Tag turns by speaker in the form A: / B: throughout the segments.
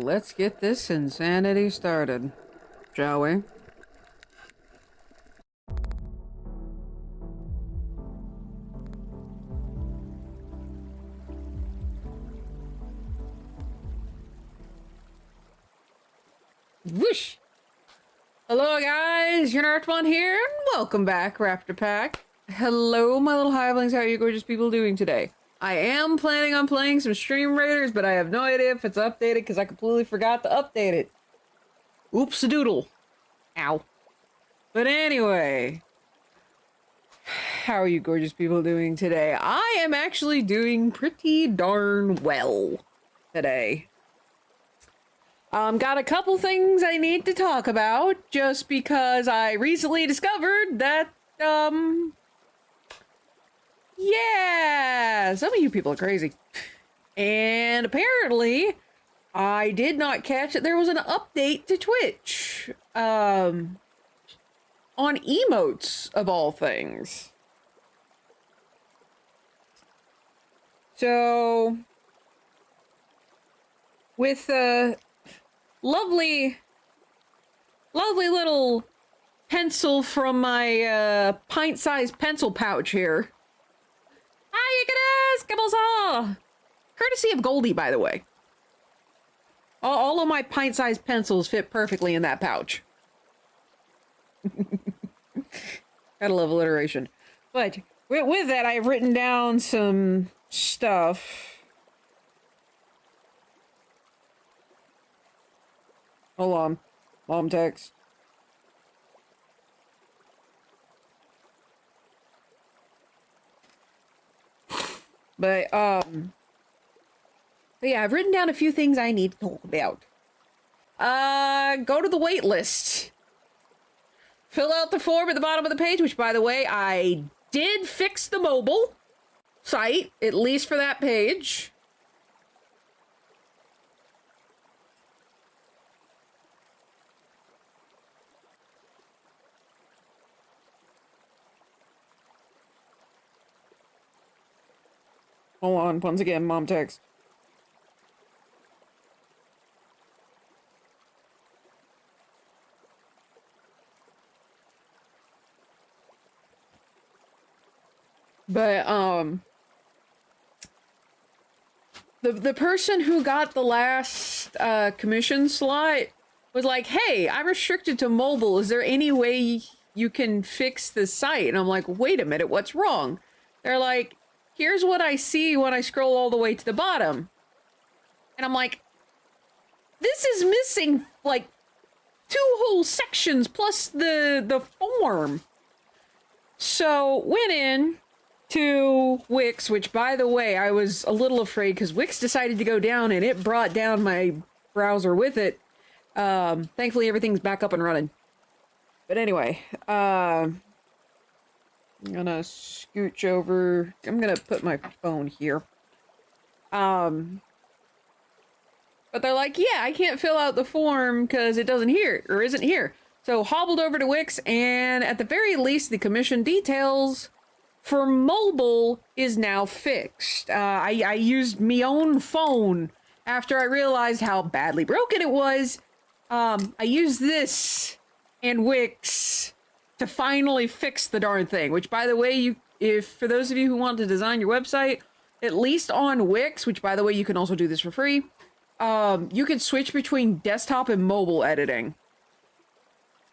A: let's get this insanity started, shall we? Whoosh! Hello guys, Unoraptormon here, and welcome back, Raptor Pack. Hello my little hivelings, how are you gorgeous people doing today? I am planning on playing some Stream Raiders, but I have no idea if it's updated because I completely forgot to update it. Oops-a-doodle. Ow. But anyway, how are you gorgeous people doing today? I am actually doing pretty darn well today. Got a couple things I need to talk about, just because I recently discovered that, yeah, some of you people are crazy. And apparently, I did not catch that there was an update to Twitch, on emotes, of all things. So, with, lovely little pencil from my pint-sized pencil pouch here. Hi, you courtesy of Goldie, by the way. All of my pint-sized pencils fit perfectly in that pouch. Gotta love alliteration. But with that, I've written down some stuff. Hold on. Mom text. But yeah, I've written down a few things I need to talk about. Go to the wait list. Fill out the form at the bottom of the page, which, by the way, I did fix the mobile site, at least for that page. Hold on, once again, mom text. But, the person who got the last, commission slot was like, hey, I'm restricted to mobile. Is there any way you can fix the site? And I'm like, wait a minute, what's wrong? They're like, here's what I see when I scroll all the way to the bottom. And I'm like, this is missing, like, 2 whole sections plus the form. So, went in to Wix, which, by the way, I was a little afraid because Wix decided to go down and it brought down my browser with it. Thankfully, everything's back up and running. But anyway, I'm gonna scooch over. I'm gonna put my phone here. But they're like, yeah, I can't fill out the form because it doesn't here, or isn't here. So hobbled over to Wix, and at the very least, the commission details for mobile is now fixed. I used my own phone after I realized how badly broken it was. I used this and Wix to finally fix the darn thing, which, by the way, for those of you who want to design your website, at least on Wix, which, by the way, you can also do this for free, you can switch between desktop and mobile editing.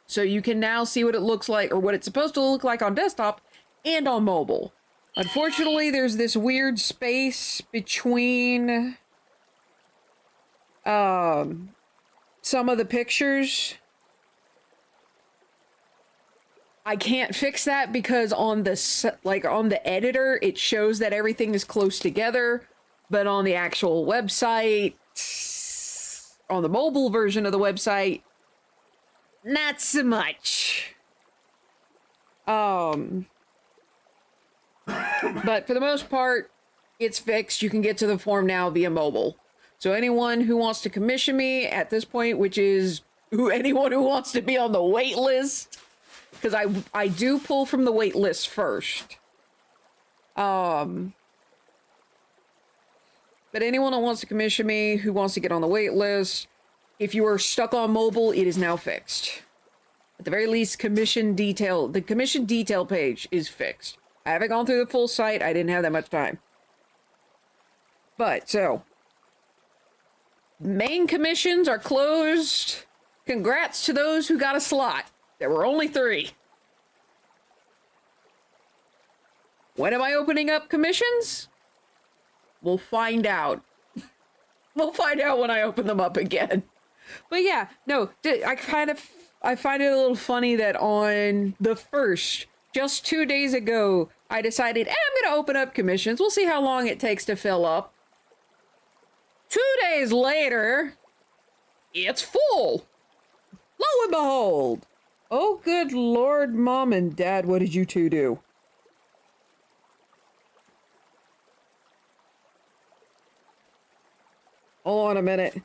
A: So you can now see what it looks like, or what it's supposed to look like on desktop and on mobile. Unfortunately, there's this weird space between some of the pictures. I can't fix that because on the editor, it shows that everything is close together, but on the actual website, on the mobile version of the website, not so much. But for the most part, it's fixed. You can get to the form now via mobile. So anyone who wants to commission me at this point, which is anyone who wants to be on the wait list, because I do pull from the wait list first. But anyone who wants to commission me, who wants to get on the wait list, If you are stuck on mobile, it is now fixed. At the very least, the commission detail page is fixed. I haven't gone through the full site. I didn't have that much time. But, so. Main commissions are closed. Congrats to those who got a slot. There were only 3. When am I opening up commissions? We'll find out. We'll find out when I open them up again. But yeah, no, I find it a little funny that on the 1st, just 2 days ago, I decided, I'm going to open up commissions. We'll see how long it takes to fill up. 2 days later, it's full. Lo and behold. Oh, good Lord, Mom and Dad, what did you two do? Hold on a minute.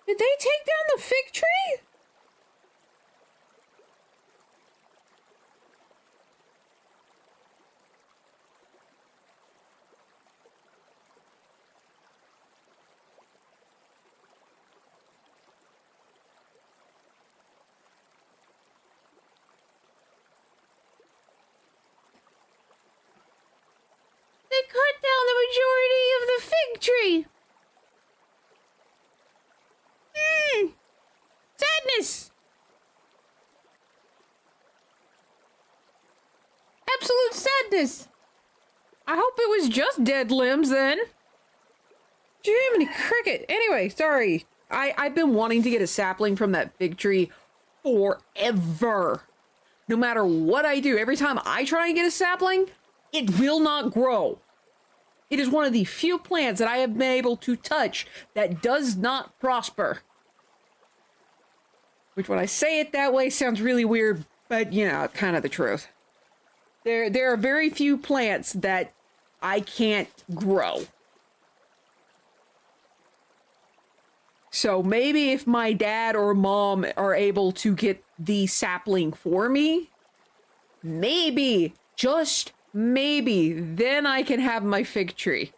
A: Did they take down the fig tree? They cut down the majority of the fig tree. Sadness. Absolute sadness. I hope it was just dead limbs then. Jiminy cricket. Anyway, sorry. I've been wanting to get a sapling from that fig tree forever. No matter what I do, every time I try and get a sapling, it will not grow. It is one of the few plants that I have been able to touch that does not prosper. Which, when I say it that way, sounds really weird, but, you know, kind of the truth. There are very few plants that I can't grow. So maybe if my dad or mom are able to get the sapling for me, maybe, just maybe, then I can have my fig tree.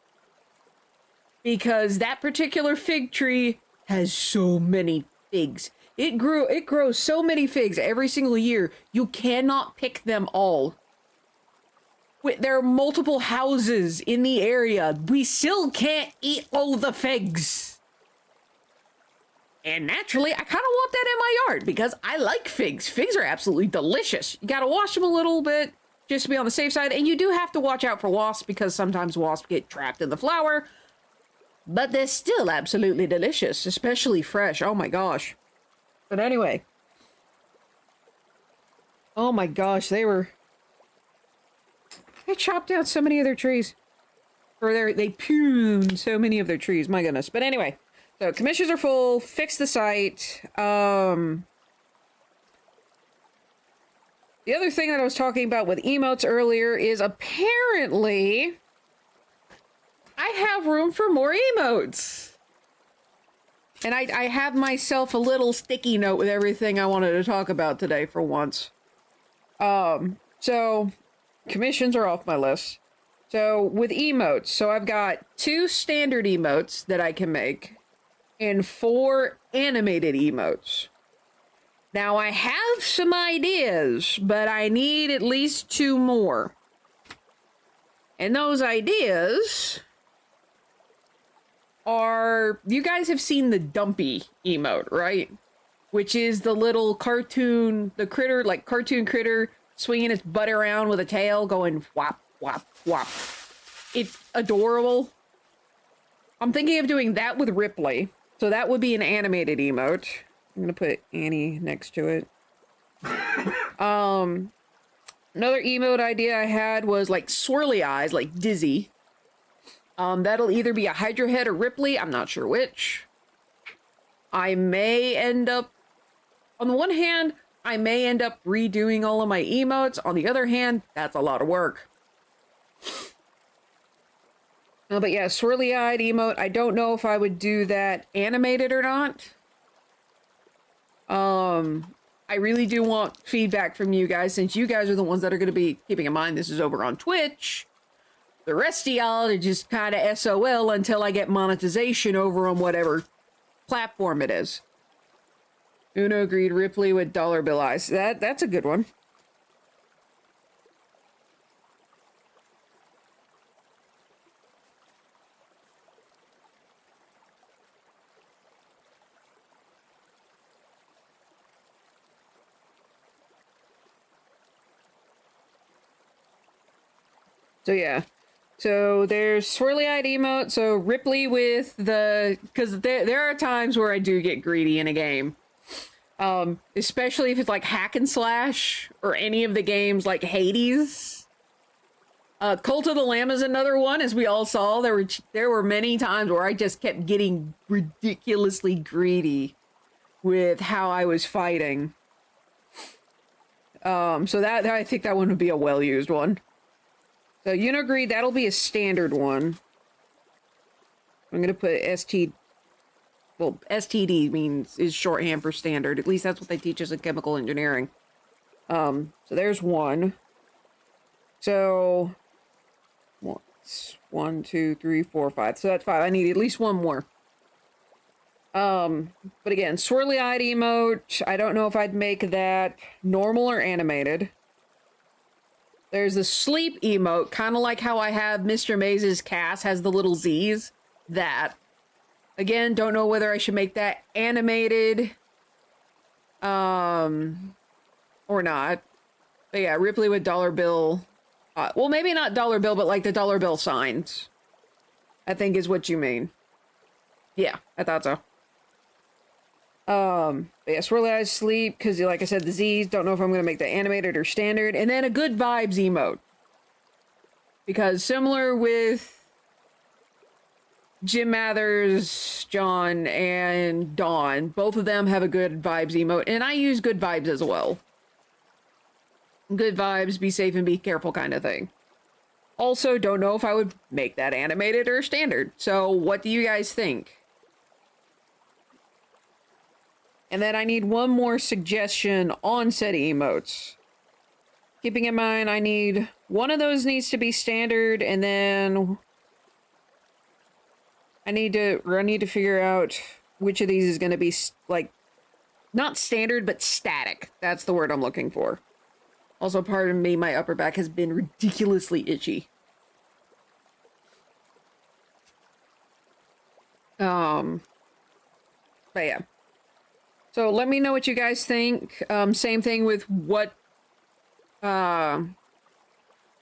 A: Because that particular fig tree has so many figs. It grows so many figs every single year, you cannot pick them all. There are multiple houses in the area. We still can't eat all the figs. And naturally, I kind of want that in my yard because I like figs. Figs are absolutely delicious. You gotta wash them a little bit just to be on the safe side. And you do have to watch out for wasps because sometimes wasps get trapped in the flour. But they're still absolutely delicious, especially fresh. Oh my gosh. But anyway. Oh my gosh, they chopped down so many of their trees. Or they pruned so many of their trees, my goodness. But anyway, so commissions are full, fix the site. The other thing that I was talking about with emotes earlier is apparently I have room for more emotes. And I have myself a little sticky note with everything I wanted to talk about today for once. So commissions are off my list. So with emotes, so I've got 2 standard emotes that I can make and 4 animated emotes. Now I have some ideas, but I need at least 2 more. And those ideas are, you guys have seen the Dumpy emote, right? Which is the little cartoon, the critter, like cartoon critter, swinging its butt around with a tail going whop, whop, whop. It's adorable. I'm thinking of doing that with Ripley. So that would be an animated emote. I'm gonna put Annie next to it. Another emote idea I had was like swirly eyes, like Dizzy. That'll either be a Hydra Head or Ripley. I'm not sure which. I may end up, on the one hand, I may end up redoing all of my emotes. On the other hand, that's a lot of work. But yeah, swirly-eyed emote. I don't know if I would do that animated or not. I really do want feedback from you guys, since you guys are the ones that are going to be keeping in mind this is over on Twitch. The rest of y'all are just kind of SOL until I get monetization over on whatever platform it is. Uno agreed Ripley with dollar bill eyes. That's a good one. So yeah. So there's swirly-eyed emote, so Ripley with the... Because there are times where I do get greedy in a game. Especially if it's like hack and slash, or any of the games like Hades. Cult of the Lamb is another one, as we all saw. There were many times where I just kept getting ridiculously greedy with how I was fighting. So that I think that one would be a well-used one. So Unigreed, that'll be a standard one. I'm gonna put ST. Well, STD is shorthand for standard. At least that's what they teach us in chemical engineering. So there's one. So one, two, three, four, five. So that's 5. I need at least one more. But again, swirly-eyed emote. I don't know if I'd make that normal or animated. There's the sleep emote, kind of like how I have Mr. Maze's Cass has the little Z's. That. Again, don't know whether I should make that animated. Or not. But yeah, Ripley with dollar bill. Well, maybe not dollar bill, but like the dollar bill signs. I think is what you mean. Yeah, I thought so. But yeah, swirly eyes sleep, because like I said, the Z's, don't know if I'm going to make that animated or standard. And then a good vibes emote. Because similar with Jim Mathers, John, and Dawn, both of them have a good vibes emote. And I use good vibes as well. Good vibes, be safe and be careful kind of thing. Also, don't know if I would make that animated or standard. So, what do you guys think? And then I need one more suggestion on said emotes. Keeping in mind, I need one of those needs to be standard, and then I need to figure out which of these is going to be like not standard but static. That's the word I'm looking for. Also, pardon me, my upper back has been ridiculously itchy. But yeah. So let me know what you guys think. Same thing with what,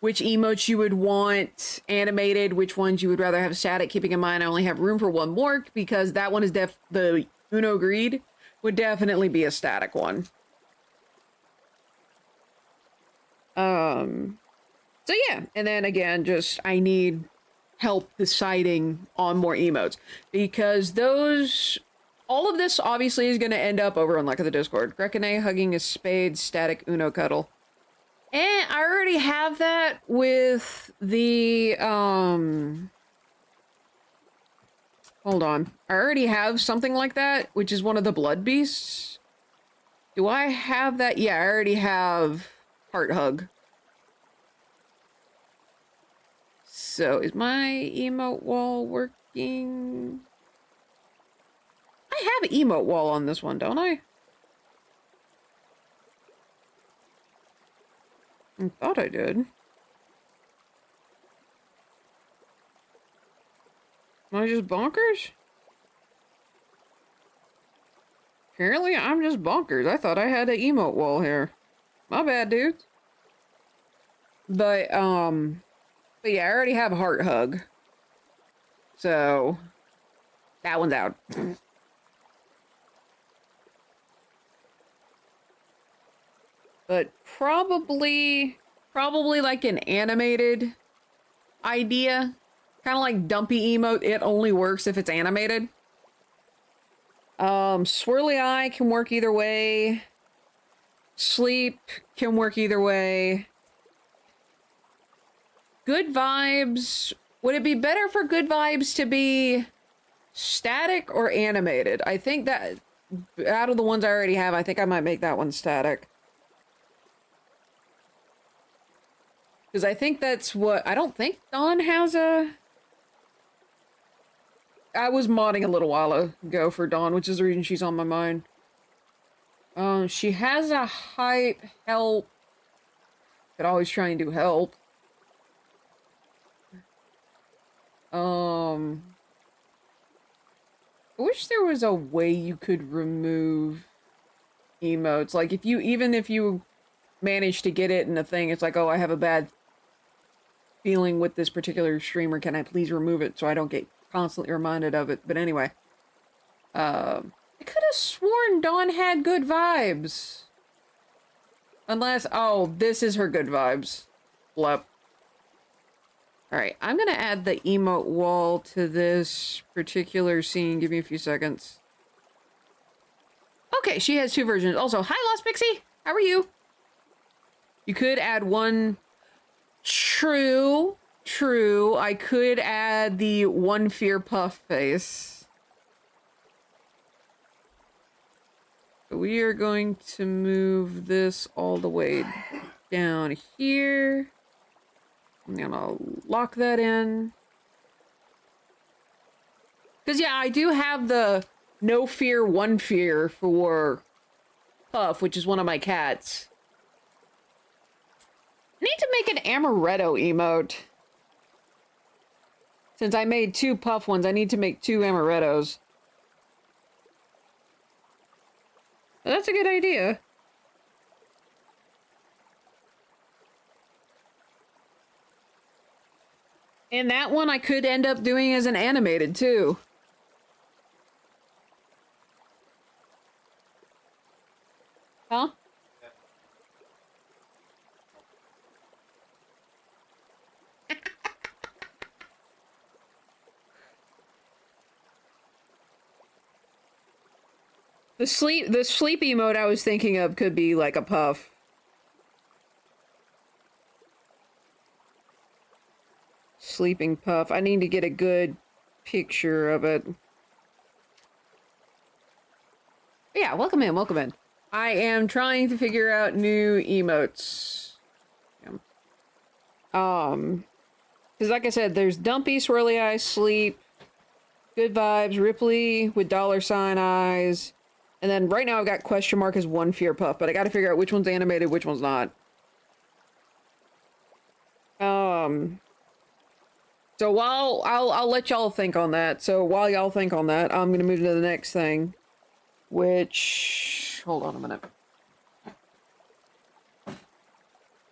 A: which emotes you would want animated, which ones you would rather have static, keeping in mind I only have room for one more, because that one is the Uno Greed would definitely be a static one. So yeah, and then again, just I need help deciding on more emotes, because all of this obviously is going to end up over on Luck of the Discord. Grekane hugging a spade, static Uno cuddle. And I already have that with the, hold on. I already have something like that, which is one of the blood beasts. Do I have that? Yeah, I already have heart hug. So, is my emote wall working? I have an emote wall on this one, don't I? I thought I did. Am I just bonkers? Apparently, I'm just bonkers. I thought I had an emote wall here. My bad, dude. But yeah, I already have heart hug. So, that one's out. But probably like an animated idea. Kind of like Dumpy emote. It only works if it's animated. Swirly eye can work either way. Sleep can work either way. Good vibes. Would it be better for good vibes to be static or animated? I think that out of the ones I already have, I think I might make that one static. Because I think that's what... I don't think Dawn has a... I was modding a little while ago for Dawn, which is the reason she's on my mind. She has a height, help. Could always try and do help. I wish there was a way you could remove emotes. Like, even if you manage to get it in a thing, it's like, oh, I have a bad feeling with this particular streamer. Can I please remove it so I don't get constantly reminded of it? But anyway. I could have sworn Dawn had good vibes. Unless, oh, this is her good vibes. Blep. Alright, I'm gonna add the emote wall to this particular scene. Give me a few seconds. Okay, she has 2 versions. Also, hi, Lost Pixie! How are you? You could add one... True. I could add the one fear puff face. We are going to move this all the way down here. I'm gonna lock that in. Because, yeah, I do have the no fear, one fear for Puff, which is one of my cats. I need to make an amaretto emote. Since I made 2 Puff ones, I need to make 2 amarettos. That's a good idea. And that one I could end up doing as an animated, too. Huh? The sleep emote I was thinking of could be like a Puff. Sleeping Puff. I need to get a good picture of it. Yeah, welcome in, welcome in. I am trying to figure out new emotes. Because like I said, there's Dumpy, Swirly Eyes, Sleep, Good Vibes, Ripley with $ eyes, and then right now I've got question mark as one Fear Puff, but I gotta figure out which one's animated, which one's not. So while I'll let y'all think on that. So while y'all think on that, I'm gonna move to the next thing, which, hold on a minute.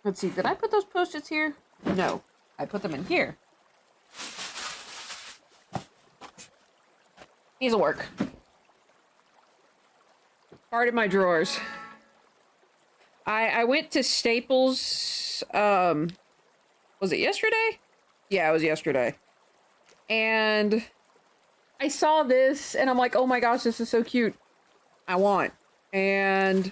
A: Let's see, did I put those Post-its here? No, I put them in here. These will work. Pardon my drawers. I went to Staples, was it yesterday? Yeah, it was yesterday. And I saw this and I'm like, oh my gosh, this is so cute. I want. And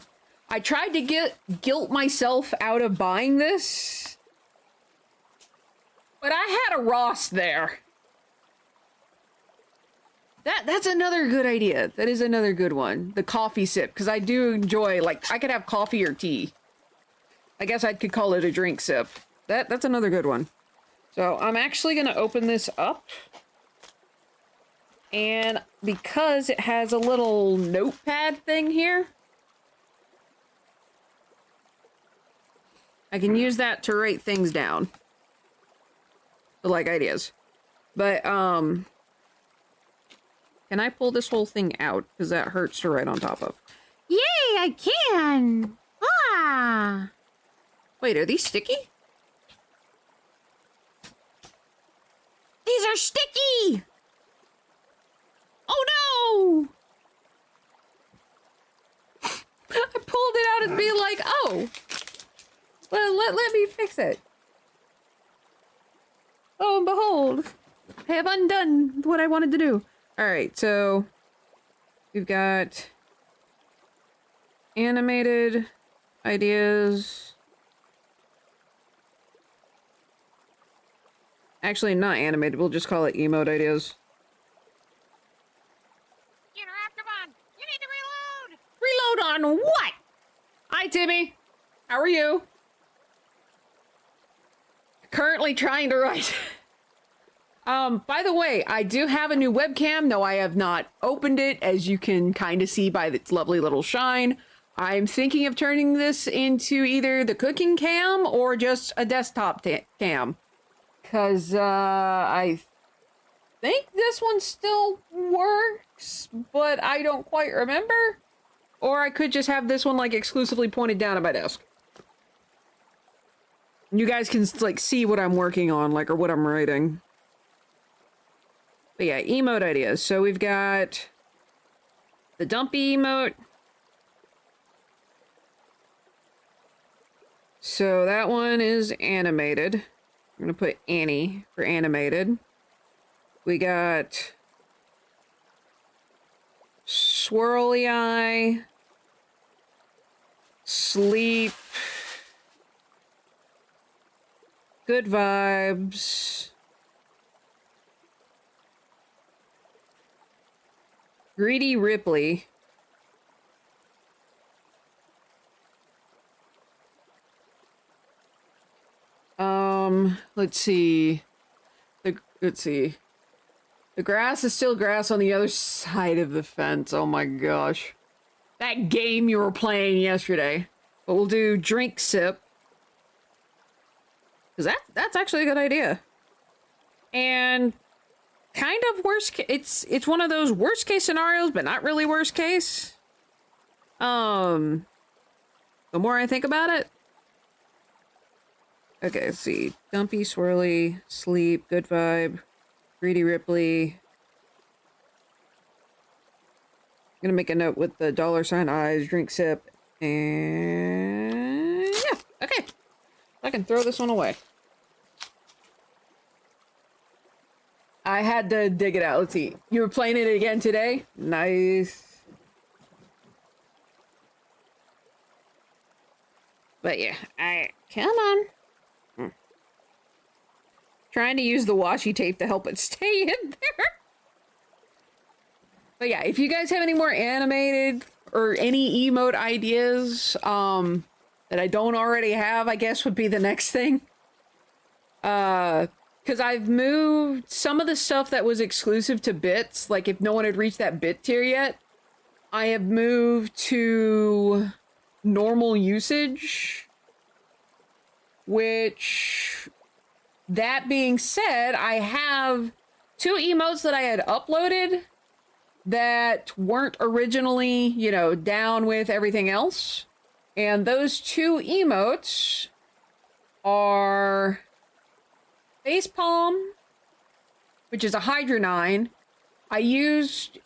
A: I tried to guilt myself out of buying this. But I had a Ross there. That's another good idea. That is another good one. The coffee sip, because I do enjoy, like, I could have coffee or tea. I guess I could call it a drink sip. That's another good one. So I'm actually going to open this up. And because it has a little notepad thing here, I can use that to write things down. Like ideas. But, can I pull this whole thing out? Because that hurts to write on top of.
B: Yay, I can! Ah!
A: Wait, are these sticky?
B: These are sticky! Oh
A: no! I pulled it out and be like, oh! Well, let me fix it. Oh, and behold, I have undone what I wanted to do. Alright, so we've got animated ideas. Actually, not animated, we'll just call it emote ideas.
B: Unoraptormon, you need to Reload on what?
A: Hi, Timmy. How are you? Currently trying to write. By the way, I do have a new webcam. No, I have not opened it, as you can kind of see by its lovely little shine. I'm thinking of turning this into either the cooking cam or just a desktop cam. Because, I think this one still works, but I don't quite remember. Or I could just have this one, like, exclusively pointed down at my desk. You guys can, like, see what I'm working on, like, or what I'm writing. But yeah, emote ideas. So we've got the dumpy emote. So that one is animated. I'm gonna put Annie for animated. We got swirly eye, sleep, good vibes, greedy Ripley, let's see. The grass is still grass on the other side of the fence. Oh my gosh. That game you were playing yesterday. But we'll do drink sip. Because that's actually a good idea. And kind of worst case, it's one of those worst case scenarios, but not really worst case. The more I think about it. Okay, let's see. Dumpy, swirly, sleep, good vibe, greedy Ripley. I'm gonna make a note with the $ eyes, drink sip, and yeah, okay. I can throw this one away. I had to dig it out. Let's see. You were playing it again today? Nice. But yeah, come on. Trying to use the washi tape to help it stay in there. But yeah, if you guys have any more animated or any emote ideas that I don't already have, I guess would be the next thing. Because I've moved some of the stuff that was exclusive to bits, like if no one had reached that bit tier yet, I have moved to normal usage, which... That being said, I have 2 emotes that I had uploaded that weren't originally, you know, down with everything else. And those 2 emotes are Facepalm, which is a Hydra 9. I reused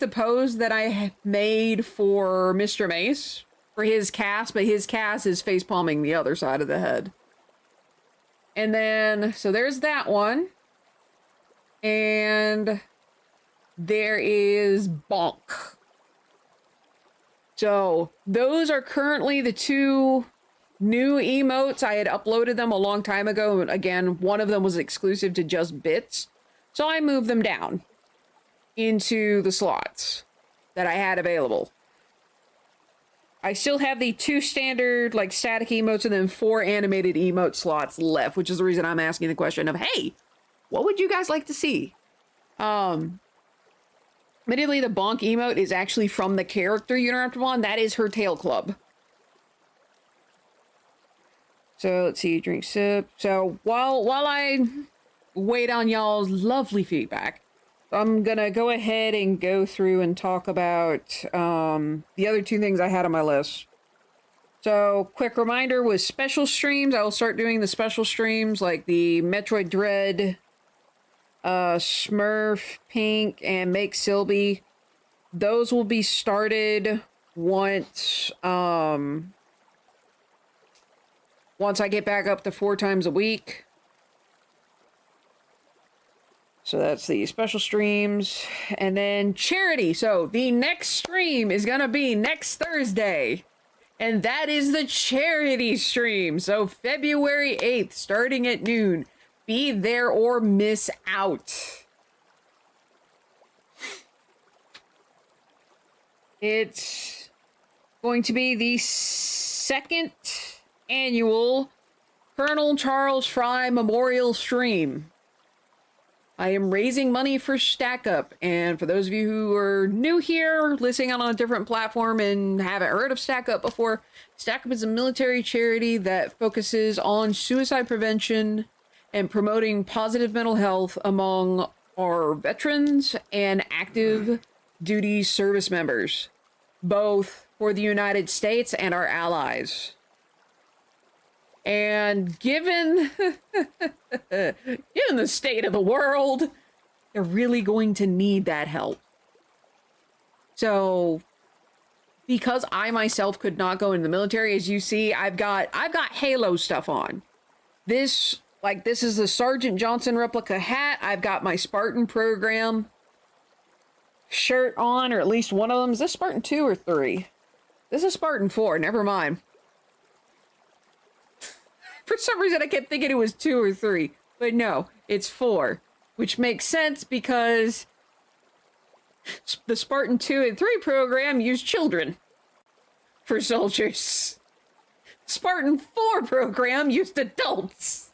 A: the pose that I had made for Mr. Mace for his cast, but his cast is facepalming the other side of the head. And then, so there's that one. And there is Bonk. So those are currently the 2 new emotes. I had uploaded them a long time ago. And again, one of them was exclusive to just bits. So I moved them down into the slots that I had available. I still have the 2 standard, like, static emotes and then 4 animated emote slots left, which is the reason I'm asking the question of, hey, what would you guys like to see? Admittedly, the Bonk emote is actually from the character Unoraptormon. That is her tail club. So, let's see, drink sip. So, while I wait on y'all's lovely feedback, I'm gonna go ahead and go through and talk about the other 2 things I had on my list. So, quick reminder with special streams, I will start doing the special streams like the Metroid Dread, Smurf, Pink, and Make Silby. Those will be started once I get back up to 4 times a week. So that's the special streams. And then charity. So the next stream is going to be next Thursday. And that is the charity stream. So February 8th, starting at noon. Be there or miss out. It's going to be the second annual Colonel Charles Fry Memorial Stream. I am raising money for Stack Up, and for those of you who are new here, listening on a different platform and haven't heard of Stack Up before, Stack Up is a military charity that focuses on suicide prevention and promoting positive mental health among our veterans and active duty service members, both for the United States and our allies. And given the state of the world, they're really going to need that help. So, because I myself could not go into the military, as you see, I've got Halo stuff on. This is the Sergeant Johnson replica hat. I've got my Spartan program shirt on, or at least one of them. Is this Spartan 2 or 3? This is Spartan 4, never mind. For some reason, I kept thinking it was 2 or 3, but no, it's 4, which makes sense because the Spartan 2 and 3 program used children for soldiers. Spartan 4 program used adults.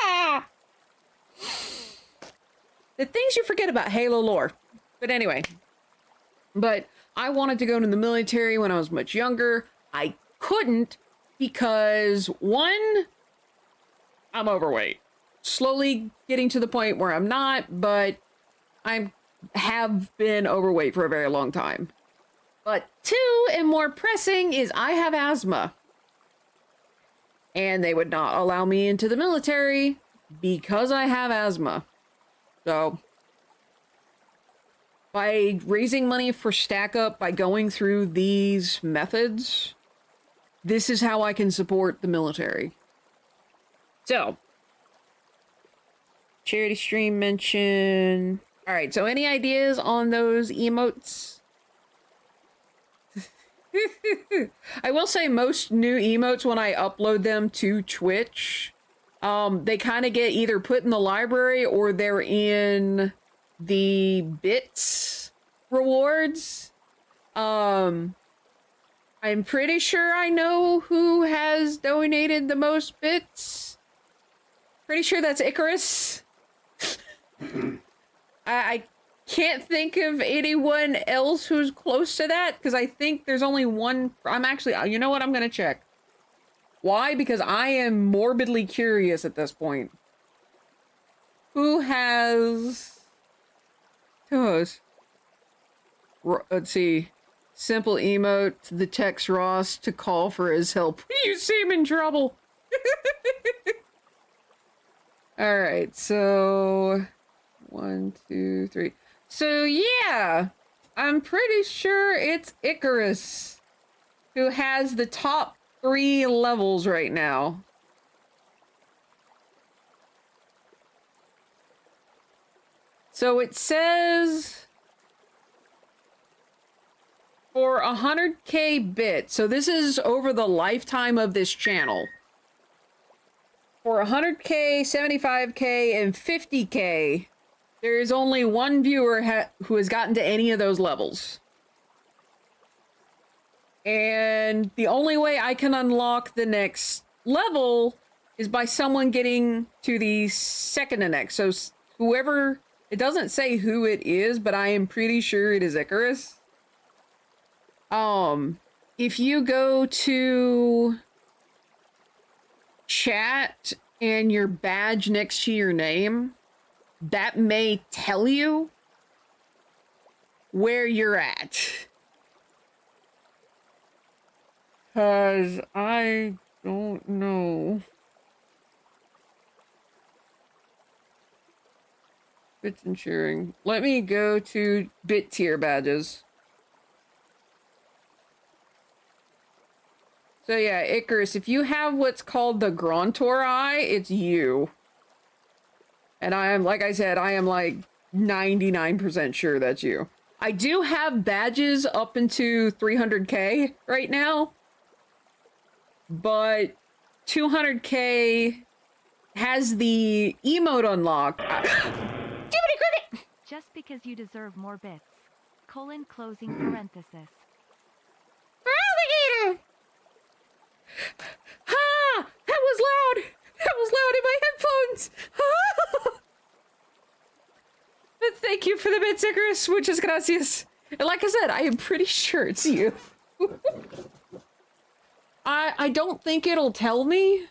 A: Ah! The things you forget about Halo lore. But anyway, I wanted to go into the military when I was much younger. I couldn't because, one, I'm overweight. Slowly getting to the point where I'm not, but I have been overweight for a very long time. But two, and more pressing, is I have asthma. And they would not allow me into the military because I have asthma. So, by raising money for Stack Up, by going through these methods, this is how I can support the military. So, charity stream mention. All right, so any ideas on those emotes? I will say most new emotes, when I upload them to Twitch, they kind of get either put in the library or they're in the bits rewards. I'm pretty sure I know who has donated the most bits. Pretty sure that's Icarus. I can't think of anyone else who's close to that, because I think there's only one. I'm actually, you know what, I'm gonna check. Why? Because I am morbidly curious at this point. Who has... Let's see. Simple emote, the text Ross to call for his help. You seem in trouble. Alright, so... 1, 2, 3... So, yeah, I'm pretty sure it's Icarus who has the top 3 levels right now. So it says for 100k bits, so this is over the lifetime of this channel. For 100k, 75k, and 50k, there is only one viewer who has gotten to any of those levels. And the only way I can unlock the next level is by someone getting to the second to next. So whoever, it doesn't say who it is, but I am pretty sure it is Icarus. If you go to chat and your badge next to your name, that may tell you where you're at. 'Cause I don't know. Bits and sharing. Let me go to bit tier badges. So yeah, Icarus, if you have what's called the Grontor Eye, it's you. And I am, like I said, I am like 99% sure that's you. I do have badges up into 300k right now. But 200k has the emote unlocked. Jiminy Cricket!
C: Just because you deserve more bits. closing parenthesis.
B: Alligator!
A: Ha! That was loud! That was loud in my headphones! But thank you for the bits, Icarus. Muchas gracias. And like I said, I am pretty sure it's you. I don't think it'll tell me.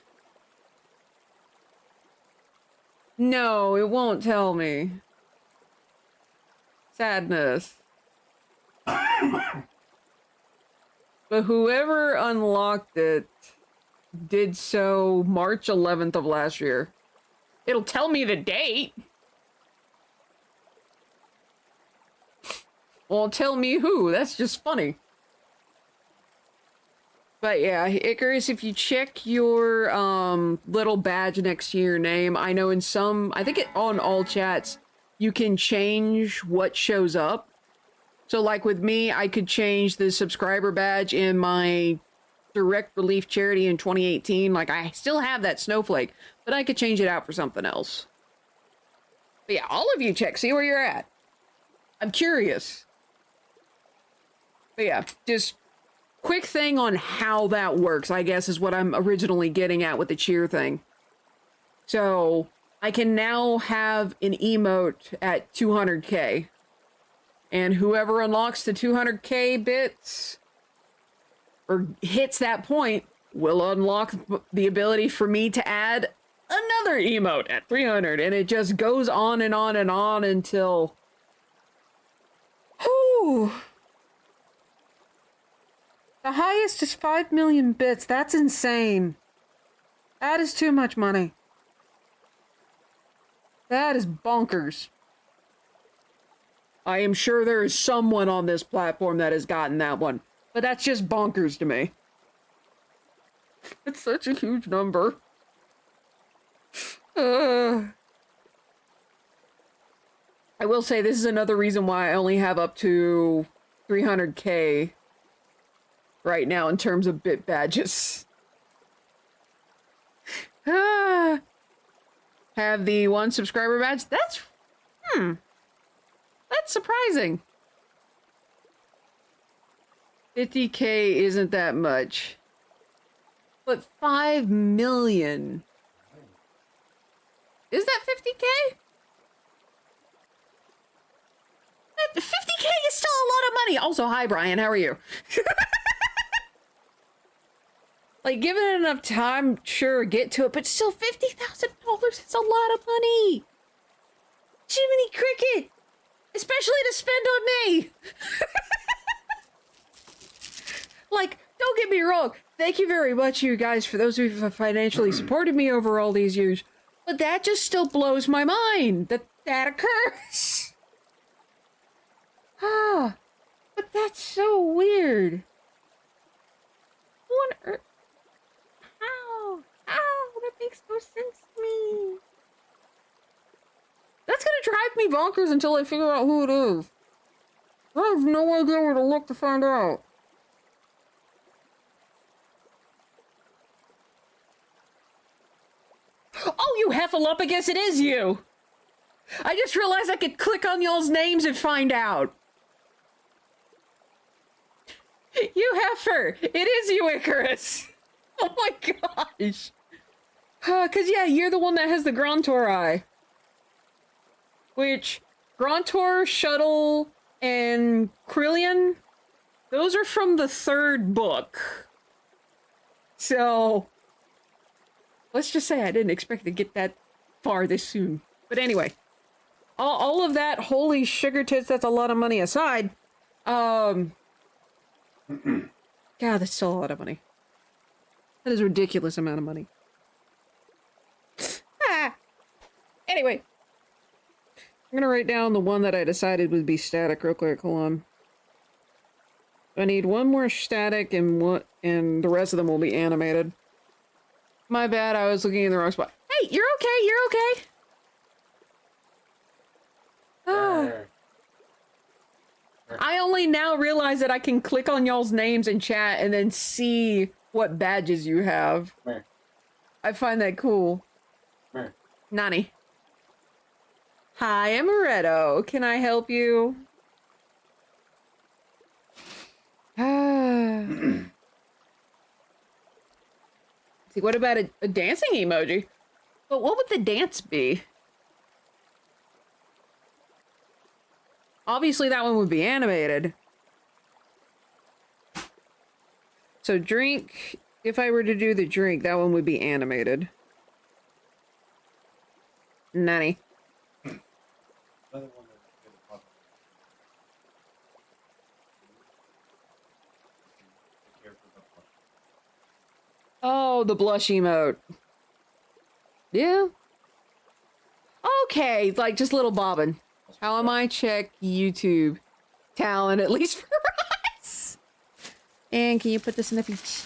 A: No, it won't tell me. Sadness. But whoever unlocked it did so March 11th of last year. It'll tell me the date. Well, tell me who. That's just funny. But yeah, Icarus, if you check your little badge next to your name, I know in some, I think on all chats, you can change what shows up. So like with me, I could change the subscriber badge in my direct relief charity in 2018. Like I still have that snowflake, but I could change it out for something else. But yeah, all of you check, see where you're at. I'm curious. But yeah, just quick thing on how that works, I guess, is what I'm originally getting at with the cheer thing. So I can now have an emote at 200k. And whoever unlocks the 200k bits or hits that point will unlock the ability for me to add another emote at 300. And it just goes on and on and on until... Whew. The highest is 5 million bits. That's insane. That is too much money. That is bonkers. I am sure there is someone on this platform that has gotten that one, but that's just bonkers to me. It's such a huge number. I will say this is another reason why I only have up to 300k right now in terms of bit badges. Have the 1 subscriber badge? That's surprising. 50k isn't that much. But 5 million. Is that 50k? 50k is still a lot of money. Also, hi Brian, how are you? Like, given it enough time, sure, get to it, but still $50,000 is a lot of money. Jiminy Cricket! Especially to spend on me! Like, don't get me wrong, thank you very much, you guys, for those who have financially supported me over all these years, but that just still blows my mind that that occurs. Ah, but that's so weird. Who on earth? How? That makes no sense to me. That's gonna drive me bonkers until I figure out who it is. I have no idea where to look to find out. Oh, you heffalump, it is you! I just realized I could click on y'all's names and find out. You heifer! It is you, Icarus! Oh my gosh! Cause yeah, you're the one that has the Grontor eye. Which, Grontor, Shuttle, and Krillian, those are from the 3rd book. So, let's just say I didn't expect to get that far this soon. But anyway, all of that holy sugar tits, that's a lot of money aside. God, that's still a lot of money. That is a ridiculous amount of money. Anyway. I'm gonna write down the one that I decided would be static real quick. Hold on. I need one more static and the rest of them will be animated. My bad, I was looking in the wrong spot. Hey, you're okay, you're okay. I only now realize that I can click on y'all's names in chat and then see what badges you have. I find that cool. Nani. Hi, Amaretto. Can I help you? See, what about a dancing emoji? But what would the dance be? Obviously, that one would be animated. So drink, if I were to do the drink, that one would be animated. Nanny. Oh, the blush emote. Yeah. Okay, like just little bobbin. How am I? Check YouTube. Talent, at least for us. And can you put this in the beach?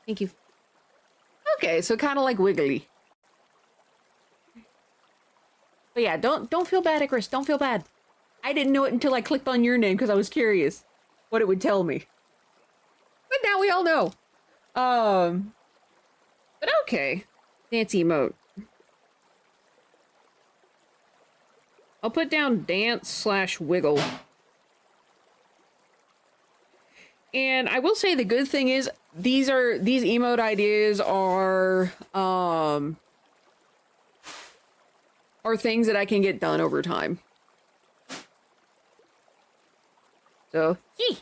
A: Thank you. Okay, so kind of like wiggly. But yeah, don't feel bad, Icarus. Don't feel bad. I didn't know it until I clicked on your name because I was curious what it would tell me. But now we all know. But okay. Dance emote. I'll put down dance/wiggle. And I will say the good thing is these emote ideas are things that I can get done over time. So, yee!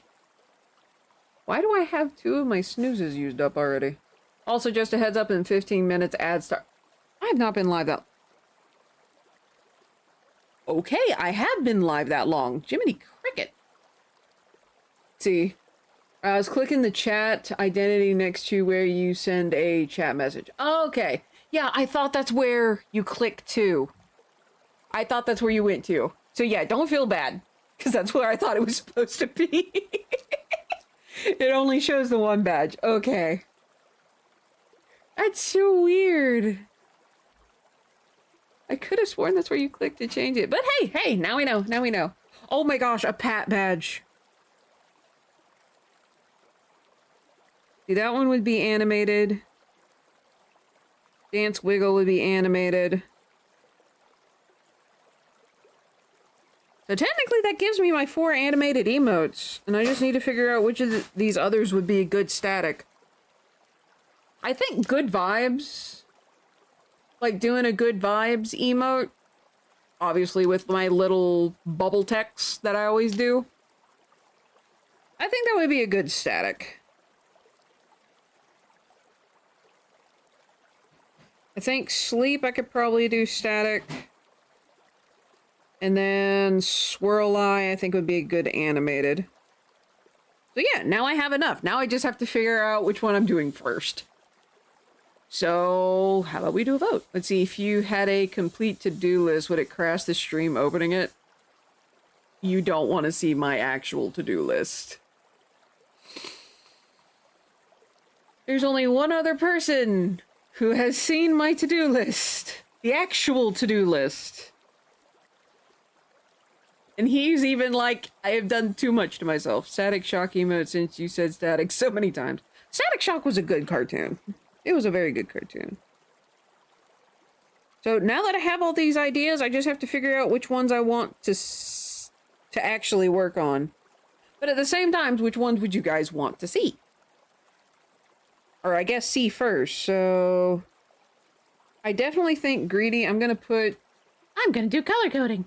A: Why do I have 2 of my snoozes used up already? Also, just a heads up, in 15 minutes, ad start. I have not been live that... Okay, I have been live that long. Jiminy Cricket. See, I was clicking the chat identity next to where you send a chat message. Okay. Yeah, I thought that's where you click to. I thought that's where you went to. So yeah, don't feel bad. Because that's where I thought it was supposed to be. It only shows the one badge. Okay. That's so weird. I could have sworn that's where you click to change it. But hey, now we know. Now we know. Oh my gosh, a Pat badge. See, that one would be animated. Dance Wiggle would be animated. So technically that gives me my 4 animated emotes. And I just need to figure out which of these others would be good static. I think good vibes. Like doing a good vibes emote. Obviously with my little bubble text that I always do. I think that would be a good static. I think sleep I could probably do static. And then Swirl Eye I think would be a good animated. So yeah, now I have enough. Now I just have to figure out which one I'm doing first. So, how about we do a vote? Let's see, if you had a complete to-do list, would it crash the stream opening it? You don't want to see my actual to-do list. There's only one other person who has seen my to-do list. The actual to-do list. And he's even like, I have done too much to myself. Static Shock emote since you said static so many times. Static Shock was a good cartoon. It was a very good cartoon. So now that I have all these ideas, I just have to figure out which ones I want to actually work on. But at the same time, which ones would you guys want to see? Or I guess see first. So I definitely think Greedy, I'm gonna do color coding.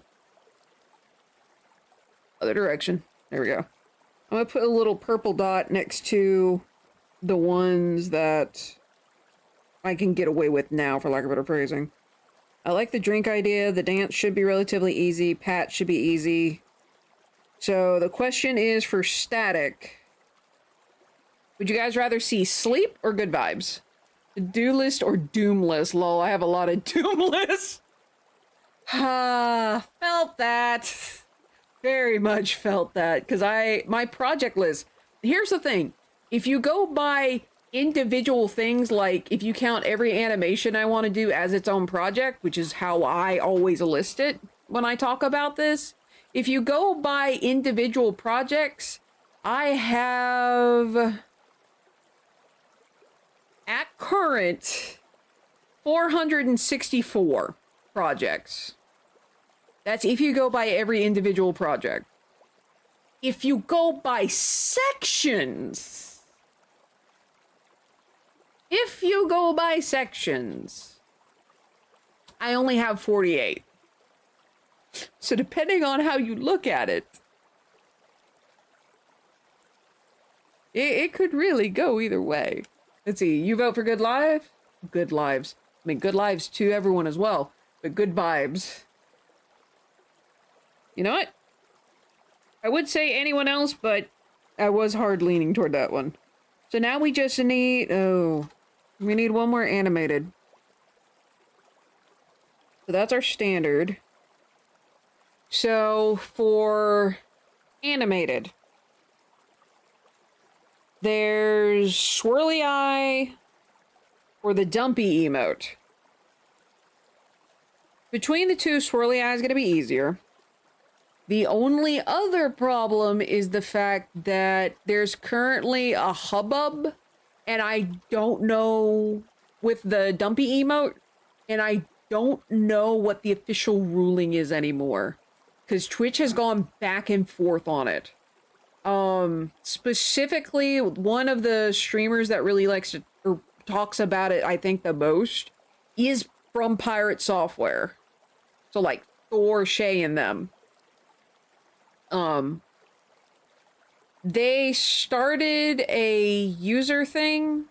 A: Other direction. There we go. I'm gonna put a little purple dot next to the ones that I can get away with now, for lack of better phrasing. I like the drink idea. The dance should be relatively easy. Pat should be easy. So the question is for static. Would you guys rather see sleep or good vibes? To-do list or doom list? Lol, I have a lot of doom lists. Felt that. Very much felt that. Because my project list. Here's the thing. If you go by individual things, like if you count every animation I want to do as its own project, which is how I always list it when I talk about this. If you go by individual projects, I have at current 464 projects. That's if you go by every individual project. if you go by sections, I only have 48. So depending on how you look at it, it could really go either way. Let's see, you vote for good life? Good lives. I mean, good lives to everyone as well, but good vibes. You know what? I would say anyone else, but I was hard leaning toward that one. So now we just need, we need one more animated. So that's our standard. So for animated, there's Swirly Eye or the Dumpy emote. Between the two, Swirly Eye is going to be easier. The only other problem is the fact that there's currently a hubbub, and I don't know with the Dumpy emote, and I don't know what the official ruling is anymore, because Twitch has gone back and forth on it. Specifically, one of the streamers that really likes to, or talks about it, I think the most, is from Pirate Software. So like Thor, Shay, and them. They started a user thing,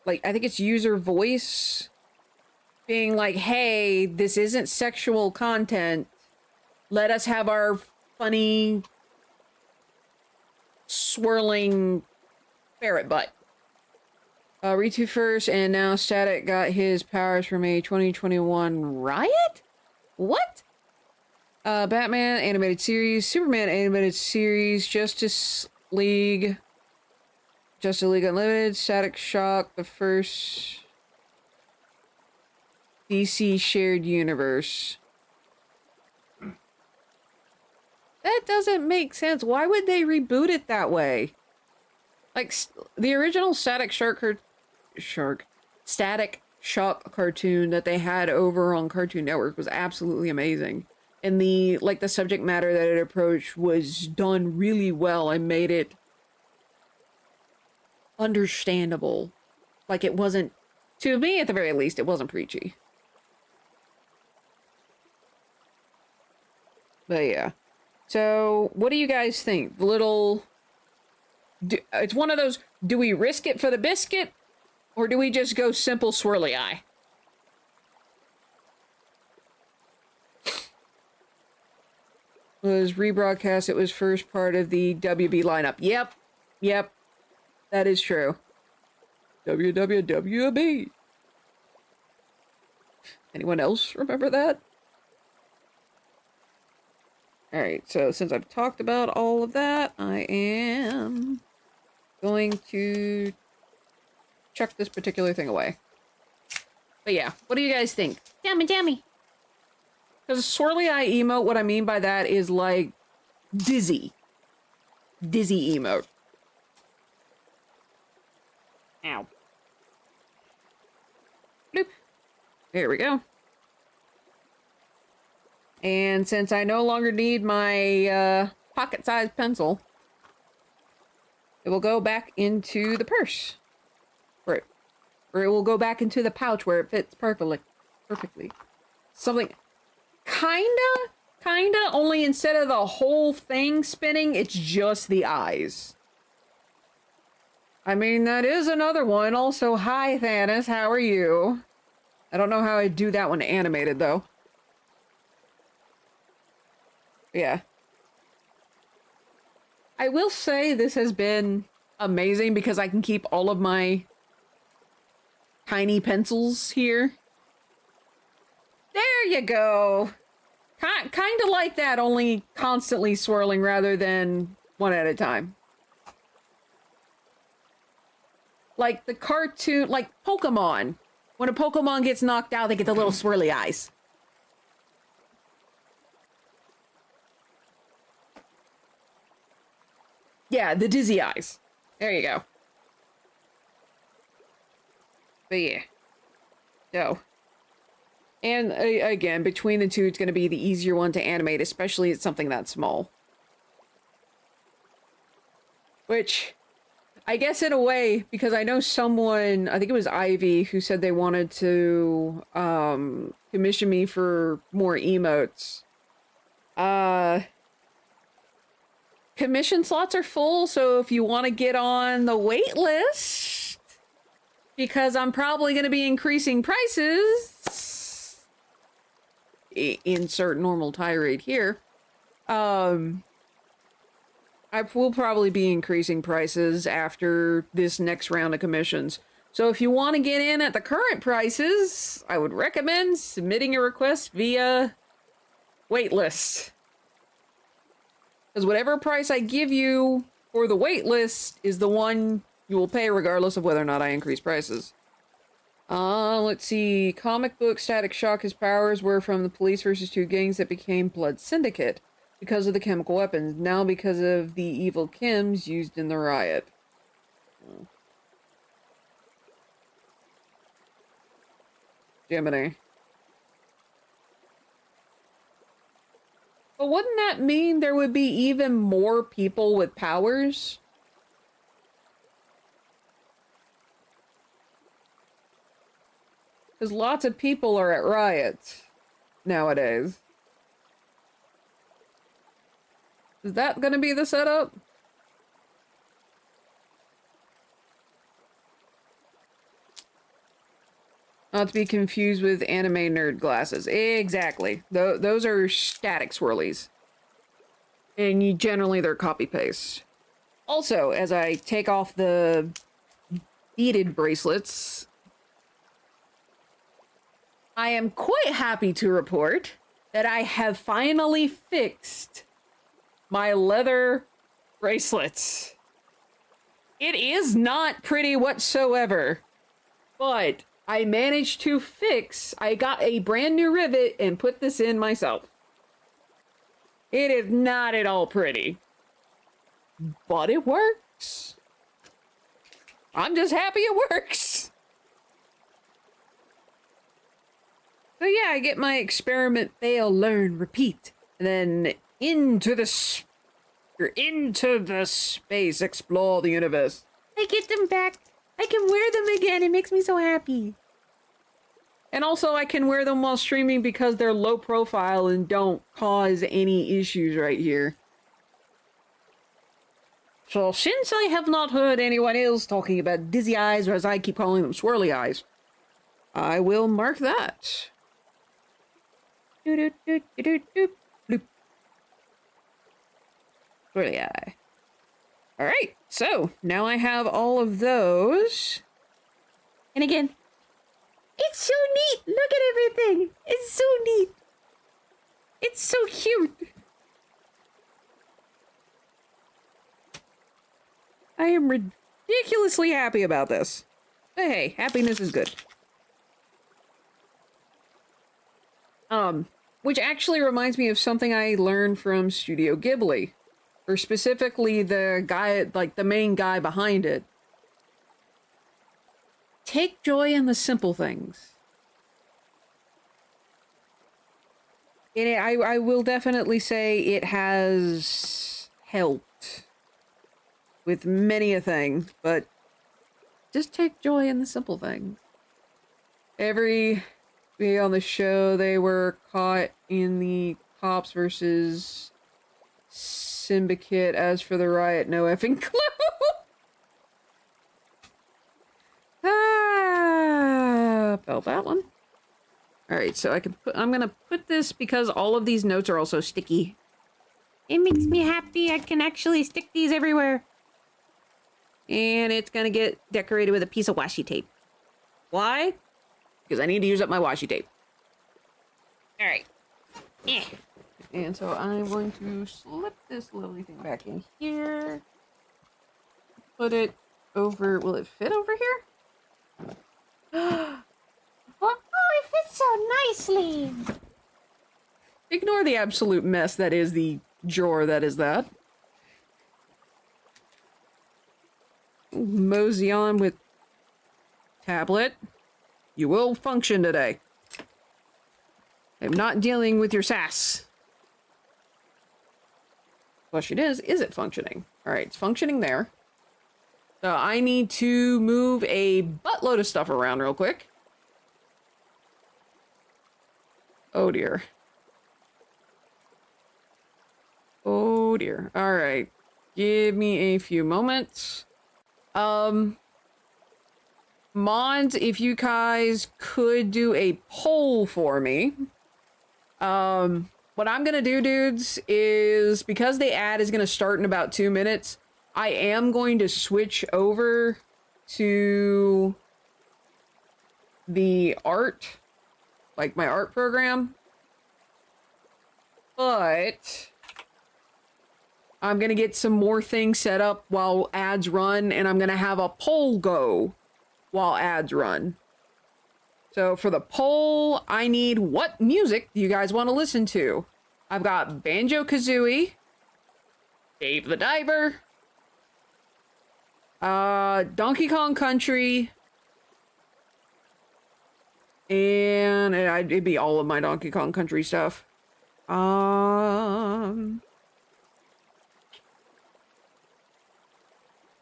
A: like, I think it's user voice, being like, hey, this isn't sexual content. Let us have our funny, swirling ferret butt. Ritu first, and now Static got his powers from a 2021 riot? What? Batman animated series, Superman animated series, Justice League Unlimited, Static Shock, the first DC shared universe. That doesn't make sense. Why would they reboot it that way? Like, the original Static Shock cartoon that they had over on Cartoon Network was absolutely amazing. And the subject matter that it approached was done really well and made it understandable. Like, it wasn't, to me at the very least, it wasn't preachy. But yeah. So, what do you guys think? It's one of those, do we risk it for the biscuit? Or do we just go simple Swirly Eye? Was rebroadcast, it was first part of the WB lineup. Yep. That is true. WWWB. Anyone else remember that? Alright, so since I've talked about all of that, I am going to chuck this particular thing away. But yeah, what do you guys think?
B: Dammy.
A: Because Swirly Eye emote, what I mean by that is like dizzy. Dizzy emote. Ow. Bloop. There we go. And since I no longer need my pocket-sized pencil, it will go back into the purse. Or it will go back into the pouch where it fits perfectly. Something kinda, only instead of the whole thing spinning, it's just the eyes. I mean, that is another one. Also, hi Thanos, how are you? I don't know how I'd do that one animated, though. Yeah. I will say this has been amazing because I can keep all of my tiny pencils here. There you go. Kind of like that, only constantly swirling rather than one at a time. Like the cartoon, like Pokemon. When a Pokemon gets knocked out, they get the little swirly eyes. Yeah, the dizzy eyes. There you go. But yeah. So. And again, between the two, it's going to be the easier one to animate, especially it's something that small. Which, I guess in a way, because I know someone, I think it was Ivy, who said they wanted to commission me for more emotes. Commission slots are full, so if you want to get on the wait list, because I'm probably going to be increasing prices, insert normal tirade here, I will probably be increasing prices after this next round of commissions. So if you want to get in at the current prices, I would recommend submitting a request via waitlist. Because whatever price I give you for the waitlist is the one you will pay regardless of whether or not I increase prices. Let's see. Comic book Static Shock, his powers were from the police versus two gangs that became Blood Syndicate. Because of the chemical weapons, now because of the evil chems used in the riot. Gemini. But wouldn't that mean there would be even more people with powers? Because lots of people are at riots nowadays. Is that gonna be the setup? Not to be confused with anime nerd glasses. Exactly. Those are static swirlies. And generally they're copy-paste. Also, as I take off the beaded bracelets, I am quite happy to report that I have finally fixed my leather bracelets. It is not pretty whatsoever, but I managed to fix. I got a brand new rivet and put this in myself. It is not at all pretty, but it works. I'm just happy it works. So yeah, I get my experiment, fail, learn, repeat, and then into the space, explore the universe.
B: I get them back. I can wear them again. It makes me so happy.
A: And also I can wear them while streaming because they're low profile and don't cause any issues right here. So since I have not heard anyone else talking about dizzy eyes, or as I keep calling them, swirly eyes, I will mark that. Bloop. Swirly eye. Alright, so now I have all of those.
B: And again, it's so neat. Look at everything. It's so neat. It's so cute.
A: I am ridiculously happy about this. But hey, happiness is good. Which actually reminds me of something I learned from Studio Ghibli. Or specifically the guy, like the main guy behind it. Take joy in the simple things. And I will definitely say it has helped with many a thing, but just take joy in the simple things. Every day on the show, they were caught in the cops versus Syndicate. As for the riot, no effing clue. Felt that one. Alright, so I'm gonna put this because all of these notes are also sticky.
B: It makes me happy. I can actually stick these everywhere.
A: And it's gonna get decorated with a piece of washi tape. Why? Because I need to use up my washi tape. Alright. Yeah. And so I'm going to slip this lovely thing back in here. Put it over. Will it fit over here?
B: Oh, it fits so nicely.
A: Ignore the absolute mess that is the drawer that is that. Mosey on with tablet. You will function today. I'm not dealing with your sass. Question is it functioning? Alright, it's functioning there. So I need to move a buttload of stuff around real quick. Oh dear. Oh dear. All right. Give me a few moments. Mods, if you guys could do a poll for me. What I'm gonna do, dudes, is because the ad is gonna start in about 2 minutes, I am going to switch over to the art, like my art program. But I'm gonna get some more things set up while ads run, and I'm gonna have a poll go while ads run. So for the poll, I need what music do you guys want to listen to? I've got Banjo-Kazooie, Dave the Diver, Donkey Kong Country, and it'd be all of my Donkey Kong Country stuff.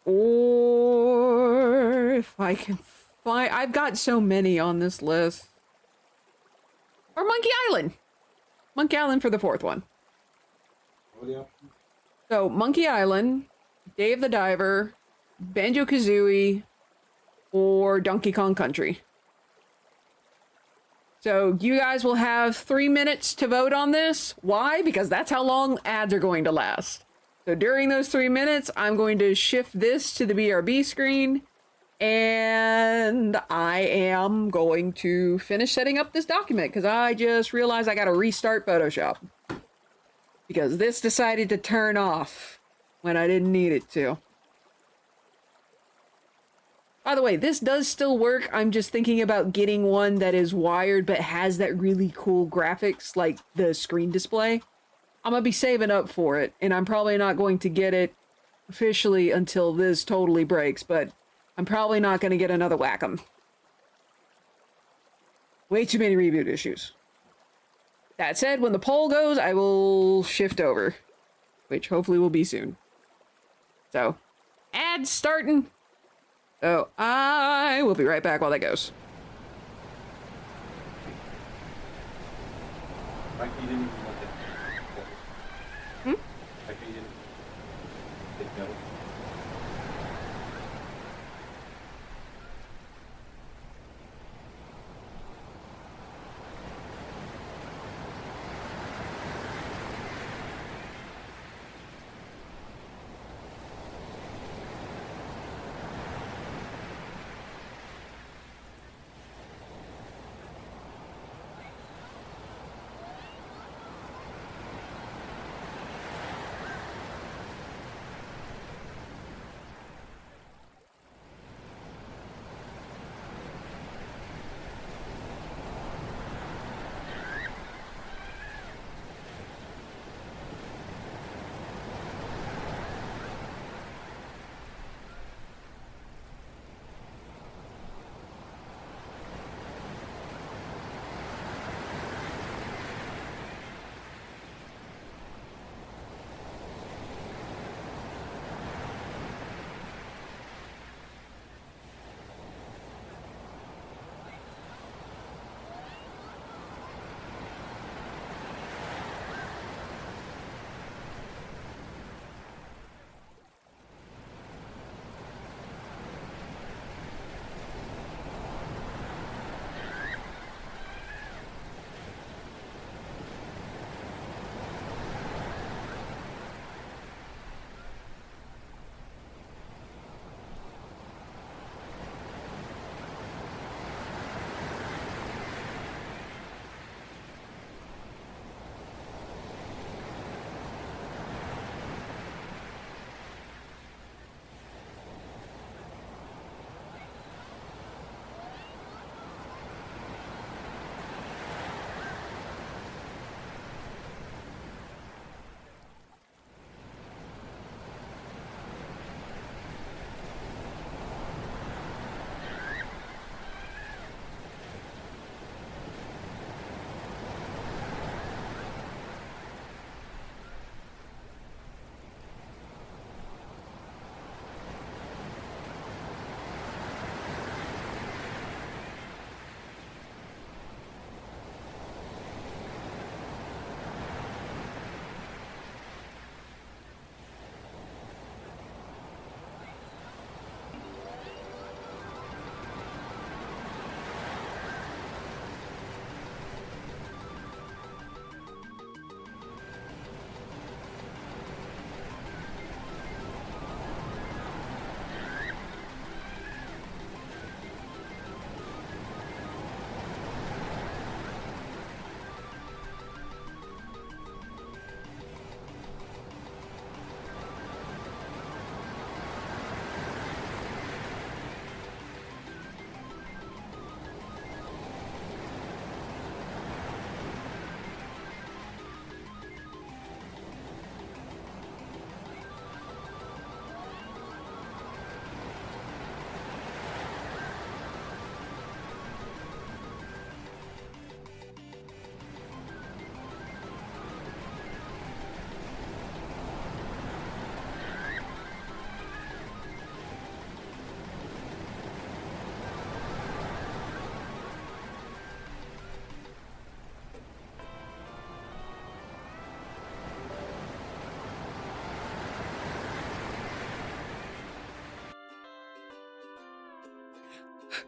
A: Or if I can find, I've got so many on this list. Or Monkey Island. Monkey Island for the fourth one.
D: What are the options?
A: So Monkey Island, Dave the Diver, Banjo-Kazooie, or Donkey Kong Country. So you guys will have 3 minutes to vote on this. Why? Because that's how long ads are going to last. So during those 3 minutes, I'm going to shift this to the BRB screen, and I am going to finish setting up this document because I just realized I got to restart Photoshop because this decided to turn off when I didn't need it to. By the way, this does still work. I'm just thinking about getting one that is wired but has that really cool graphics like the screen display. I'm gonna be saving up for it, and I'm probably not going to get it officially until this totally breaks, but I'm probably not gonna get another Wacom. Way too many reboot issues. That said, when the poll goes, I will shift over, which hopefully will be soon. So, ads starting. So, I will be right back while that goes.
D: Like you didn't even want it. Like you didn't take notes.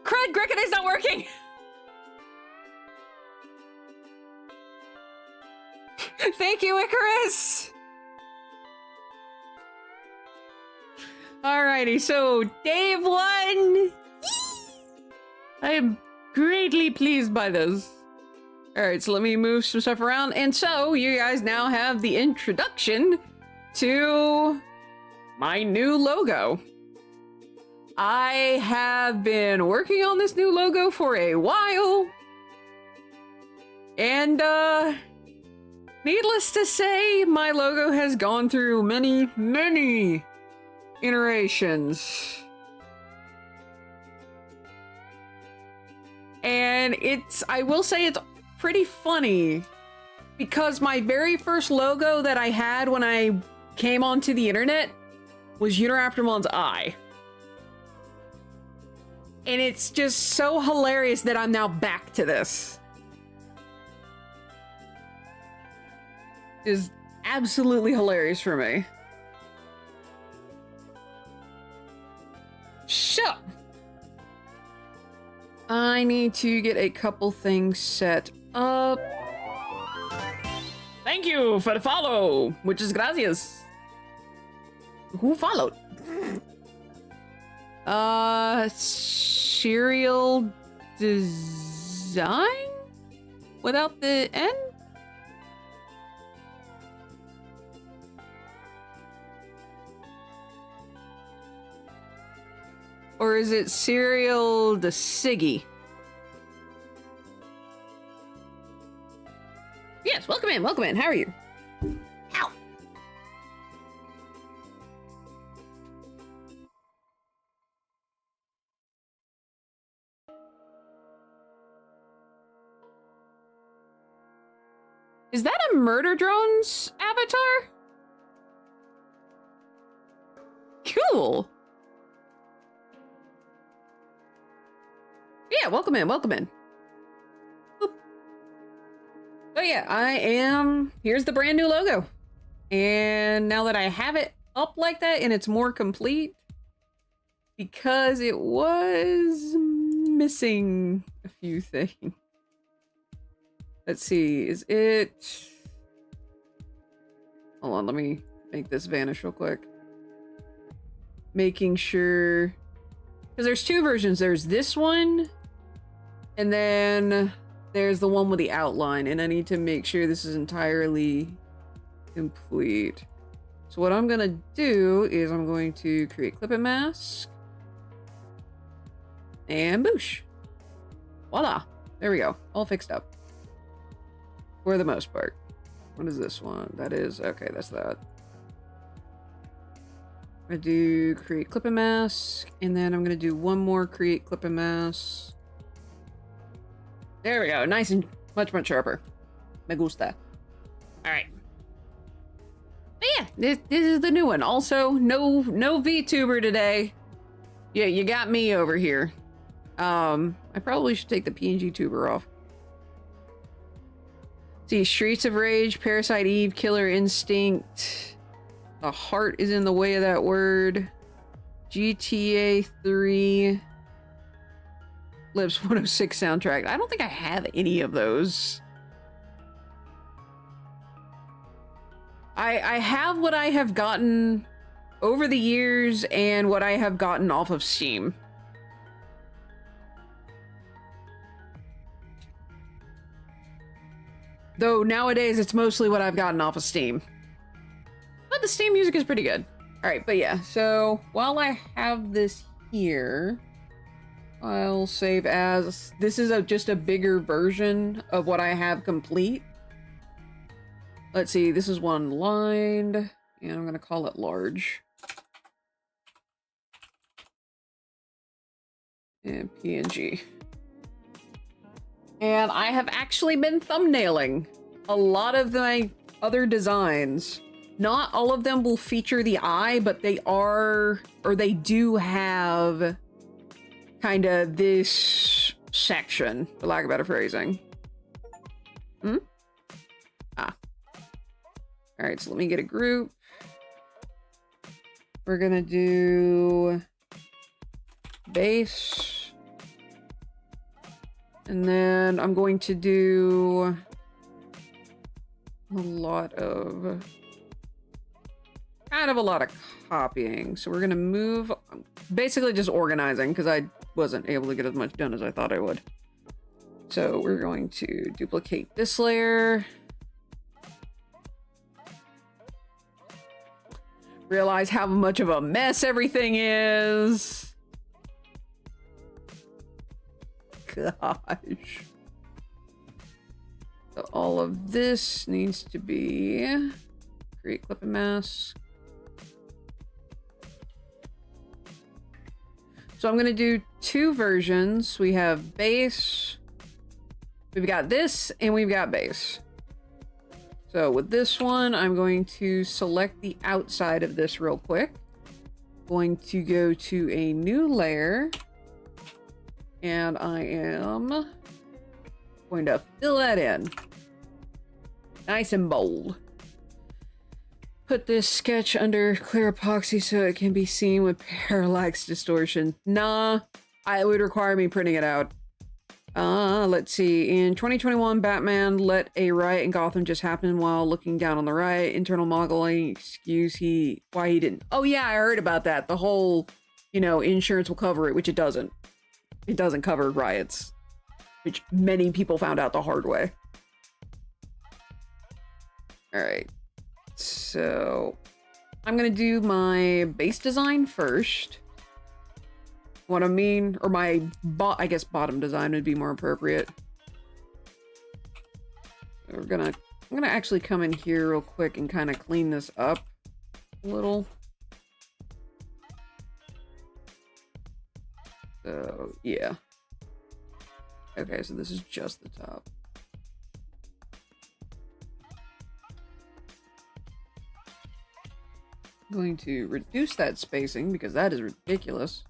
A: Crud, Cricket is not working! Thank you, Icarus! Alrighty, so Dave won! I am greatly pleased by this. Alright, so let me move some stuff around. And so, you guys now have the introduction to my new logo. I have been working on this new logo for a while. And, needless to say, my logo has gone through many, many iterations. And I will say it's pretty funny because my very first logo that I had when I came onto the internet was Unoraptormon's eye. And it's just so hilarious that I'm now back to this. Is absolutely hilarious for me. So, I need to get a couple things set up. Thank you for the follow, muchas gracias. Who followed? Serial design? Without the N? Or is it Serial the Siggy? Yes, welcome in, welcome in. How are you? Ow. Is that a murder drone's avatar? Cool. Yeah, welcome in, welcome in. Boop. Oh yeah, here's the brand new logo. And now that I have it up like that and it's more complete, because it was missing a few things. Let's see, is it... Hold on, let me make this vanish real quick. Making sure... Because there's two versions. There's this one, and then there's the one with the outline, and I need to make sure this is entirely complete. So what I'm gonna do is I'm going to create clip and mask. And boosh. Voila. There we go. All fixed up. For the most part. What is this one? That is... Okay, that's that. I'm gonna do create clip and mask, and then I'm gonna do one more create clip and mask. There we go. Nice and much sharper. Me gusta. Alright. But yeah, this is the new one. Also, no VTuber today. Yeah, you got me over here. I probably should take the PNG tuber off. See, Streets of Rage, Parasite Eve, Killer Instinct. The heart is in the way of that word. GTA 3. Lips 106 soundtrack. I don't think I have any of those. I have what I have gotten over the years and what I have gotten off of Steam. Though nowadays it's mostly what I've gotten off of Steam. But the Steam music is pretty good. Alright, but yeah, so while I have this here, I'll save as... This is just a bigger version of what I have complete. Let's see, this is one lined, and I'm gonna call it large. And PNG. And I have actually been thumbnailing a lot of my other designs. Not all of them will feature the eye, but they are, or they do have kind of this section, for lack of better phrasing. Ah. Alright, so let me get a group. We're gonna do base, And then I'm going to do a lot of copying. So we're gonna move, basically just organizing because I wasn't able to get as much done as I thought I would. So we're going to duplicate this layer. Realize how much of a mess everything is. Gosh. So all of this needs to be create clip and mask. So I'm gonna do two versions. We have base. We've got this and we've got base. So with this one, I'm going to select the outside of this real quick. Going to go to a new layer. And I am going to fill that in. Nice and bold. Put this sketch under clear epoxy so it can be seen with parallax distortion. Nah, it would require me printing it out. Let's see. In 2021, Batman let a riot in Gotham just happen while looking down on the riot. Internal modeling excuse why he didn't. Oh yeah, I heard about that. The whole, insurance will cover it, which it doesn't. It doesn't cover riots, which many people found out the hard way. All right. So I'm gonna do my base design first. What I mean, or my I guess bottom design would be more appropriate. So I'm gonna actually come in here real quick and kind of clean this up a little. So yeah. Okay, so this is just the top. Going to reduce that spacing because that is ridiculous.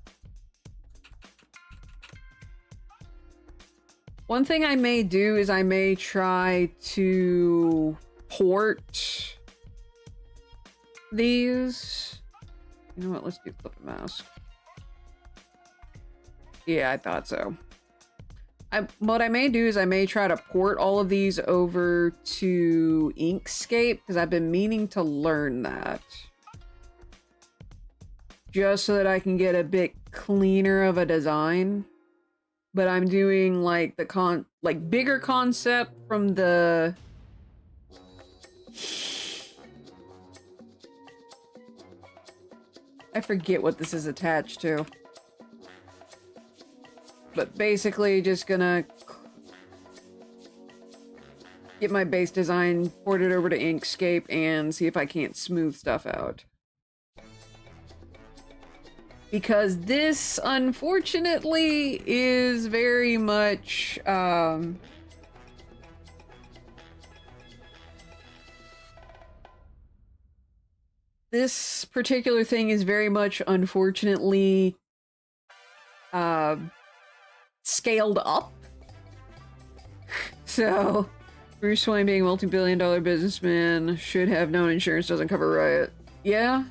A: One thing I may do is I may try to port these. You know what? Let's do clip and mask. Yeah, I thought so. What I may do is I may try to port all of these over to Inkscape because I've been meaning to learn that. Just so that I can get a bit cleaner of a design. But I'm doing like the bigger concept from the I forget what this is attached to. But basically just gonna get my base design ported over to Inkscape and see if I can't smooth stuff out. Because this, unfortunately, is very much, this particular thing is very much, unfortunately, scaled up. So, Bruce Wayne being a multi-billion-dollar businessman should have known insurance doesn't cover riot. Yeah?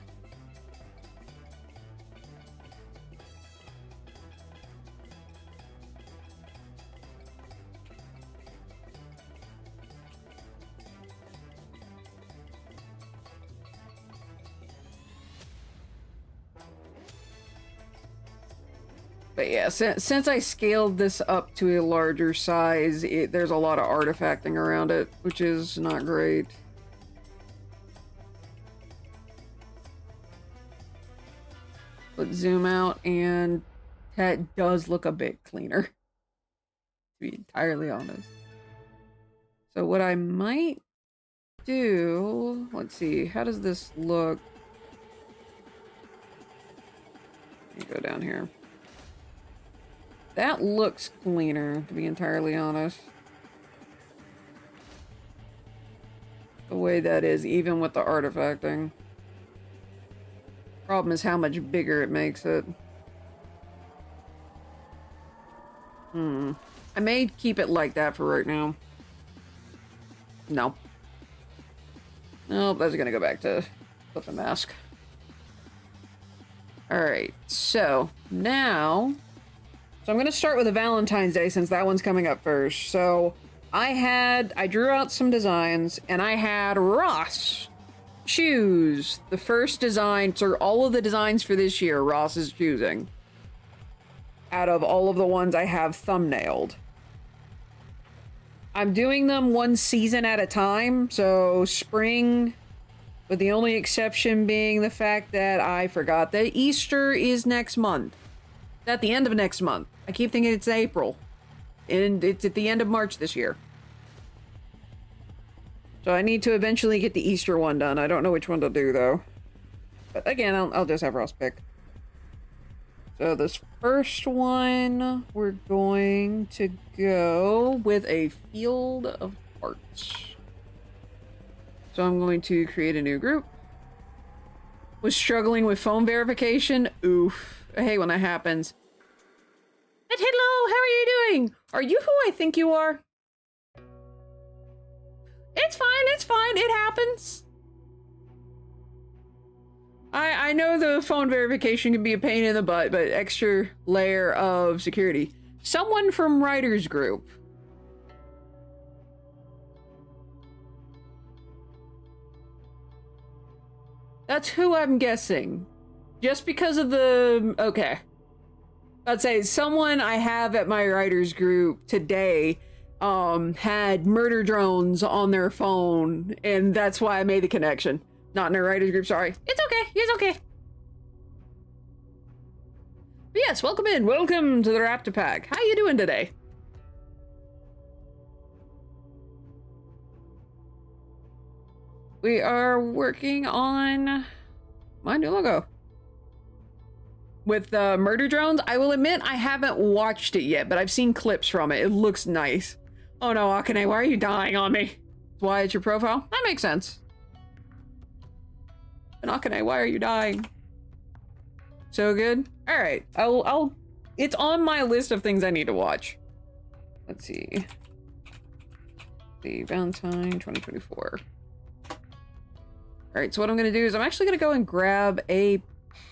A: But yeah, since I scaled this up to a larger size, there's a lot of artifacting around it, which is not great. Let's zoom out, and that does look a bit cleaner, to be entirely honest. So what I might do, let's see, how does this look? Let me go down here. That looks cleaner, to be entirely honest. The way that is, even with the artifacting. Problem is how much bigger it makes it. I may keep it like that for right now. No. Nope, that's gonna go back to put the mask. Alright, so now So I'm going to start with a Valentine's Day since that one's coming up first. So I drew out some designs and I had Ross choose the first design. So all of the designs for this year, Ross is choosing out of all of the ones I have thumbnailed. I'm doing them one season at a time. So spring, with the only exception being the fact that I forgot that Easter is next month. It's at the end of next month. I keep thinking it's April. And it's at the end of March this year. So I need to eventually get the Easter one done. I don't know which one to do, though. But again, I'll just have Ross pick. So this first one, we're going to go with a field of hearts. So I'm going to create a new group. Was struggling with phone verification. Oof. I hate when that happens. But hello, how are you doing? Are you who I think you are? It's fine, it happens. I know the phone verification can be a pain in the butt, but extra layer of security. Someone from Writer's Group. That's who I'm guessing. Just because of the... Okay. I'd say someone I have at my writers group today had murder drones on their phone, and that's why I made the connection. Not in a writers group, sorry. It's okay, it's okay. But yes, welcome in. Welcome to the Raptor Pack. How you doing today? We are working on my new logo. With murder drones, I will admit I haven't watched it yet, but I've seen clips from it. It looks nice. Oh no, Akane, why are you dying on me? Why it's your profile? That makes sense. And Akane, why are you dying? So good. All right, I'll. It's on my list of things I need to watch. Let's see. The Valentine 2024. All right, so what I'm gonna do is I'm actually gonna go and grab a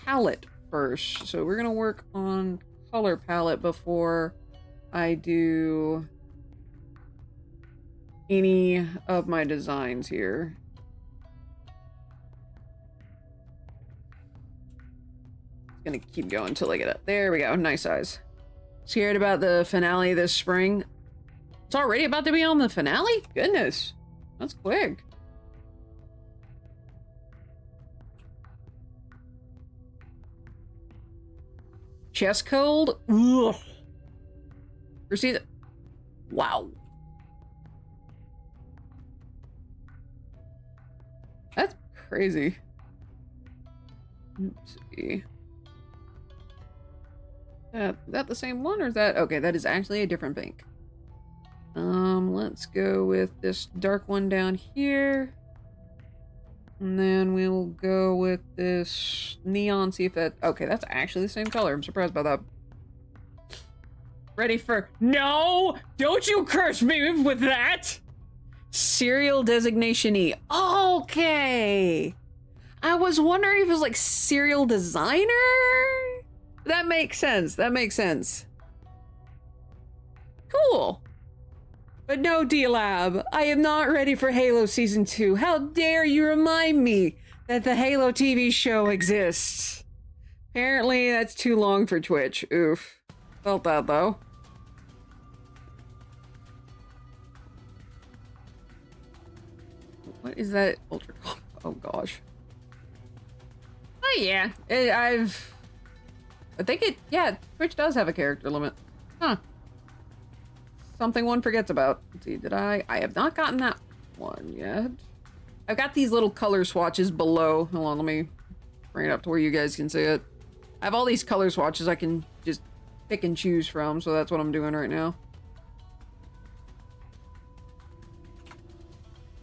A: palette first. So we're gonna work on color palette before I do any of my designs here. Gonna keep going until I get up. There we go, nice eyes. Scared about the finale this spring? It's already about to be on the finale? Goodness, that's quick. Chest cold? Ugh. Proceed. Wow. That's crazy. Let's see. Is that the same one, or is that... Okay, that is actually a different pink. Let's go with this dark one down here. And then we'll go with this neon, see if that... Okay, that's actually the same color. I'm surprised by that. Ready for... No! Don't you curse me with that! Serial designation E. Okay! I was wondering if it was like serial designer? That makes sense. That makes sense. Cool. But no, D-Lab, I am not ready for Halo Season 2. How dare you remind me that the Halo TV show exists. Apparently, that's too long for Twitch. Oof. Felt that, though. What is that? Ultra... Oh, gosh. Oh, yeah. I think it... Yeah, Twitch does have a character limit. Huh. Something one forgets about. Let's see, did I have not gotten that one yet. I've got these little color swatches below. Hold on, let me bring it up to where you guys can see it. I have all these color swatches I can just pick and choose from, so that's what I'm doing right now.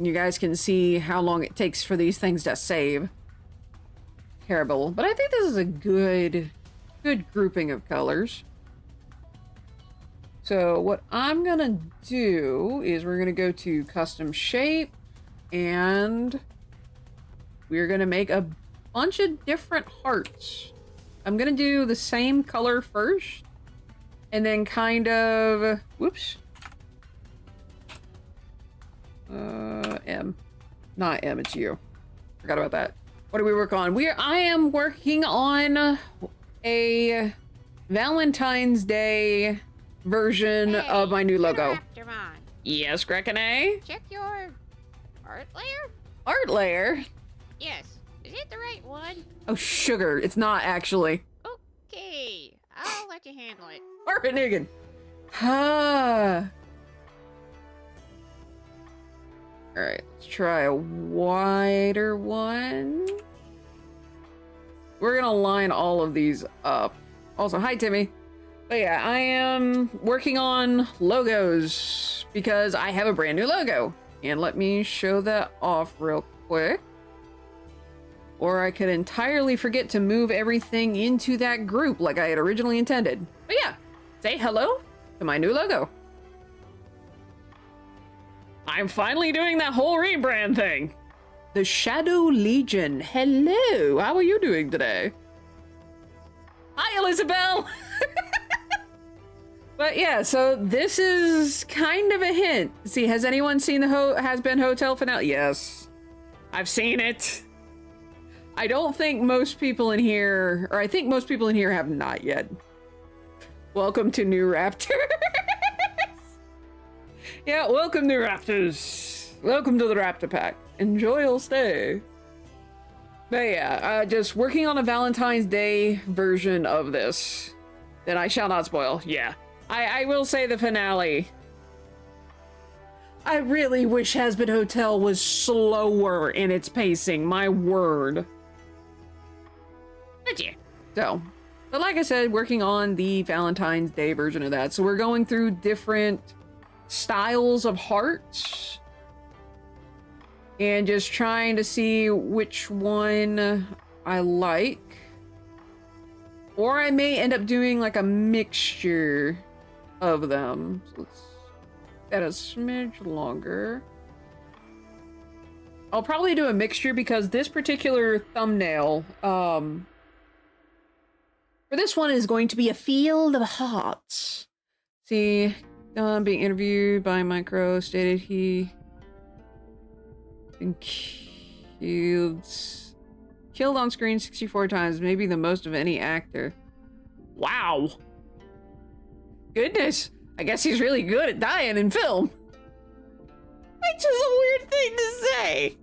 A: You guys can see how long it takes for these things to save. Terrible. But I think this is a good grouping of colors. So what I'm gonna do is we're gonna go to custom shape and we're gonna make a bunch of different hearts. I'm gonna do the same color first And then kind of, whoops. M. Not M, it's you. Forgot about that. What do we work on? I am working on a Valentine's Day version of my new logo.
B: Unoraptormon,
A: Yes, Grekene?
B: check your art layer?
A: Art layer?
B: Yes. Is it the right one?
A: Oh, sugar. It's not actually.
B: Okay. I'll let you handle it.
A: Arpenigan. Ah. Alright, let's try a wider one. We're gonna line all of these up. Also, hi Timmy. But yeah, I am working on logos because I have a brand new logo. And let me show that off real quick. Or I could entirely forget to move everything into that group like I had originally intended. But yeah, say hello to my new logo. I'm finally doing that whole rebrand thing. The Shadow Legion. Hello, how are you doing today? Hi, Elizabeth. But yeah, so this is kind of a hint. See, has anyone seen the Has Been Hotel finale? Yes, I've seen it. I don't think most people in here, or I think most people in here have not yet. Welcome to New Raptors. Yeah, welcome New Raptors. Welcome to the Raptor Pack. Enjoy your stay. But yeah, just working on a Valentine's Day version of this that I shall not spoil. Yeah, I will say the finale. I really wish Has Been Hotel was slower in its pacing. My word. But yeah. So, but like I said, working on the Valentine's Day version of that. So we're going through different styles of hearts and just trying to see which one I like. Or I may end up doing like a mixture of them. So let's add a smidge longer. I'll probably do a mixture because this particular thumbnail, for this one is going to be a field of hearts. See, being interviewed by Micro stated he been killed on screen 64 times, maybe the most of any actor. Wow. Goodness. I guess he's really good at dying in film. Which is a weird thing to say.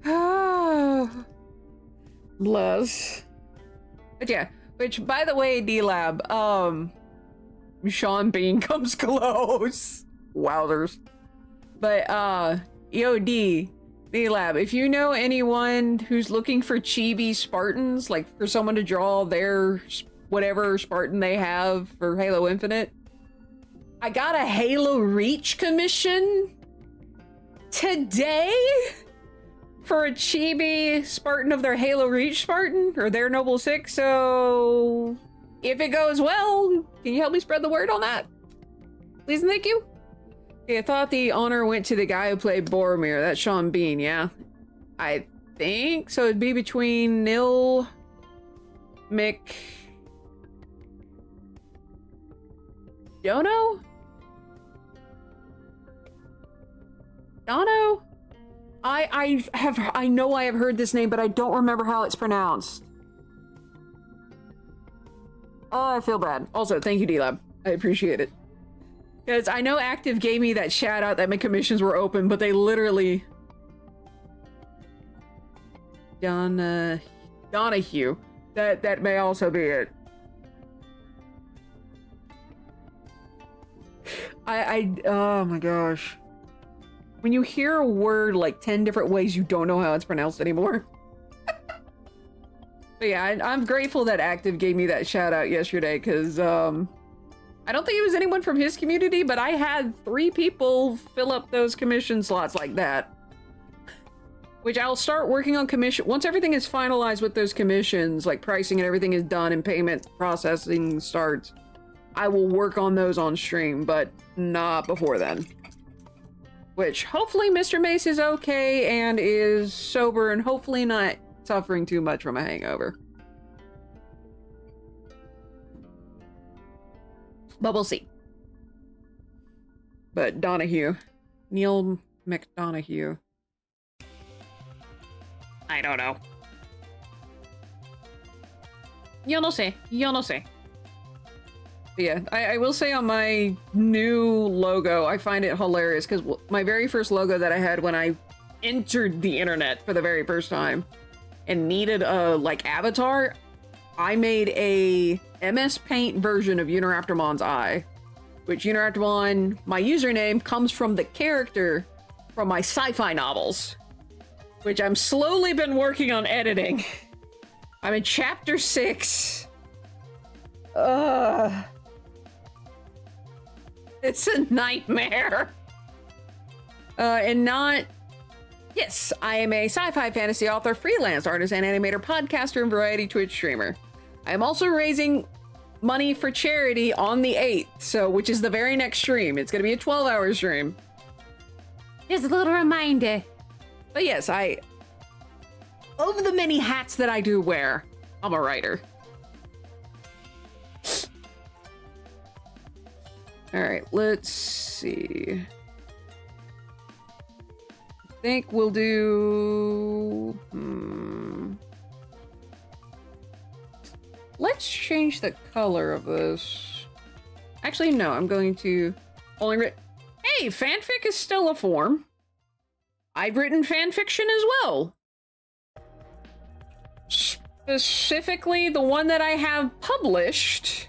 A: Oh. Bless. But yeah, which by the way, D-Lab, Sean Bean comes close. Wowzers. But EOD, D-Lab, if you know anyone who's looking for chibi Spartans, like for someone to draw their whatever Spartan they have for Halo Infinite, I got a Halo Reach commission today for a chibi Spartan of their Halo Reach Spartan, or their Noble 6, so if it goes well, can you help me spread the word on that? Please and thank you. Okay, I thought the honor went to the guy who played Boromir. That's Sean Bean, yeah? I think so. It'd be between Nil, Mick, Dono? Dono? I know I have heard this name, but I don't remember how it's pronounced. Oh, I feel bad. Also, thank you, D-Lab. I appreciate it. Because I know Active gave me that shout out that my commissions were open, but they literally... Donahue. That may also be it. Oh my gosh. When you hear a word like 10 different ways, you don't know how it's pronounced anymore. But yeah, I'm grateful that Active gave me that shout out yesterday, because I don't think it was anyone from his community, but I had 3 people fill up those commission slots like that. Which I'll start working on commission once everything is finalized with those commissions, like pricing and everything is done and payment processing starts. I will work on those on stream, but not before then. Which hopefully Mr. Mace is okay and is sober and hopefully not suffering too much from a hangover. But we'll see. But Donahue. Neil McDonough. I don't know. Yo no sé. Yo no sé. But yeah, I will say on my new logo, I find it hilarious because my very first logo that I had when I entered the internet for the very first time and needed a, like, avatar, I made a MS Paint version of Unoraptormon's eye. Which Unoraptormon, my username, comes from the character from my sci-fi novels. Which I'm slowly been working on editing. I'm in chapter 6. It's a nightmare. And not... Yes, I am a sci-fi fantasy author, freelance artist, and animator, podcaster, and variety Twitch streamer. I am also raising money for charity on the 8th, so which is the very next stream. It's gonna be a 12-hour stream.
B: Just a little reminder.
A: But yes, of the many hats that I do wear, I'm a writer. Alright, let's see. I think we'll do... Let's change the color of this. Actually, no, I'm going to only Hey, fanfic is still a form. I've written fanfiction as well. Specifically, the one that I have published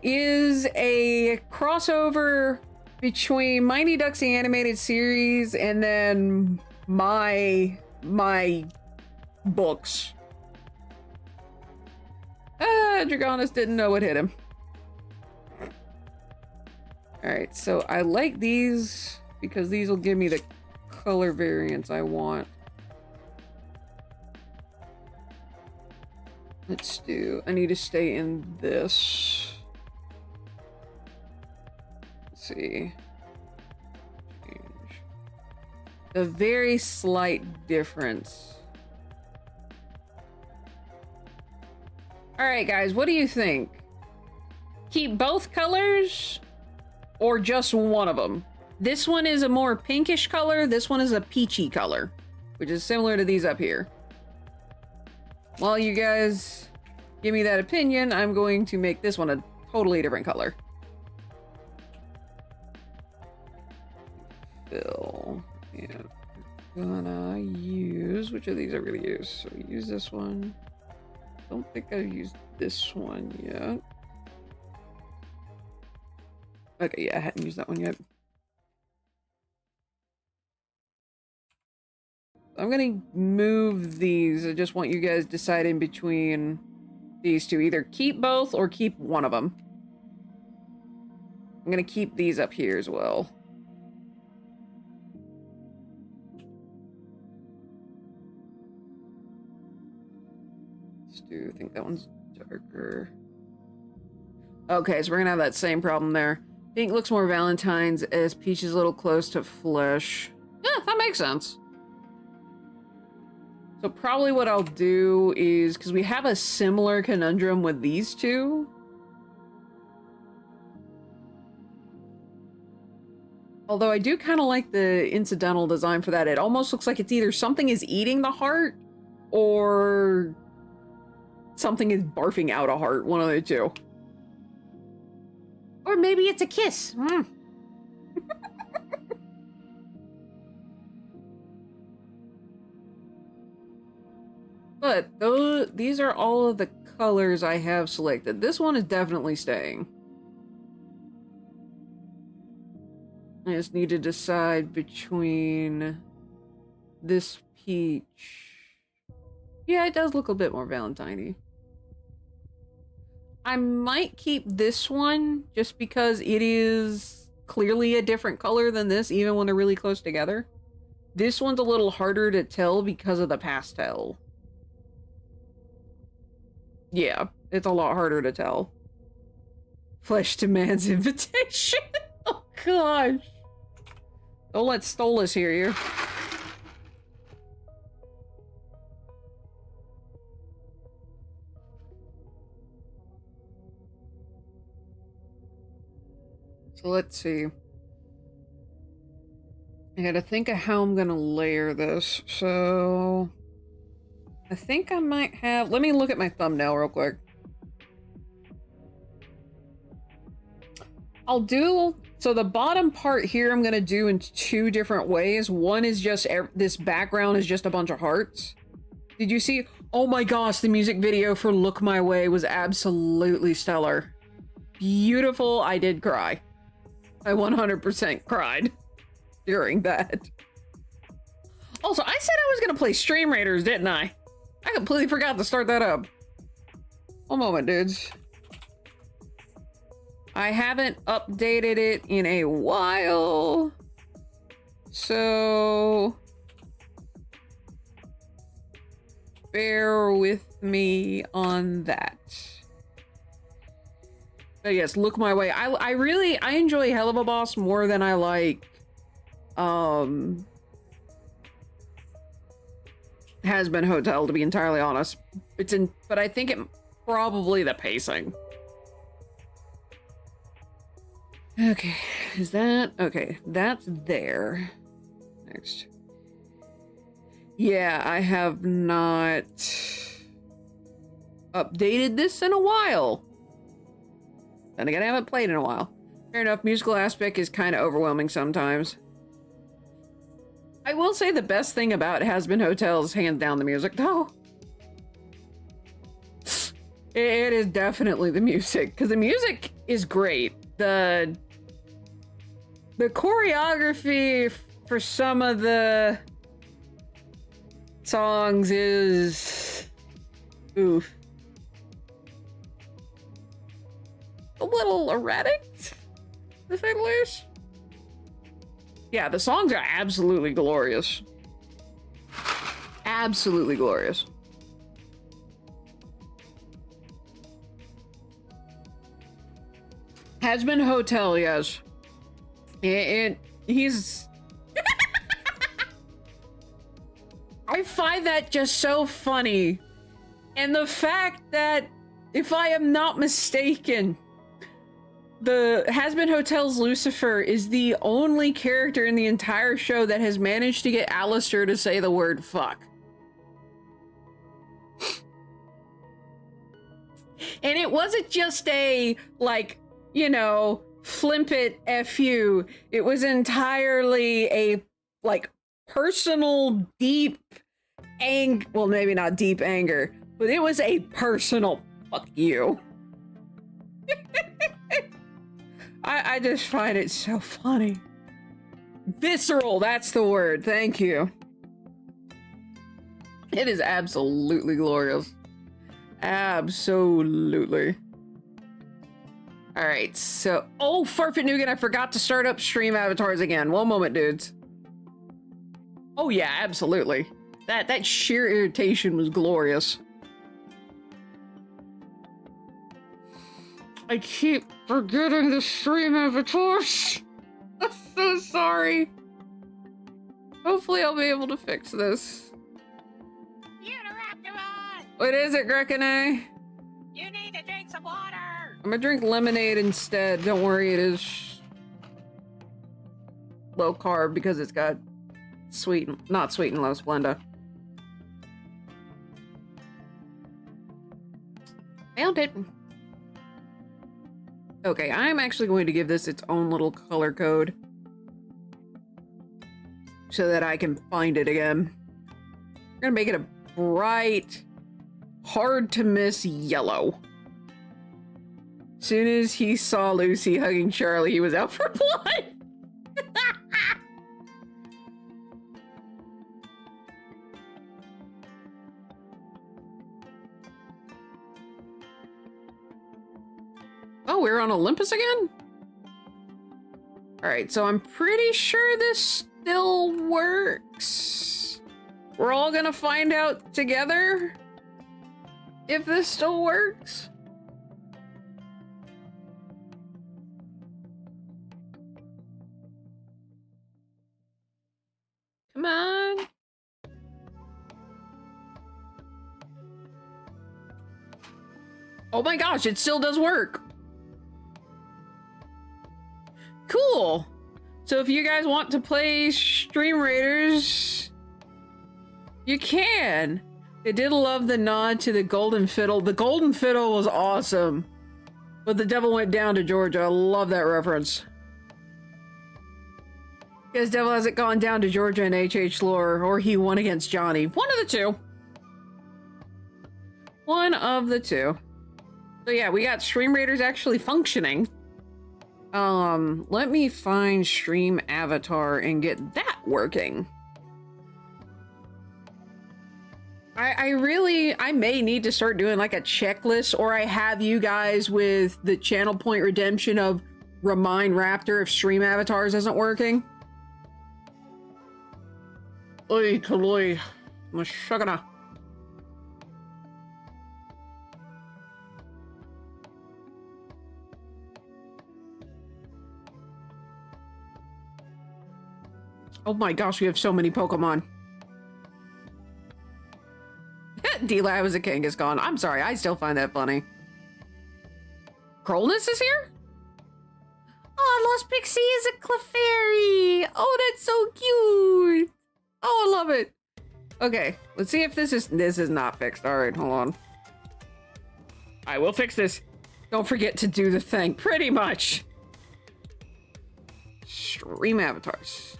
A: is a crossover between Mighty Ducks the Animated Series and then my books. Dragonus didn't know what hit him. Alright, so I like these because these will give me the color variants I want. Let's do... I need to stay in this. Let's see. Change. A very slight difference. Alright guys, what do you think? Keep both colors? Or just one of them? This one is a more pinkish color, this one is a peachy color. Which is similar to these up here. While you guys give me that opinion, I'm going to make this one a totally different color. Fill. And we're gonna use... Which of these are we gonna use? So use this one. Don't think I've used this one yet. Okay, yeah, I hadn't used that one yet. I'm gonna move these. I just want you guys deciding between these two. Either keep both or keep one of them. I'm gonna keep these up here as well. Let's do, I think that one's darker. Okay, so we're gonna have that same problem there. Pink looks more Valentine's as peach is a little close to flesh. Yeah, that makes sense. So probably what I'll do is, because we have a similar conundrum with these two. Although I do kind of like the incidental design for that. It almost looks like it's either something is eating the heart or something is barfing out a heart, one of the two.
B: Or maybe it's a kiss.
A: But these are all of the colors I have selected. This one is definitely staying. I just need to decide between this peach. Yeah, it does look a bit more Valentine-y. I might keep this one just because it is clearly a different color than this, even when they're really close together. This one's a little harder to tell because of the pastel. Yeah, it's a lot harder to tell. Flesh to man's invitation. Oh gosh. Don't let Stolas hear you. So let's see. I gotta think of how I'm gonna layer this. So I think I might have, let me look at my thumbnail real quick. I'll do, so the bottom part here I'm gonna do in two different ways. One is just, this background is just a bunch of hearts. Did you see? Oh my gosh, the music video for Look My Way was absolutely stellar. Beautiful. I did cry. I 100% cried during that. Also, I said I was gonna play Stream Raiders, didn't I? I completely forgot to start that up. One moment, dudes. I haven't updated it in a while. So bear with me on that. But yes, Look My Way. I really enjoy Hell of a Boss more than I like Has Been Hotel, to be entirely honest. But I think it probably the pacing. Okay, is that okay? That's there. Next. Yeah, I have not updated this in a while. Then again, I haven't played in a while. Fair enough, musical aspect is kind of overwhelming sometimes. I will say the best thing about Has Been Hotel is hands down the music, though. It is definitely the music, because the music is great. The choreography for some of the songs is oof. A little erratic, to say the least. Yeah, the songs are absolutely glorious. Absolutely glorious. Has Been Hotel, yes. And he's... I find that just so funny. And the fact that, if I am not mistaken, the Has Been Hotel's Lucifer is the only character in the entire show that has managed to get Alistair to say the word fuck. And it wasn't just a, like, you know, flimp it F you. It was entirely a, like, personal, deep well, maybe not deep anger, but it was a personal fuck you. I just find it so funny. Visceral, that's the word. Thank you. It is absolutely glorious. Absolutely. All right, so... Oh, Farfet Nugan, I forgot to start up stream avatars again. One moment, dudes. Oh yeah, absolutely. That sheer irritation was glorious. I keep forgetting the stream avatars. I'm so sorry. Hopefully I'll be able to fix this.
E: Unoraptormon!
A: What is it, Grekene?
E: You need to drink some water!
A: I'm gonna drink lemonade instead. Don't worry, it is low carb because it's got not sweet and low Splenda. Found it. Okay, I'm actually going to give this its own little color code so that I can find it again. We're gonna make it a bright, hard to miss yellow. Soon as he saw Lucy hugging Charlie, he was out for blood. Oh, we're on Olympus again? Alright, so I'm pretty sure this still works. We're all gonna find out together if this still works. Come on. Oh my gosh, it still does work. cool. So if you guys want to play Stream Raiders, you can. I did love the nod to the Golden Fiddle. The Golden Fiddle was awesome. But the devil went down to Georgia. I love that reference. Because devil hasn't gone down to Georgia in HH lore, or he won against Johnny. One of the two. One of the two. So yeah, we got Stream Raiders actually functioning. Let me find Stream Avatar and get that working. I may need to start doing like a checklist, or I have you guys with the channel point redemption of remind Raptor if Stream Avatars isn't working. Oi, Kaloi. Mashagana. Oh my gosh, we have so many Pokemon. D-Lab as a king is gone. I'm sorry, I still find that funny. Krolness is here? Oh, Lost Pixie is a Clefairy. Oh, that's so cute. Oh, I love it. Okay, let's see if this is not fixed. All right, hold on. I will fix this. Don't forget to do the thing. Pretty much. Stream avatars.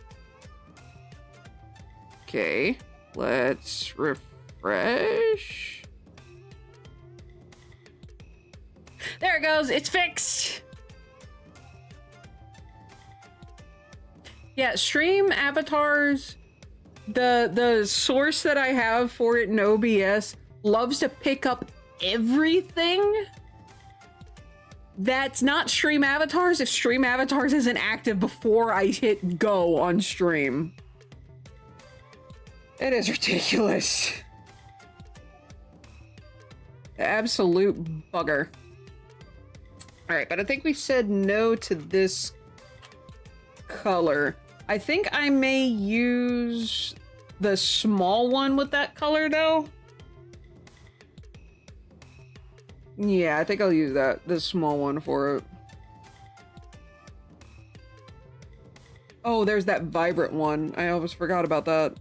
A: Okay, let's refresh. There it goes. It's fixed. Yeah, stream avatars. The source that I have for it in OBS loves to pick up everything that's not stream avatars if stream avatars isn't active before I hit go on stream. It is ridiculous. Absolute bugger. Alright, but I think we said no to this color. I think I may use the small one with that color though. Yeah, I think I'll use that, the small one for it. Oh, there's that vibrant one. I almost forgot about that.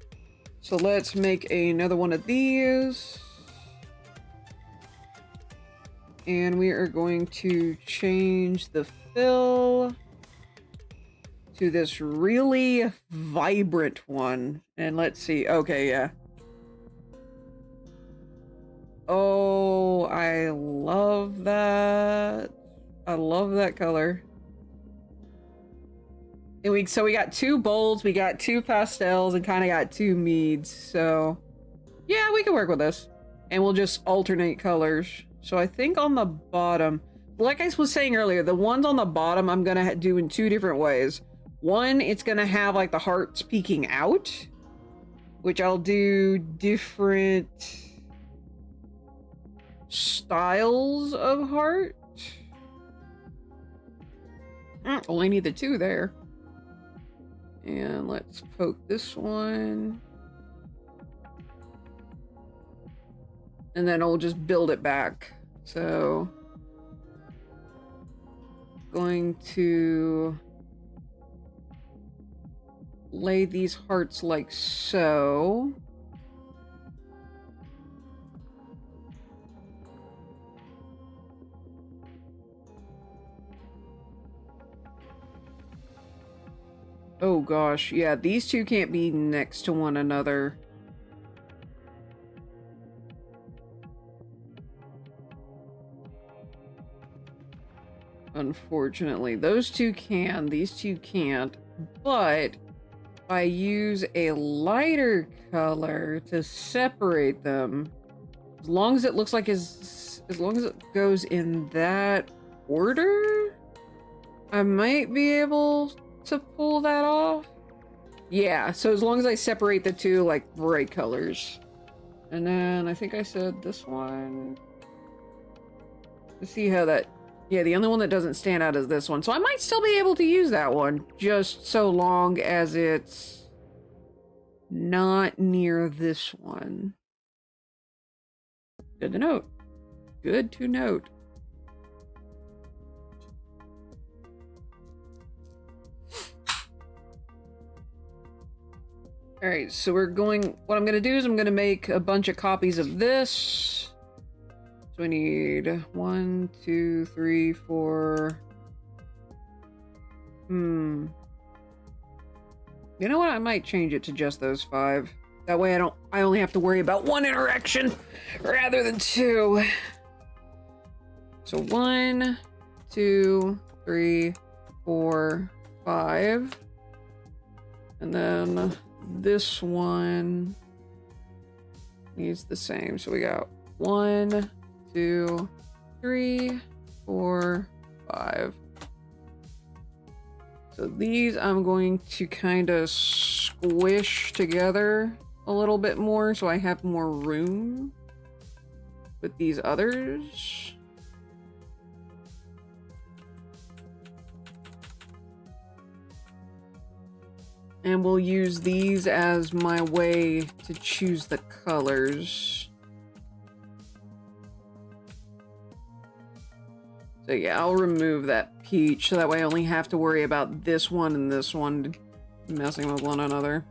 A: So let's make another one of these. And we are going to change the fill to this really vibrant one. And let's see. Okay, yeah. Oh, I love that. I love that color. And so we got two bolds, we got two pastels, and kind of got two meads. So yeah, we can work with this. And we'll just alternate colors. So I think on the bottom, like I was saying earlier, the ones on the bottom I'm gonna do in two different ways. One, it's gonna have like the hearts peeking out, which I'll do different styles of heart. Only need the two there. And let's poke this one. And then I'll just build it back. So, going to lay these hearts like so. Oh gosh, yeah, these two can't be next to one another. Unfortunately, those two can, these two can't, but if I use a lighter color to separate them, as long as it looks like as long as it goes in that order, I might be able to pull that off. Yeah, so as long as I separate the two like bright colors. And then I think I said this one. Let's see how that, yeah, the only one that doesn't stand out is this one. So I might still be able to use that one, just so long as it's not near this one. Good to note. Good to note. Alright, so we're going... What I'm gonna do is I'm gonna make a bunch of copies of this. So we need 1, 2, 3, 4... You know what? I might change it to just those 5. That way I only have to worry about 1 interaction rather than 2. So 1, 2, 3, 4, 5. And then this one needs the same. So we got 1, 2, 3, 4, 5. So these I'm going to kind of squish together a little bit more so I have more room with these others. And we'll use these as my way to choose the colors. So yeah, I'll remove that peach so that way I only have to worry about this one and this one messing with one another.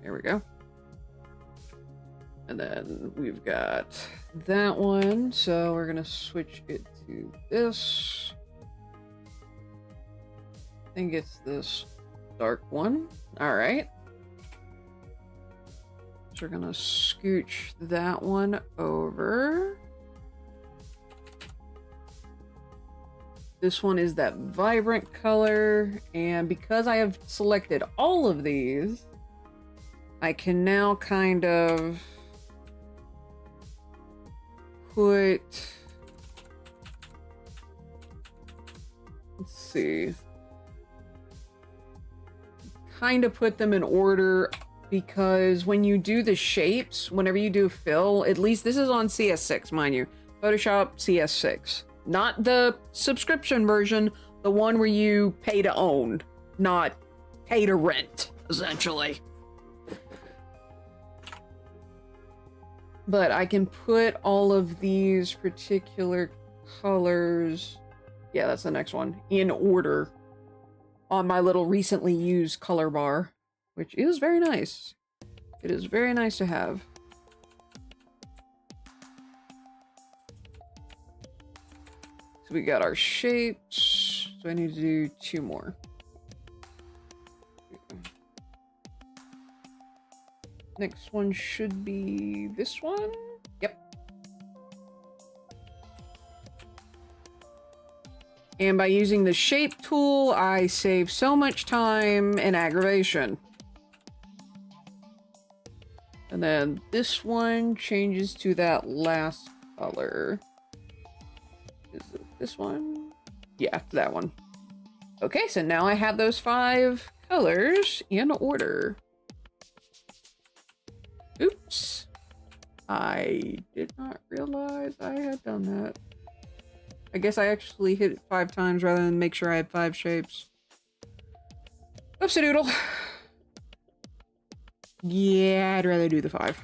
A: There we go. And then we've got that one, so we're gonna switch it to this. I think it's this dark one. All right. So we're gonna scooch that one over. This one is that vibrant color, and because I have selected all of these, I can now kind of put, let's see, kind of put them in order, because when you do the shapes, whenever you do fill, at least this is on CS6, mind you, Photoshop CS6, not the subscription version, the one where you pay to own, not pay to rent, essentially. But I can put all of these particular colors, yeah, that's the next one, in order on my little recently used color bar, which is very nice. It is very nice to have. So we got our shapes, so I need to do 2 more. Next one should be this one. Yep. And by using the shape tool, I save so much time and aggravation. And then this one changes to that last color. Is it this one? Yeah, that one. Okay, so now I have those 5 colors in order. Oops. I did not realize I had done that. I guess I actually hit it 5 times rather than make sure I had 5 shapes. Oopsie doodle. Yeah, I'd rather do the 5.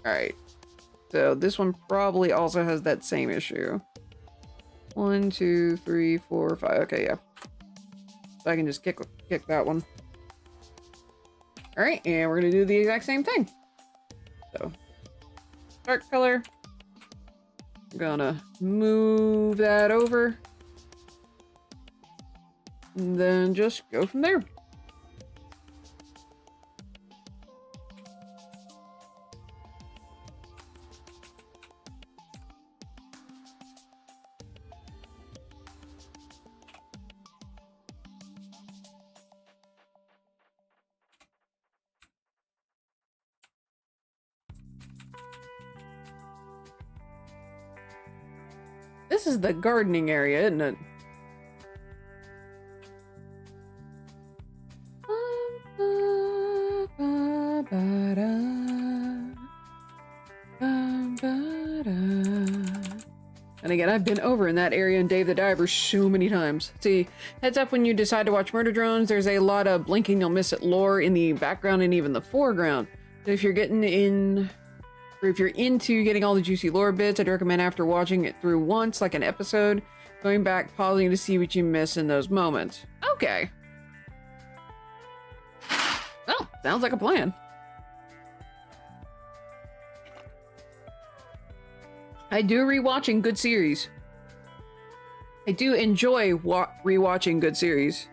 A: Alright. So this one probably also has that same issue. 1, 2, 3, 4, 5. Okay, yeah. So I can just kick that one. Alright, and we're gonna do the exact same thing. So, dark color. I'm gonna move that over. And then just go from there. This is the gardening area, isn't it? And again, I've been over in that area in Dave the Diver so many times. See, heads up when you decide to watch Murder Drones, there's a lot of blinking you'll miss it lore in the background and even the foreground. So if you're getting in Or if you're into getting all the juicy lore bits, I'd recommend after watching it through once, like an episode, going back, pausing to see what you miss in those moments. Okay. Well, sounds like a plan. I do rewatching good series. I do enjoy rewatching good series.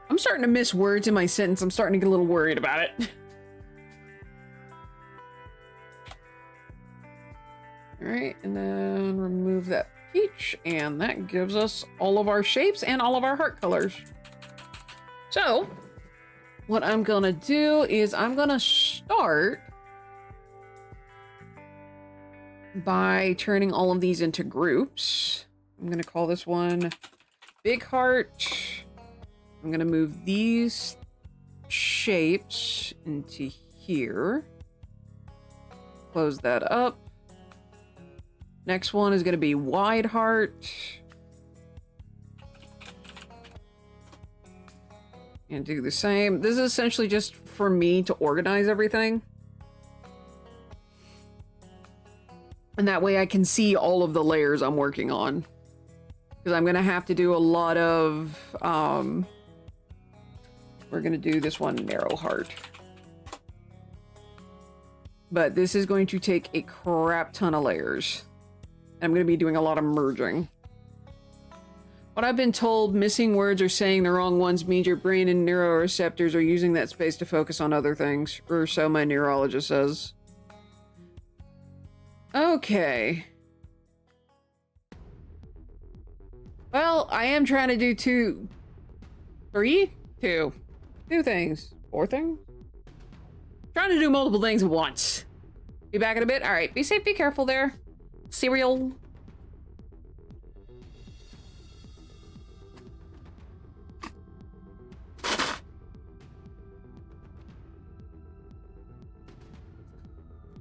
A: I'm starting to miss words in my sentence. I'm starting to get a little worried about it. Alright, and then remove that peach, and that gives us all of our shapes and all of our heart colors. So, what I'm gonna do is I'm gonna start by turning all of these into groups. I'm gonna call this one Big Heart. I'm gonna move these shapes into here. Close that up. Next one is gonna be Wide Heart. And do the same. This is essentially just for me to organize everything. And that way I can see all of the layers I'm working on. Because I'm going to have to do a lot of, we're going to do this one, Narrow Heart. But this is going to take a crap ton of layers. I'm going to be doing a lot of merging. What I've been told, missing words or saying the wrong ones means your brain and neuroreceptors are using that space to focus on other things. Or so my neurologist says. Okay. Well, I am trying to do two things. 4 things? Trying to do multiple things at once. Be back in a bit. All right, be safe, be careful there. Cereal.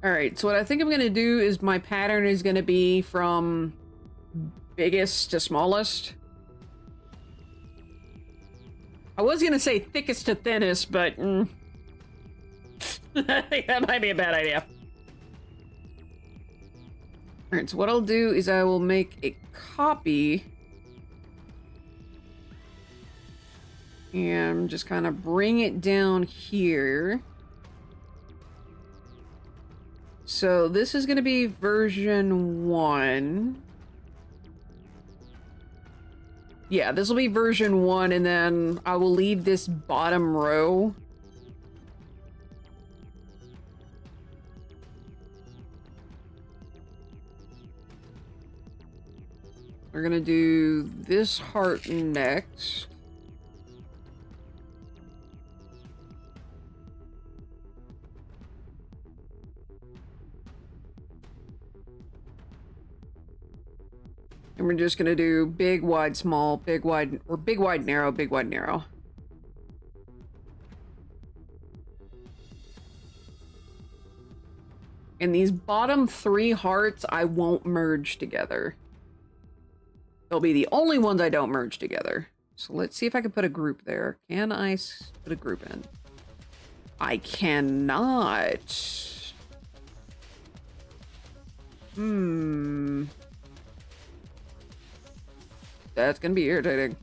A: All right, so what I think I'm gonna do is my pattern is gonna be from biggest to smallest. I was gonna say thickest to thinnest, but I think that might be a bad idea. All right, so what I'll do is I will make a copy and just kind of bring it down here. So this is going to be version 1. Yeah, this will be version 1, and then I will leave this bottom row. We're going to do this heart next. And we're just gonna do big, wide, small, big, wide, or big, wide, narrow, big, wide, narrow. And these bottom 3 hearts, I won't merge together. They'll be the only ones I don't merge together. So let's see if I can put a group there. Can I put a group in? I cannot. That's gonna be irritating.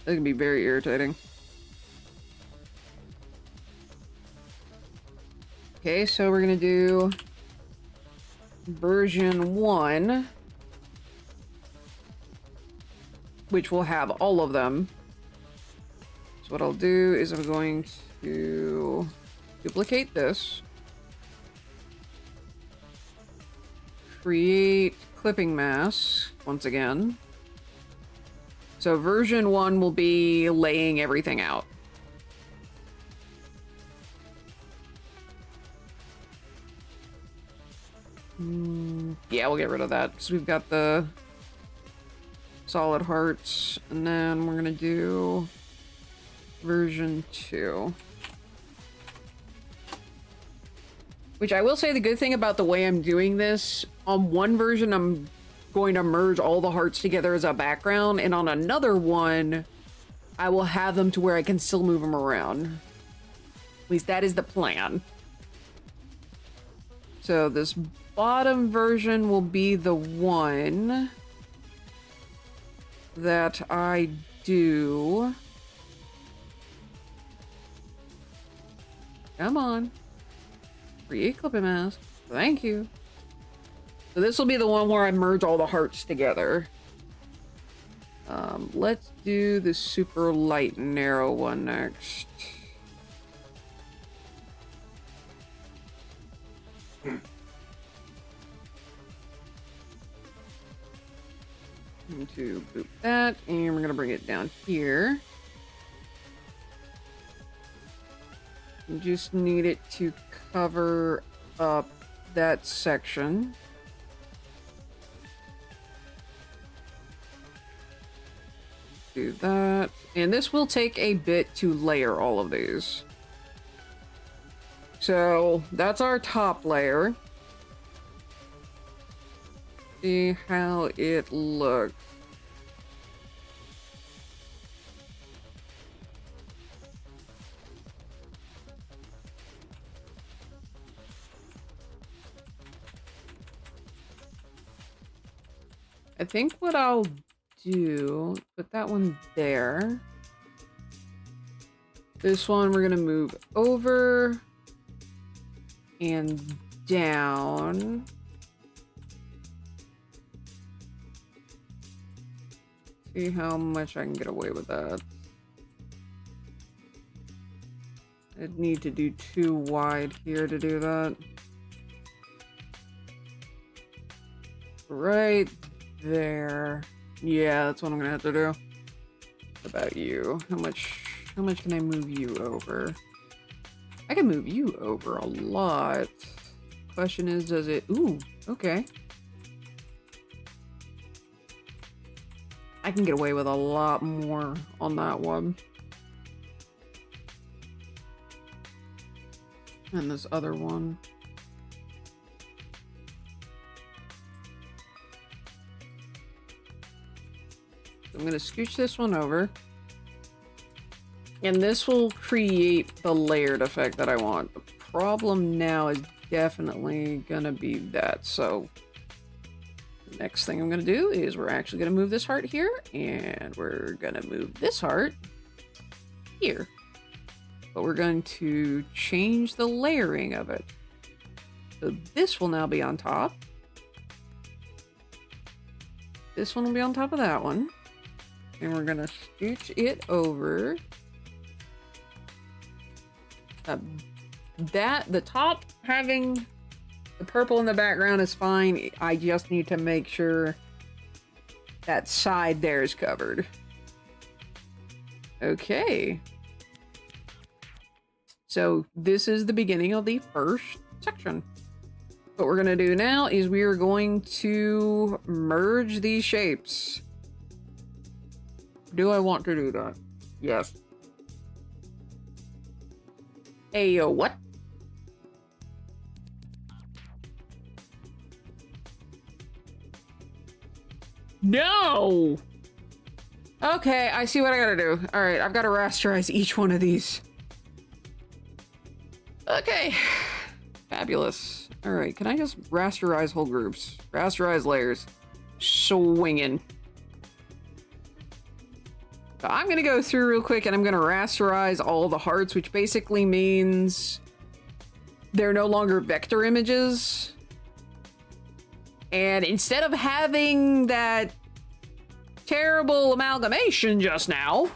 A: That's gonna be very irritating. Okay, so we're gonna do version 1, which will have all of them. So what I'll do is I'm going to duplicate this, create clipping mask once again. So version 1 will be laying everything out. Yeah, we'll get rid of that because we've got the solid hearts. And then we're gonna do version 2. Which I will say the good thing about the way I'm doing this, on one version I'm going to merge all the hearts together as a background, and on another one I will have them to where I can still move them around. At least that is the plan. So this bottom version will be the one that I do. Come on. Create clipping mask. Thank you. So this will be the one where I merge all the hearts together. Let's do the super light and narrow one next. Going to boop that, and we're gonna bring it down here. You just need it to cover up that section. Do that. And this will take a bit to layer all of these. So that's our top layer. See how it looks. I think what I'll do, put that one there. This one we're gonna move over and down. See how much I can get away with that. I'd need to do too wide here to do that. Right there. Yeah, that's what I'm gonna have to do. What about you? How much can I move you over? I can move you over a lot. Question is, does it... Ooh, okay. I can get away with a lot more on that one. And this other one. I'm gonna scooch this one over. And this will create the layered effect that I want. The problem now is definitely gonna be that. So the next thing I'm gonna do is we're actually gonna move this heart here, and we're gonna move this heart here. But we're going to change the layering of it. So this will now be on top. This one will be on top of that one. And we're gonna scooch it over. The top having the purple in the background is fine. I just need to make sure that side there is covered. Okay. So this is the beginning of the first section. What we're gonna do now is we are going to merge these shapes. Do I want to do that? Yes. Ayo, what? No! Okay, I see what I gotta do. Alright, I've gotta rasterize each one of these. Okay. Fabulous. Alright, can I just rasterize whole groups? Rasterize layers. Swinging. So I'm gonna go through real quick and I'm gonna rasterize all the hearts, which basically means they're no longer vector images. And instead of having that terrible amalgamation just now,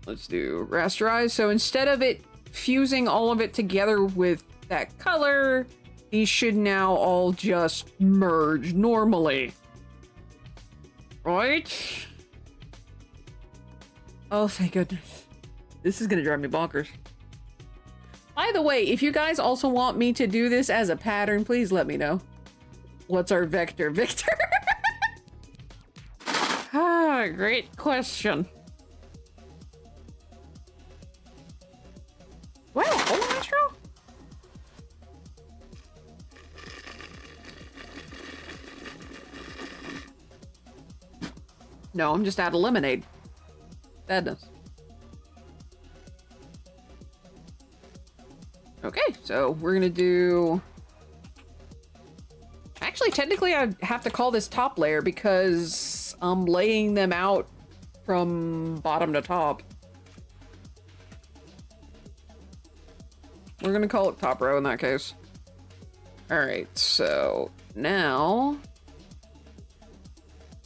A: let's do rasterize. So instead of it fusing all of it together with that color, these should now all just merge normally. Right? Oh, thank goodness. This is gonna drive me bonkers. By the way, if you guys also want me to do this as a pattern, please let me know. What's our vector? Victor? Ah, great question. Wow, whole intro? No, I'm just out of lemonade. Sadness. Okay, so we're gonna do... Actually, technically, I have to call this top layer because I'm laying them out from bottom to top. We're gonna call it top row in that case. Alright, so now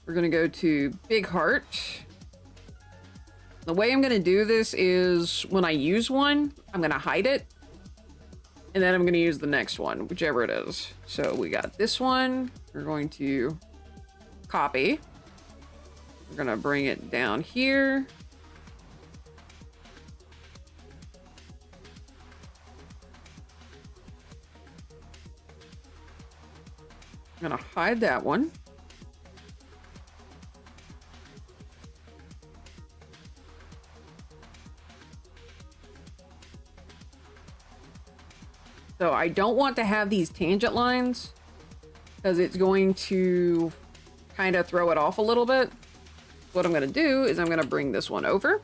A: we're gonna go to big heart. The way I'm gonna do this is when I use one, I'm gonna hide it. And then I'm gonna use the next one, whichever it is. So we got this one. We're going to copy. We're gonna bring it down here. I'm gonna hide that one. So I don't want to have these tangent lines because it's going to kind of throw it off a little bit. What I'm going to do is I'm going to bring this one over.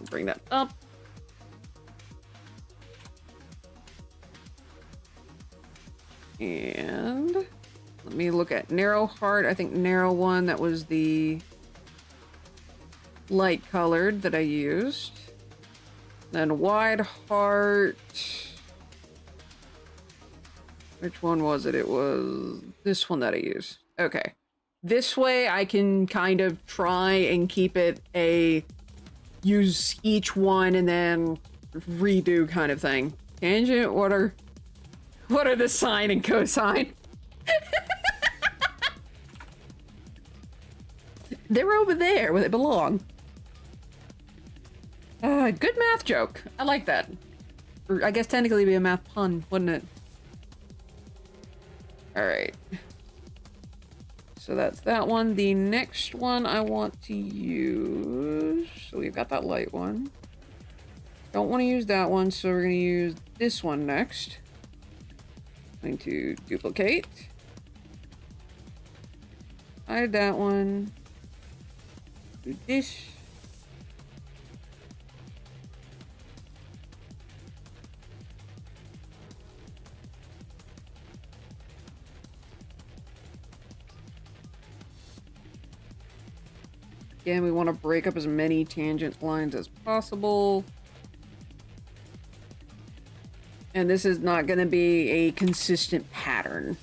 A: Bring that up. And let me look at narrow heart. I think narrow one, that was the light colored that I used. Then wide heart. Which one was it? It was this one that I used. Okay. This way I can kind of try and keep it a use each one and then redo kind of thing. Tangent, what are the sine and cosine? They're over there where they belong. Good math joke. I like that. Or I guess technically it'd be a math pun, wouldn't it? Alright. So that's that one. The next one I want to use... So we've got that light one. Don't want to use that one, so we're going to use this one next. Going to duplicate. Hide that one. Do this. Again, we want to break up as many tangent lines as possible. And this is not going to be a consistent pattern.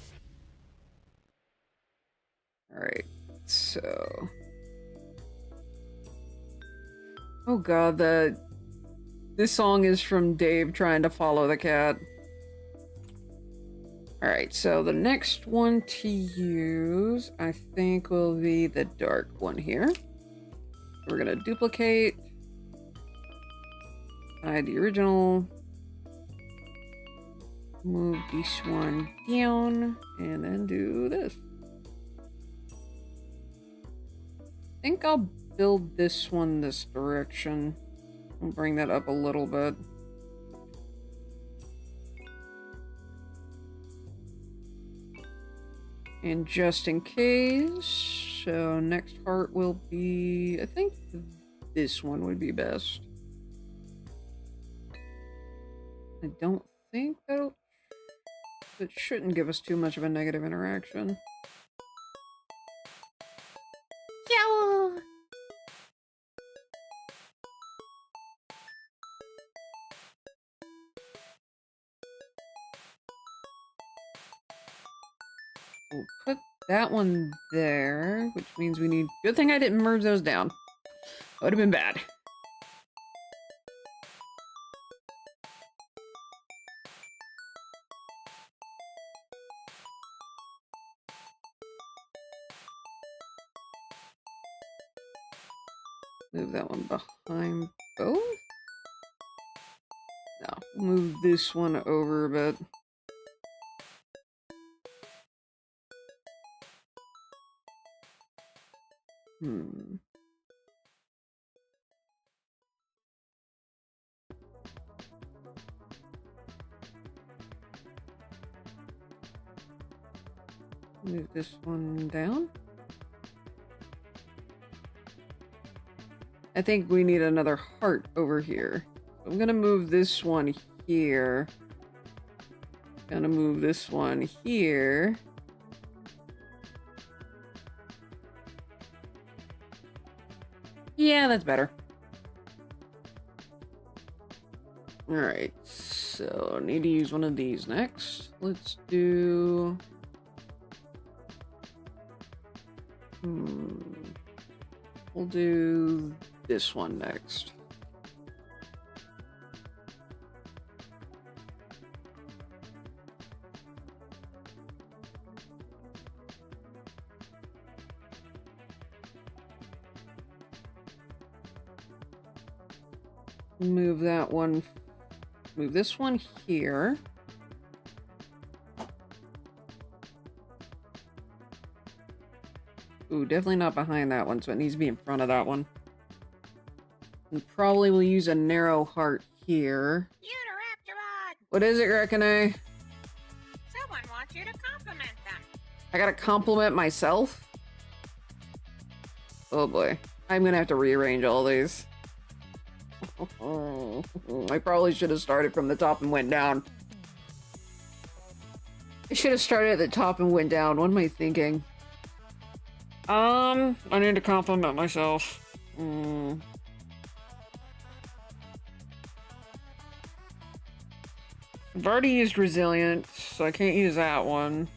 A: Alright, so... Oh god, this song is from Dave trying to follow the cat. Alright, so the next one to use, I think, will be the dark one here. We're gonna duplicate, hide the original, move this one down, and then do this. I think I'll build this one this direction. I'll bring that up a little bit. And just in case, so next heart will be, I think this one would be best. I don't think it shouldn't give us too much of a negative interaction.
B: Yow!
A: We'll put that one there, which means we need... Good thing I didn't merge those down. Would have been bad. Move that one behind both? No, move this one over a bit. Move this one down. I think we need another heart over here. I'm gonna move this one here. Gonna move this one here. Yeah, that's better. Alright, so I need to use one of these next. Let's do... We'll do this one next. Move that one. Move this one here. Ooh, definitely not behind that one, so it needs to be in front of that one. And probably will use a narrow heart here.
E: Unoraptormon!
A: What is it, Rekene?
E: Someone wants you to compliment them.
A: I gotta compliment myself? Oh boy. I'm gonna have to rearrange all these. I probably should have started from the top and went down. I should have started at the top and went down. What am I thinking? I need to compliment myself. I've already used resilient, so I can't use that one.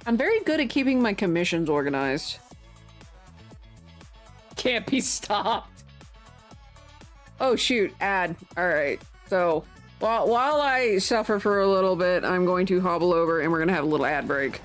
A: I'm very good at keeping my commissions organized. Can't be stopped. Oh shoot, ad. Alright, so while I suffer for a little bit, I'm going to hobble over and we're gonna have a little ad break.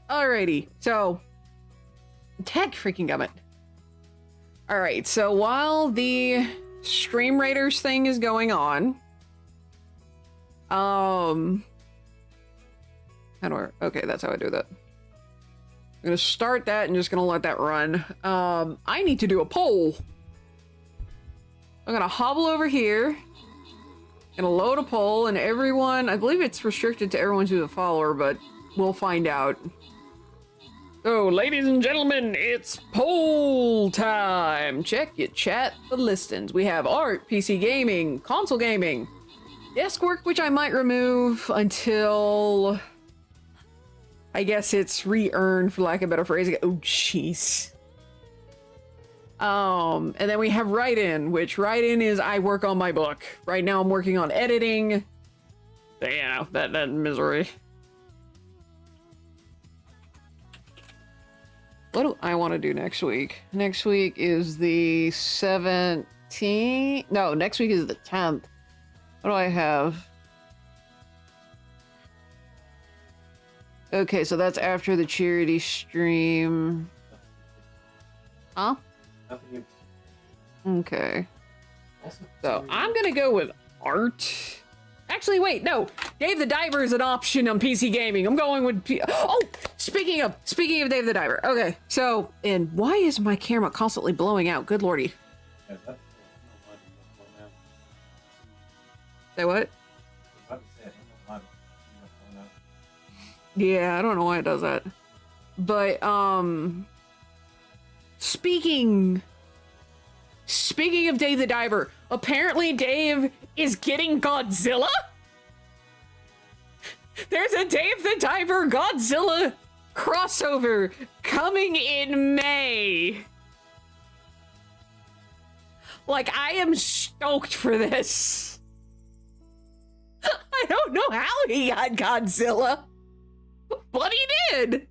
A: Alrighty, so tag freaking gummit. All right, so while the Stream Raiders thing is going on, how do I, okay, that's how I do that. I'm gonna start that and just gonna let that run. I need to do a poll. I'm gonna hobble over here, gonna load a poll, and everyone, I believe it's restricted to everyone who's a follower, but we'll find out. So, ladies and gentlemen, it's poll time. Check your chat, the listings. We have art, PC gaming, console gaming, desk work, which I might remove until I guess it's re-earned, for lack of a better phrasing. Oh, jeez. And then we have write-in, which write-in is I work on my book. Right now I'm working on editing. So, you know, that misery. What do I want to do next week? Next week is the 17th. No, next week is the 10th. What do I have? Okay, so that's after the charity stream. Huh?
D: Nothing.
A: Okay.
D: Also,
A: So I'm gonna go with art. Actually, wait, no. Dave the Diver is an option on PC gaming. I'm going with oh, speaking of Dave the Diver. Okay, so, and why is my camera constantly blowing out? Good lordy.
D: yeah, that's
A: Say what?
D: about to say, I don't know why.
A: Yeah, I don't know why it does that. But, speaking of Dave the Diver, apparently Dave is getting Godzilla? There's a Dave the Diver Godzilla crossover coming in May. Like, I am stoked for this. I don't know how he got Godzilla, but he did.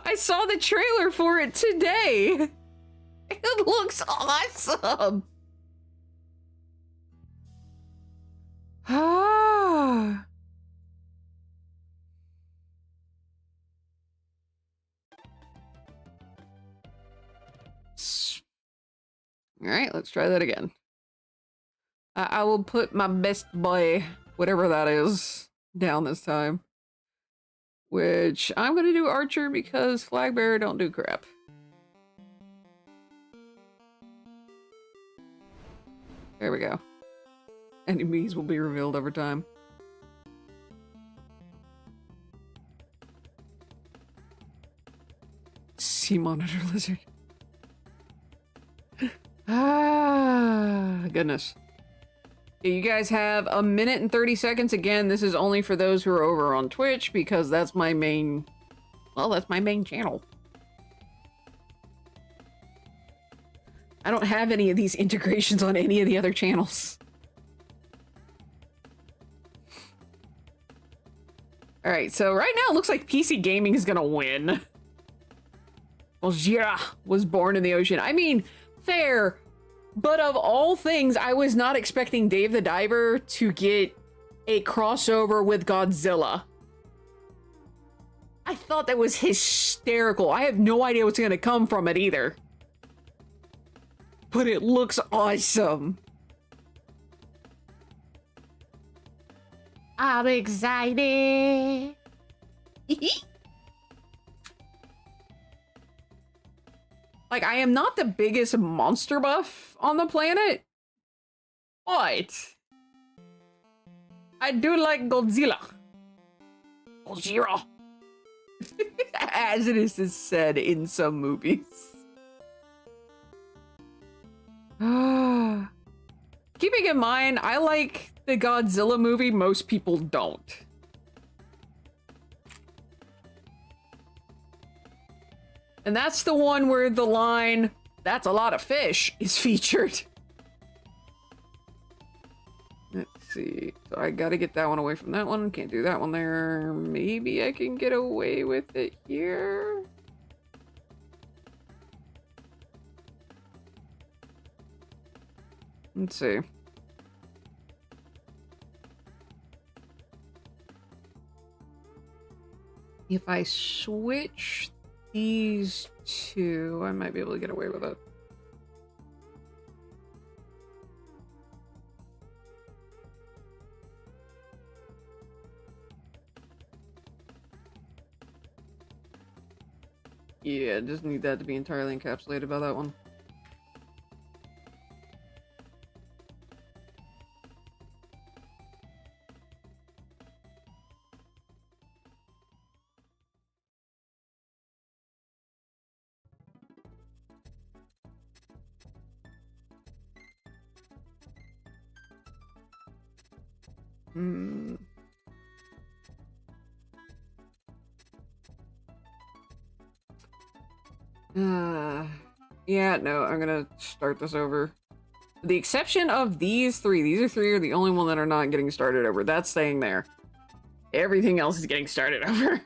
A: I saw the trailer for it today. It looks awesome. Ah. All right, let's try that again. I will put my best boy, whatever that is, down this time. Which I'm gonna do Archer because Flag Bearer don't do crap. There we go. Enemies will be revealed over time. Sea Monitor Lizard. Ah, goodness. Okay, you guys have a minute and 30 seconds. Again, this is only for those who are over on Twitch because that's my main... Well, that's my main channel. I don't have any of these integrations on any of the other channels. Alright, so right now it looks like PC Gaming is gonna win. Well, Jira was born in the ocean. I mean, fair. But of all things, I was not expecting Dave the Diver to get a crossover with Godzilla. I thought that was hysterical. I have no idea what's gonna come from it either. But it looks awesome.
B: I'm excited.
A: Like, I am not the biggest monster buff on the planet, but I do like Godzilla. Godzilla. As it is said in some movies. Keeping in mind, I like the Godzilla movie, most people don't. And that's the one where the line, "That's a lot of fish," is featured. Let's see. So I gotta get that one away from that one. Can't do that one there. Maybe I can get away with it here. Let's see. If I switch these two, I might be able to get away with it. Yeah, just need that to be entirely encapsulated by that one. Hmm. Yeah, no, I'm gonna start this over. With the exception of these three. These are the only one that are not getting started over. That's staying there. Everything else is getting started over.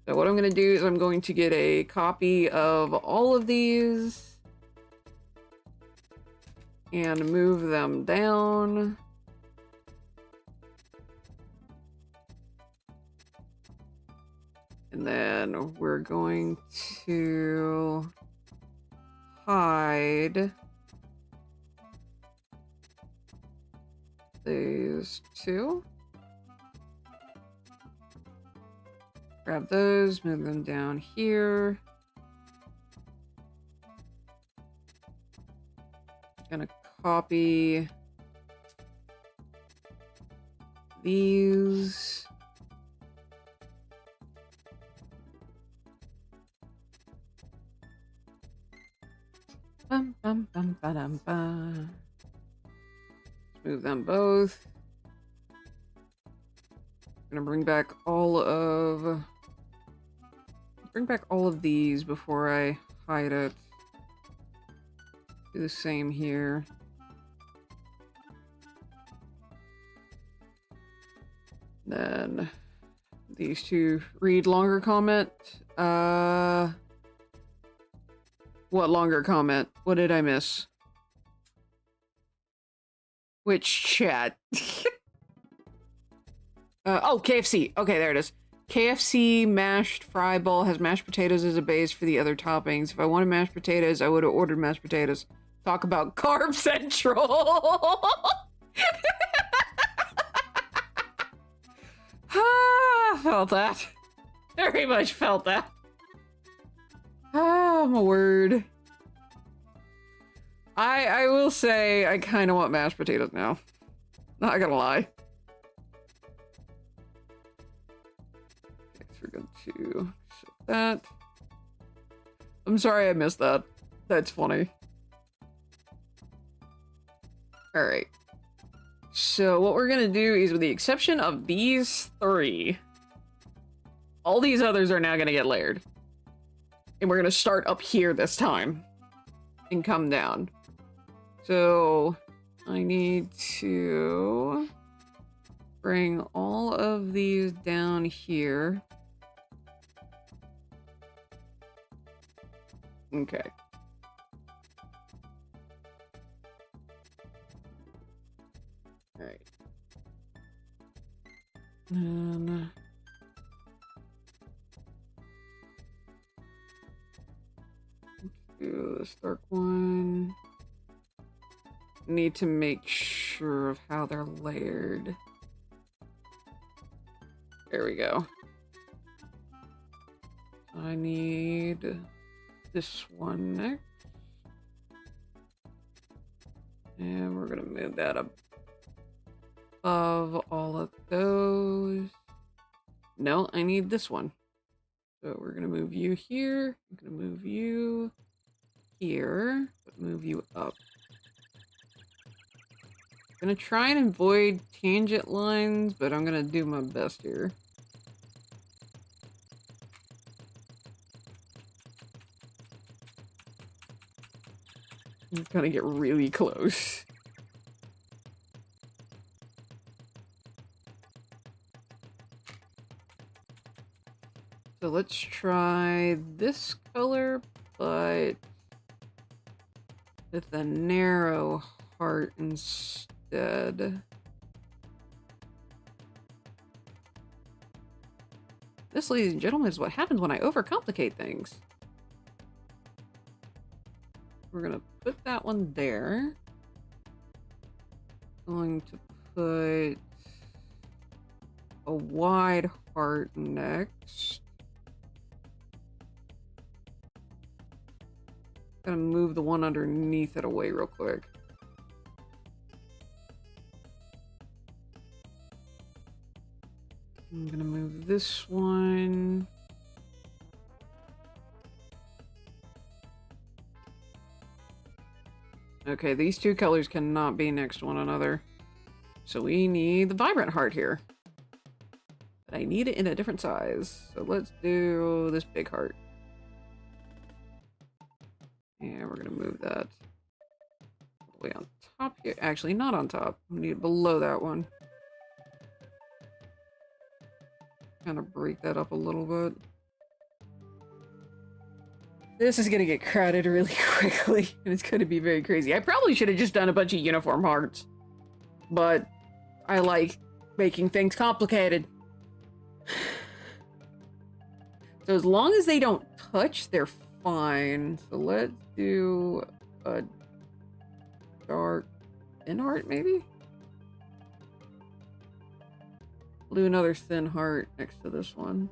A: So what I'm gonna do is I'm going to get a copy of all of these and move them down. And then we're going to hide these two. Grab those, move them down here. Gonna copy these. Bum, bum, bum, ba-dum, ba. Move them both. Gonna bring back all of these before I hide it. Do the same here. Then these two. Read longer comment. What longer comment? What did I miss? Which chat? Oh, KFC. Okay, there it is. KFC mashed fry bowl has mashed potatoes as a base for the other toppings. If I wanted mashed potatoes, I would have ordered mashed potatoes. Talk about Carb Central. Felt that. Very much felt that. Oh, my word. I will say I kind of want mashed potatoes now. Not gonna lie. Okay, so we're going to set that. I'm sorry I missed that. That's funny. Alright. So what we're gonna do is, with the exception of these three, all these others are now gonna get layered. And we're gonna start up here this time. And come down. So I need to bring all of these down here. Okay. All right. And do this dark one. Need to make sure of how they're layered. There we go. I need this one next. And we're gonna move that up above all of those. No, I need this one. So we're gonna move you here. I'm gonna move you here, but move you up. I'm gonna try and avoid tangent lines, but I'm gonna do my best here. I'm gonna get really close. So let's try this color, but with a narrow heart instead. This, ladies and gentlemen, is what happens when I overcomplicate things. We're gonna put that one there. Going to put a wide heart next. gonna move the one underneath it away real quick. I'm gonna move this one. Okay, these two colors cannot be next to one another. So we need the vibrant heart here. But I need it in a different size. So let's do this big heart. And we're gonna move that all the way on top here. Actually, not on top. We need it below that one. Kind of break that up a little bit. This is gonna get crowded really quickly, and it's gonna be very crazy. I probably should have just done a bunch of uniform hearts, but I like making things complicated. So as long as they don't touch, they're fine. So let's do a dark thin heart, maybe? We'll do another thin heart next to this one.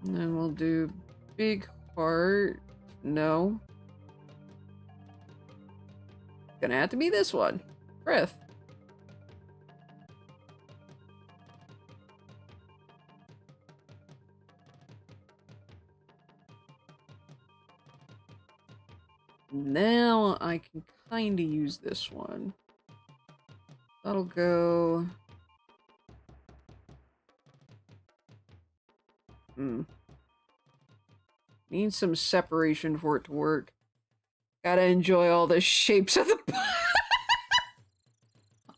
A: And then we'll do big heart. No. Gonna have to be this one. Breath. Now I can kind of use this one. That'll go... Need some separation for it to work. Gotta enjoy all the shapes of the...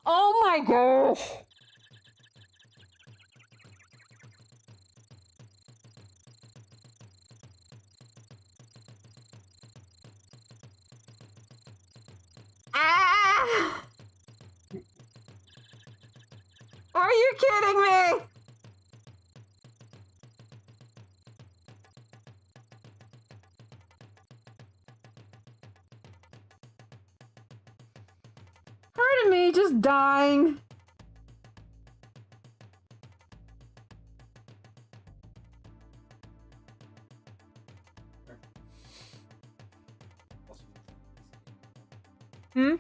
A: Oh my gosh! Ah! Are you kidding me? Part of me just dying. Hmm?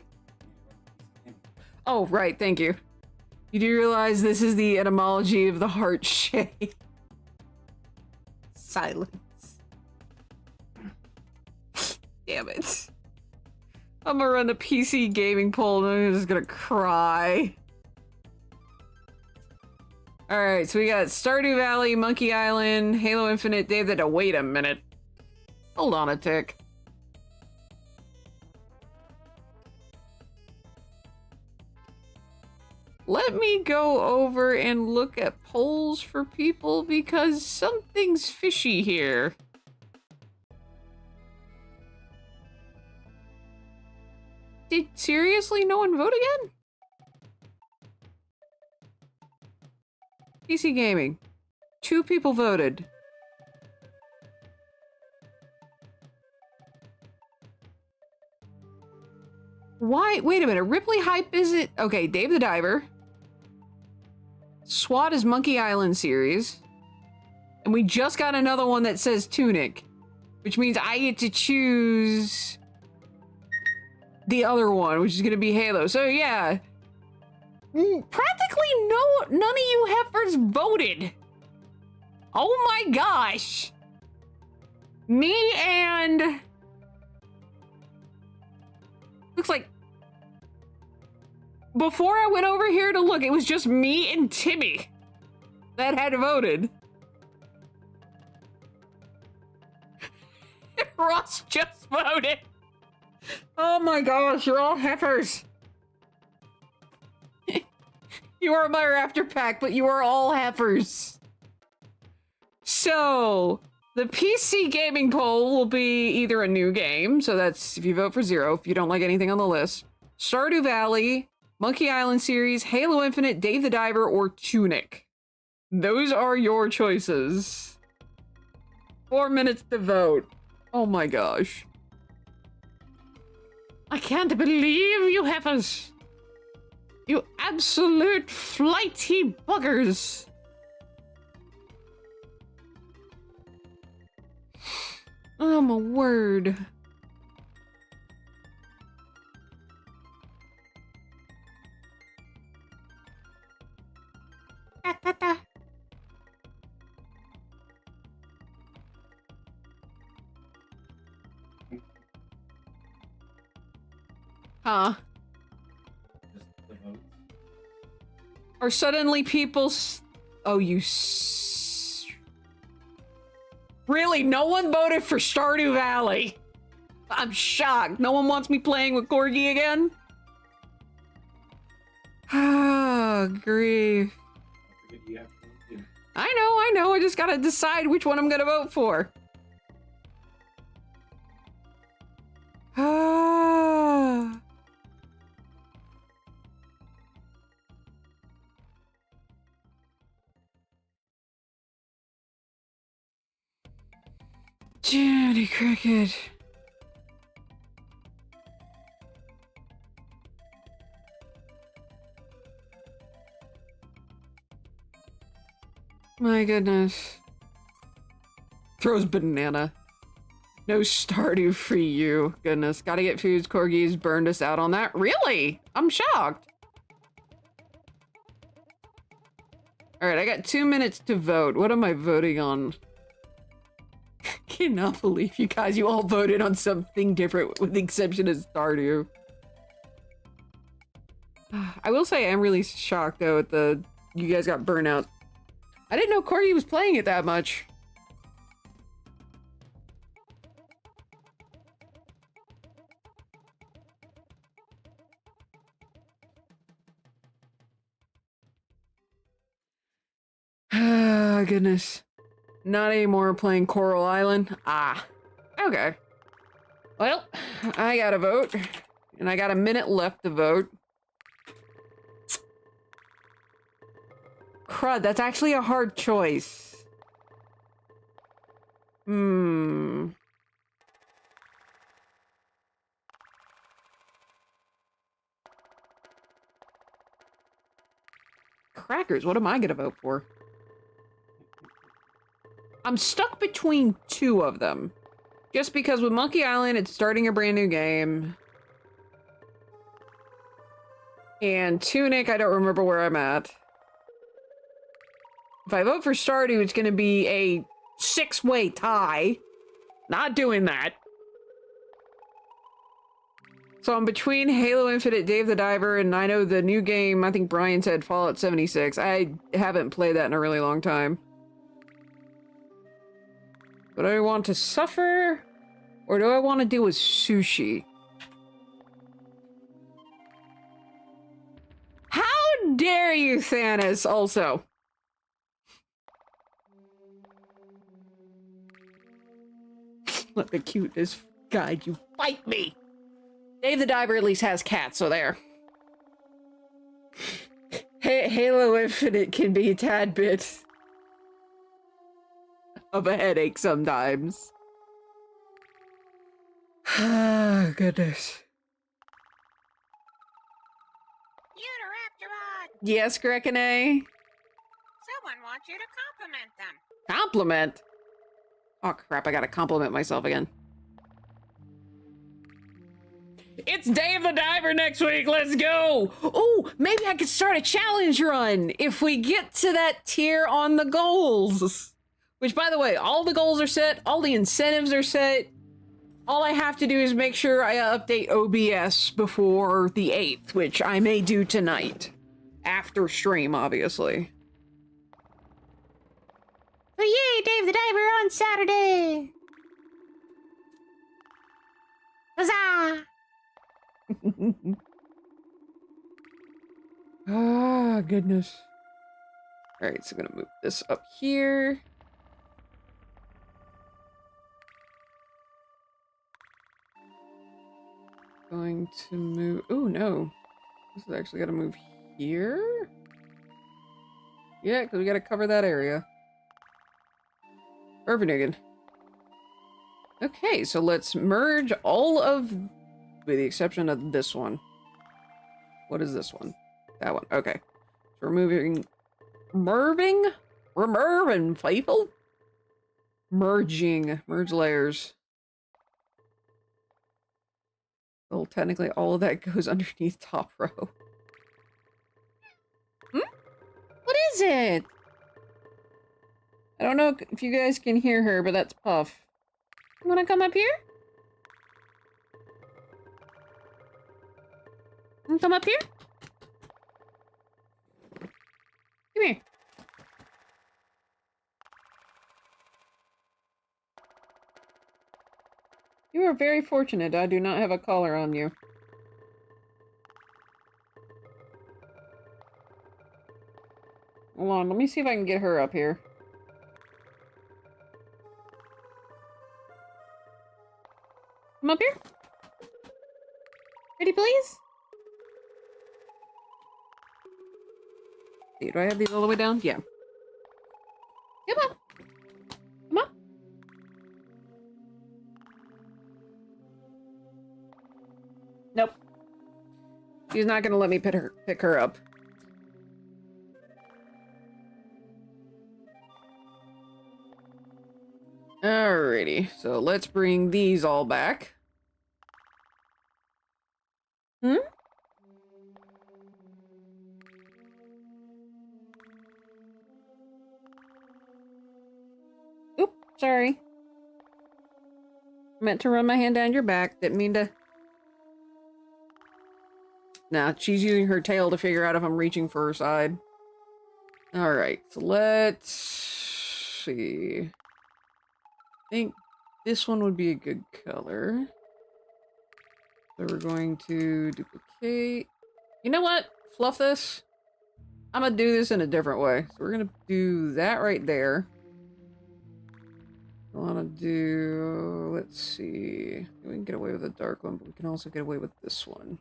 A: Oh, right, thank you. You do realize this is the etymology of the heart shape. Silence. Damn it. I'm gonna run the PC gaming poll and I'm just gonna cry. Alright, so we got Stardew Valley, Monkey Island, Halo Infinite, David. Wait a minute. Hold on a tick. Let me go over and look at polls for people because something's fishy here. Did seriously no one vote again? PC Gaming. 2 people voted. Why? Wait a minute. Ripley Hype is it? Okay, Dave the Diver. SWAT is Monkey Island series. And we just got another one that says Tunic. Which means I get to choose the other one, which is going to be Halo. So yeah. Practically none of you heifers voted. Oh my gosh. Me and... Looks like... Before I went over here to look, it was just me and Timmy that had voted. Ross just voted. Oh my gosh, you're all heifers. You are my Raptor Pack, but you are all heifers. So, the PC gaming poll will be either a new game, so that's if you vote for 0, if you don't like anything on the list, Stardew Valley, Monkey Island series, Halo Infinite, Dave the Diver, or Tunic. Those are your choices. 4 minutes to vote. Oh my gosh. I can't believe you heifers. You absolute flighty buggers. Oh, my word.
B: Ta, ta, ta.
A: Huh?
D: Just the votes.
A: Are suddenly people oh, really? No one voted for Stardew Valley? I'm shocked. No one wants me playing with Corgi again? Ah, grief.
D: Don't forget you have to vote too.
A: I know. I just gotta decide which one I'm gonna vote for. Ah. Jenny Cricket. My goodness. Throws banana. No Stardew for you. Goodness. Gotta get foods. Corgis burned us out on that. Really? I'm shocked. Alright, I got 2 minutes to vote. What am I voting on? Cannot believe you guys, you all voted on something different with the exception of Stardew. I will say I'm really shocked though at you guys got burnt out. I didn't know Corgi was playing it that much. Ah, goodness. Not anymore playing Coral Island. Ah, okay. Well, I gotta vote. And I got a minute left to vote. Crud, that's actually a hard choice. Crackers, what am I gonna vote for? I'm stuck between two of them. Just because with Monkey Island, it's starting a brand new game. And Tunic, I don't remember where I'm at. If I vote for Stardew, it's gonna be a 6-way tie. Not doing that. So I'm between Halo Infinite, Dave the Diver, and I know the new game, I think Brian said Fallout 76. I haven't played that in a really long time. Do I want to suffer? Or do I want to deal with sushi? How dare you, Thanos, also? Let the cuteness guide you. Fight me! Dave the Diver at least has cats, so there. Halo Infinite can be a tad bit of a headache sometimes. Ah, goodness.
E: Unoraptormon!
A: Yes, Grekene?
E: Someone wants you to compliment them.
A: Compliment? Oh crap, I gotta compliment myself again. It's Dave the Diver next week, let's go! Oh, maybe I could start a challenge run if we get to that tier on the goals. Which, by the way, all the goals are set, all the incentives are set. All I have to do is make sure I update OBS before the 8th, which I may do tonight. After stream, obviously.
B: Oh, yay, Dave the Diver on Saturday! Huzzah!
A: Ah, goodness. Alright, so I'm gonna move this up here. Going to move... Oh, no. This is actually gotta move here? Yeah, because we gotta cover that area. Urban. Okay, so let's merge all of... with the exception of this one. What is this one? That one. Okay. So we're moving... We're merging, people? Merging. Merge layers. Well, technically all of that goes underneath top row.
B: What is it?
A: I don't know if you guys can hear her, but that's Puff.
B: You wanna come up here? Wanna come up here? Come here.
A: You are very fortunate I do not have a collar on you. Hold on, let me see if I can get her up here.
B: Come up here. Pretty please?
A: See, do I have these all the way down? Yeah.
B: Come on. Come on.
A: Nope. She's not gonna let me pick her up. Alrighty, so let's bring these all back.
B: Hmm?
A: Oop, sorry. Meant to run my hand down your back. Didn't mean to. Nah, she's using her tail to figure out if I'm reaching for her side. Alright, so let's see. I think this one would be a good color. So we're going to duplicate. You know what? Fluff this. I'm gonna do this in a different way. So we're gonna do that right there. I wanna do, let's see. We can get away with a dark one, but we can also get away with this one.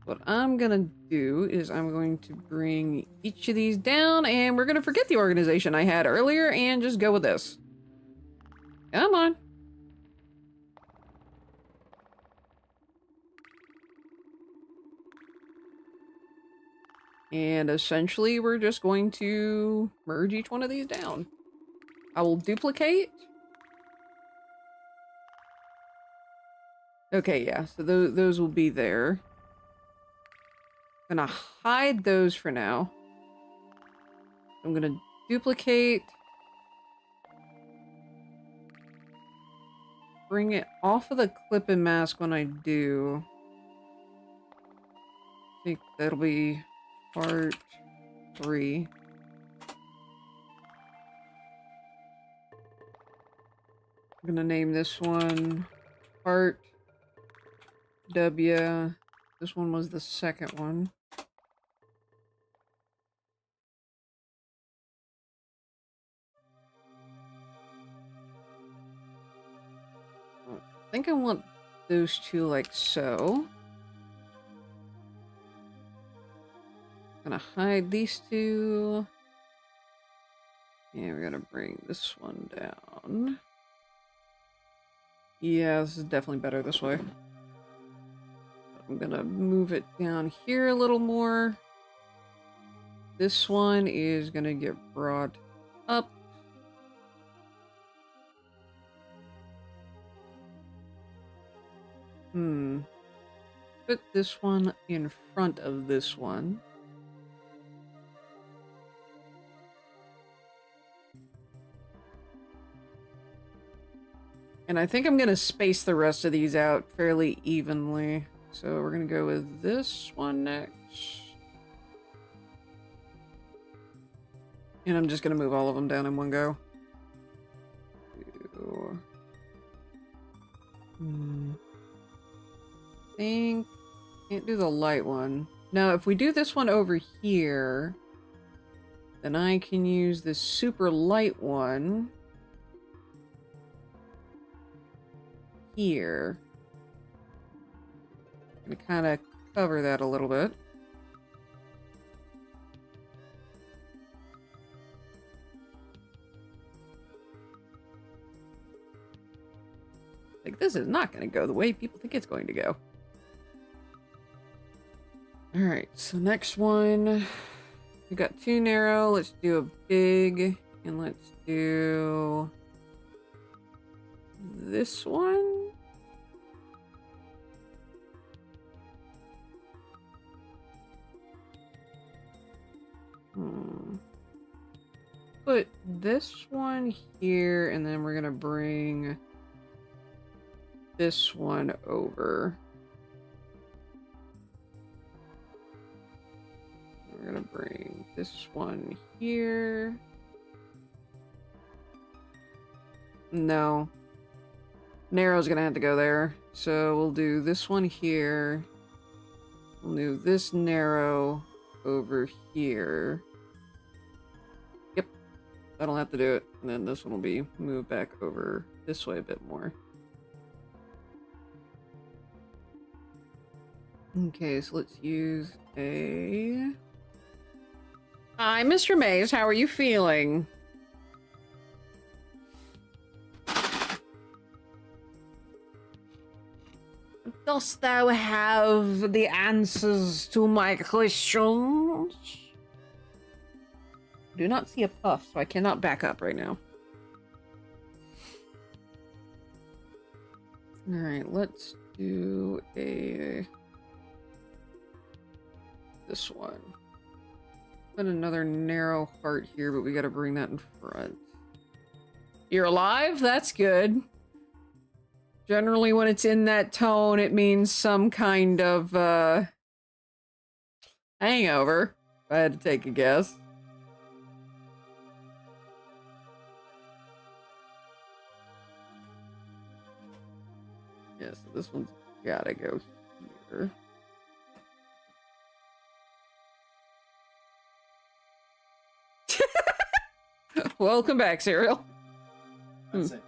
A: What I'm gonna do is I'm going to bring each of these down, and we're gonna forget the organization I had earlier and just go with this. Come on. And essentially, we're just going to merge each one of these down. I will duplicate. Okay, yeah, so those will be there. Gonna hide those for now. I'm gonna duplicate. Bring it off of the clip and mask when I do. I think that'll be part 3. I'm gonna name this one part W. This one was the second one. I think I want those two like so. Gonna hide these two. And we're gonna bring this one down. Yeah, this is definitely better this way. I'm gonna move it down here a little more. This one is gonna get brought up. Put this one in front of this one. And I think I'm gonna space the rest of these out fairly evenly. So we're gonna go with this one next. And I'm just gonna move all of them down in one go. Think can't do the light one. Now, if we do this one over here, then I can use this super light one here. I'm gonna kind of cover that a little bit. Like, this is not going to go the way people think it's going to go. Alright, so next one. We got 2 narrow. Let's do a big. And let's do this one. Put this one here, and then we're gonna bring this one over. We're gonna bring this one here. No. Narrow's gonna have to go there. So we'll do this one here. We'll move this narrow over here. Yep. That'll have to do it. And then this one will be moved back over this way a bit more. Okay, so let's use a... Hi, Mr. Maze. How are you feeling? Dost thou have the answers to my questions? Do not see a puff, so I cannot back up right now. Alright, let's do a... this one. Put another narrow heart here, but we gotta bring that in front. You're alive? That's good. Generally, when it's in that tone, it means some kind of, hangover. If I had to take a guess. Yeah, so this one's gotta go here. Welcome back, Serial.
D: That's it.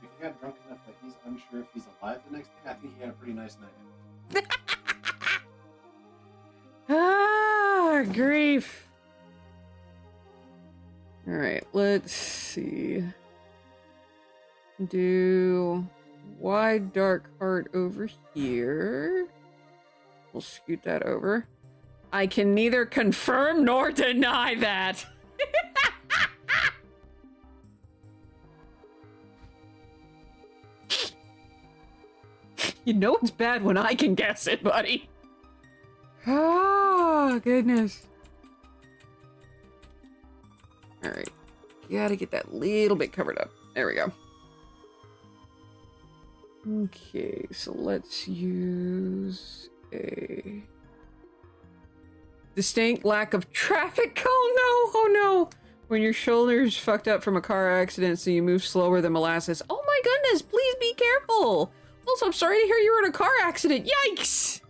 D: If he got drunk enough that he's unsure if he's alive the next day, I think he had a pretty nice night.
A: Ah, grief. Alright, let's see. Do wide dark heart over here. We'll scoot that over. I can neither confirm nor deny that. You know it's bad when I can guess it, buddy. Oh, goodness. Alright. Gotta get that little bit covered up. There we go. Okay, so let's use a... distinct lack of traffic. Oh no, oh no. When your shoulder's fucked up from a car accident, so you move slower than molasses. Oh my goodness, please be careful. Also, I'm sorry to hear you were in a car accident. Yikes!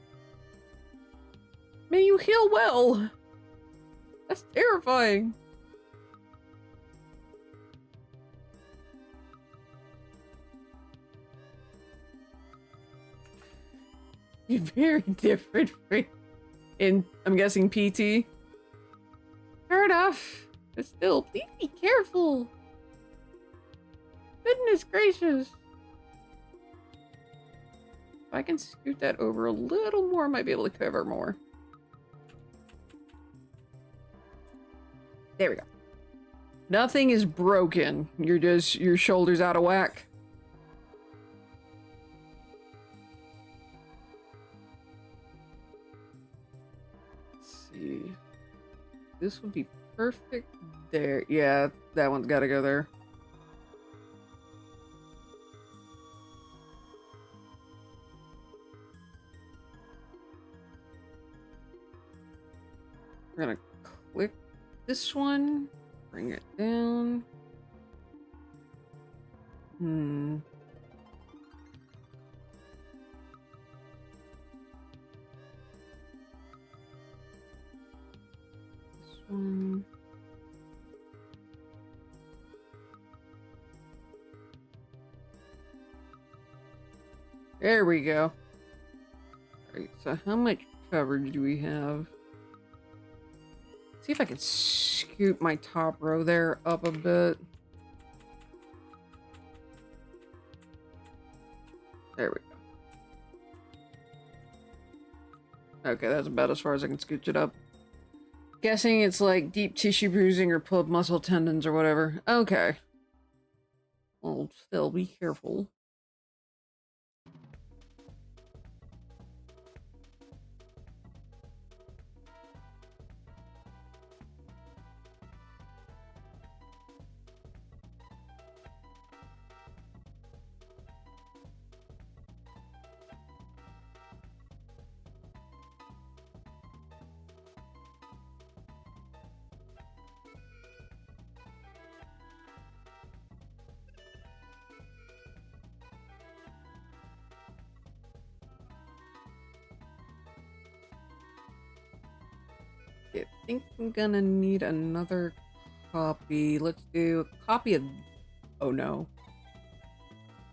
A: May you heal well. That's terrifying. You're very different. In, I'm guessing PT. Fair enough. But still, please be careful. Goodness gracious. If I can scoot that over a little more, I might be able to cover more. There we go. Nothing is broken. You're just, your shoulder's out of whack. See, this would be perfect there. Yeah, that one's got to go there. We're gonna click this one, bring it down. One. There we go. Alright, so how much coverage do we have? See if I can scoot my top row there up a bit. There we go. Okay, that's about as far as I can scooch it up. Guessing it's like deep tissue bruising or pulled muscle tendons or whatever. Okay. Well, still be careful. I think I'm gonna need another copy. Let's do a copy of... Oh no.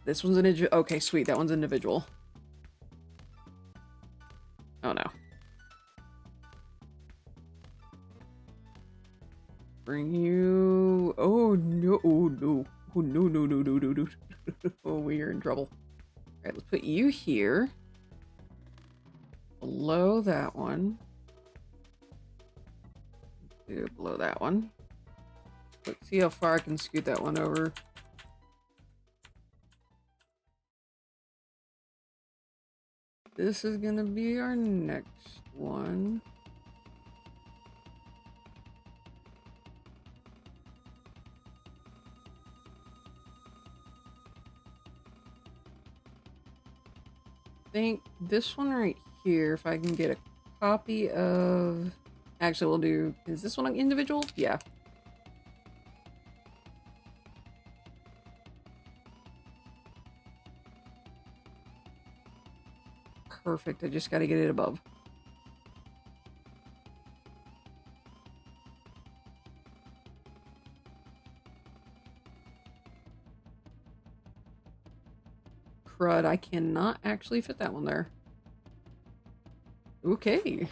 A: This one's an individual. Okay, sweet. That one's individual. Oh no. Bring you... Oh no. Oh no. Oh no, no, no, no, no, no. Oh, we are in trouble. Alright, let's put you here. Below that one. Do below that one. Let's see how far I can scoot that one over. This is gonna be our next one. I think this one right here, if I can get a copy of... Actually, we'll do... Is this one an individual? Yeah. Perfect. I just gotta get it above. Crud, I cannot actually fit that one there. Okay.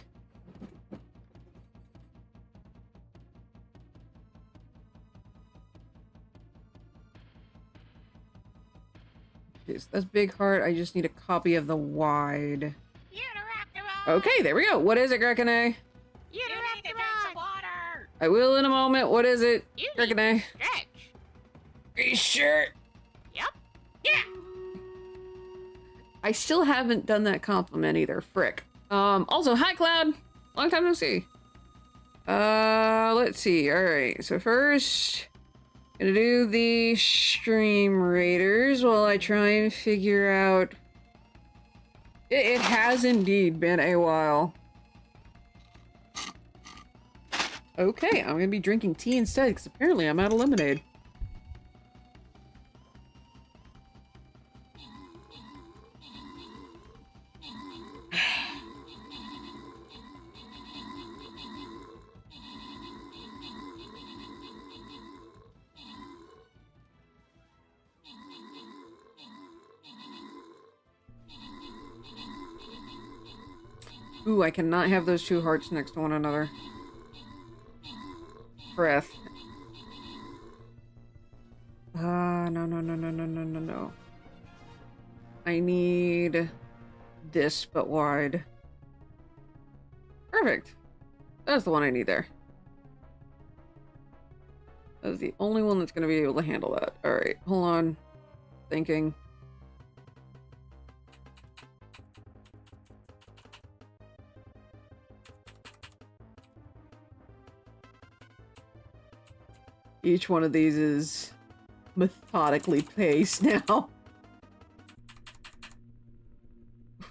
A: Okay, so that's big heart. I just need a copy of the wide.
E: Unoraptormon!
A: Okay, there we go. What is it, Grekene?
E: You need to drink some water!
A: I will in a moment. What is it,
E: You need
A: Grekene?
E: to stretch!
A: Are you sure?
E: Yep. Yeah!
A: I still haven't done that compliment either. Frick. Also, hi, Cloud. Long time no see. Let's see. Alright, so first... Gonna do the stream raiders while I try and figure out... It has indeed been a while. Okay, I'm gonna be drinking tea instead, because apparently I'm out of lemonade. Ooh, I cannot have those two hearts next to one another. Breath. No, no, no, no, no, no, no, no. I need this, but wide. Perfect. That's the one I need there. That's the only one that's going to be able to handle that. Alright, hold on. Thinking. Each one of these is methodically paced now.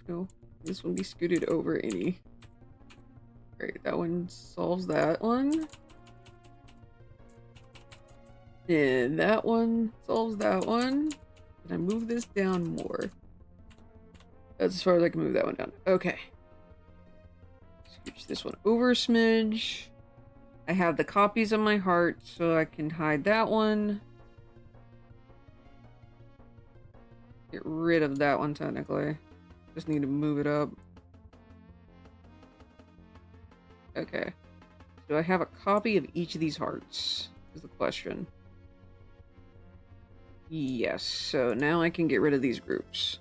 A: No, this one be scooted over any. Alright, that one solves that one. And that one solves that one. Can I move this down more? That's as far as I can move that one down. Okay. Scooch this one over a smidge. I have the copies of my heart, so I can hide that one. Get rid of that one, technically. Just need to move it up. Okay. Do I have a copy of each of these hearts? Is the question. Yes, so now I can get rid of these groups.